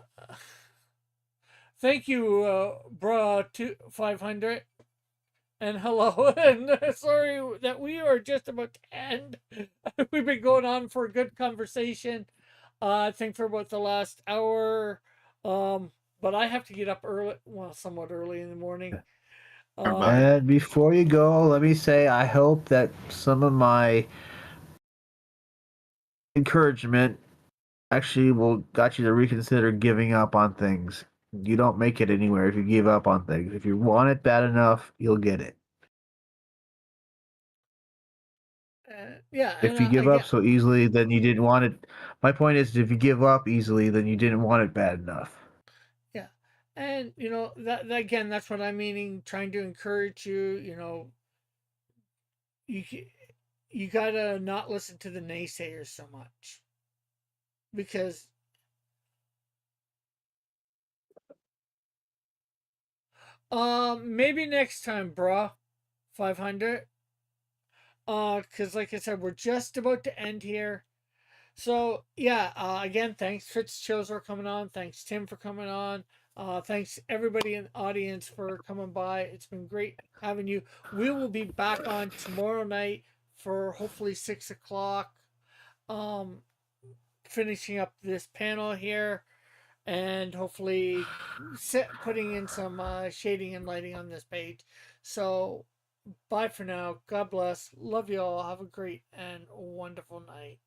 Thank you, Bra 500. And hello, and sorry that we are just about to end. We've been going on for a good conversation. I think for about the last hour. But I have to get up early, well, somewhat early in the morning. And before you go, let me say I hope that some of my encouragement actually will got you to reconsider giving up on things. You don't make it anywhere if you give up on things. If you want it bad enough, you'll get it. Yeah. If you give up so easily, then you didn't want it. My point is, if you give up easily, then you didn't want it bad enough. Yeah. And, you know, that again, that's what I'm meaning, trying to encourage you, you know, you gotta not listen to the naysayers so much. Because maybe next time, bruh. 500. Because like I said, we're just about to end here. So yeah, again, thanks Fitz for coming on. Thanks Tim for coming on. Thanks everybody in the audience for coming by. It's been great having you. We will be back on tomorrow night for hopefully 6 o'clock. Finishing up this panel here, and hopefully putting in some shading and lighting on this page. So bye for now. God bless. Love you all. Have a great and wonderful night.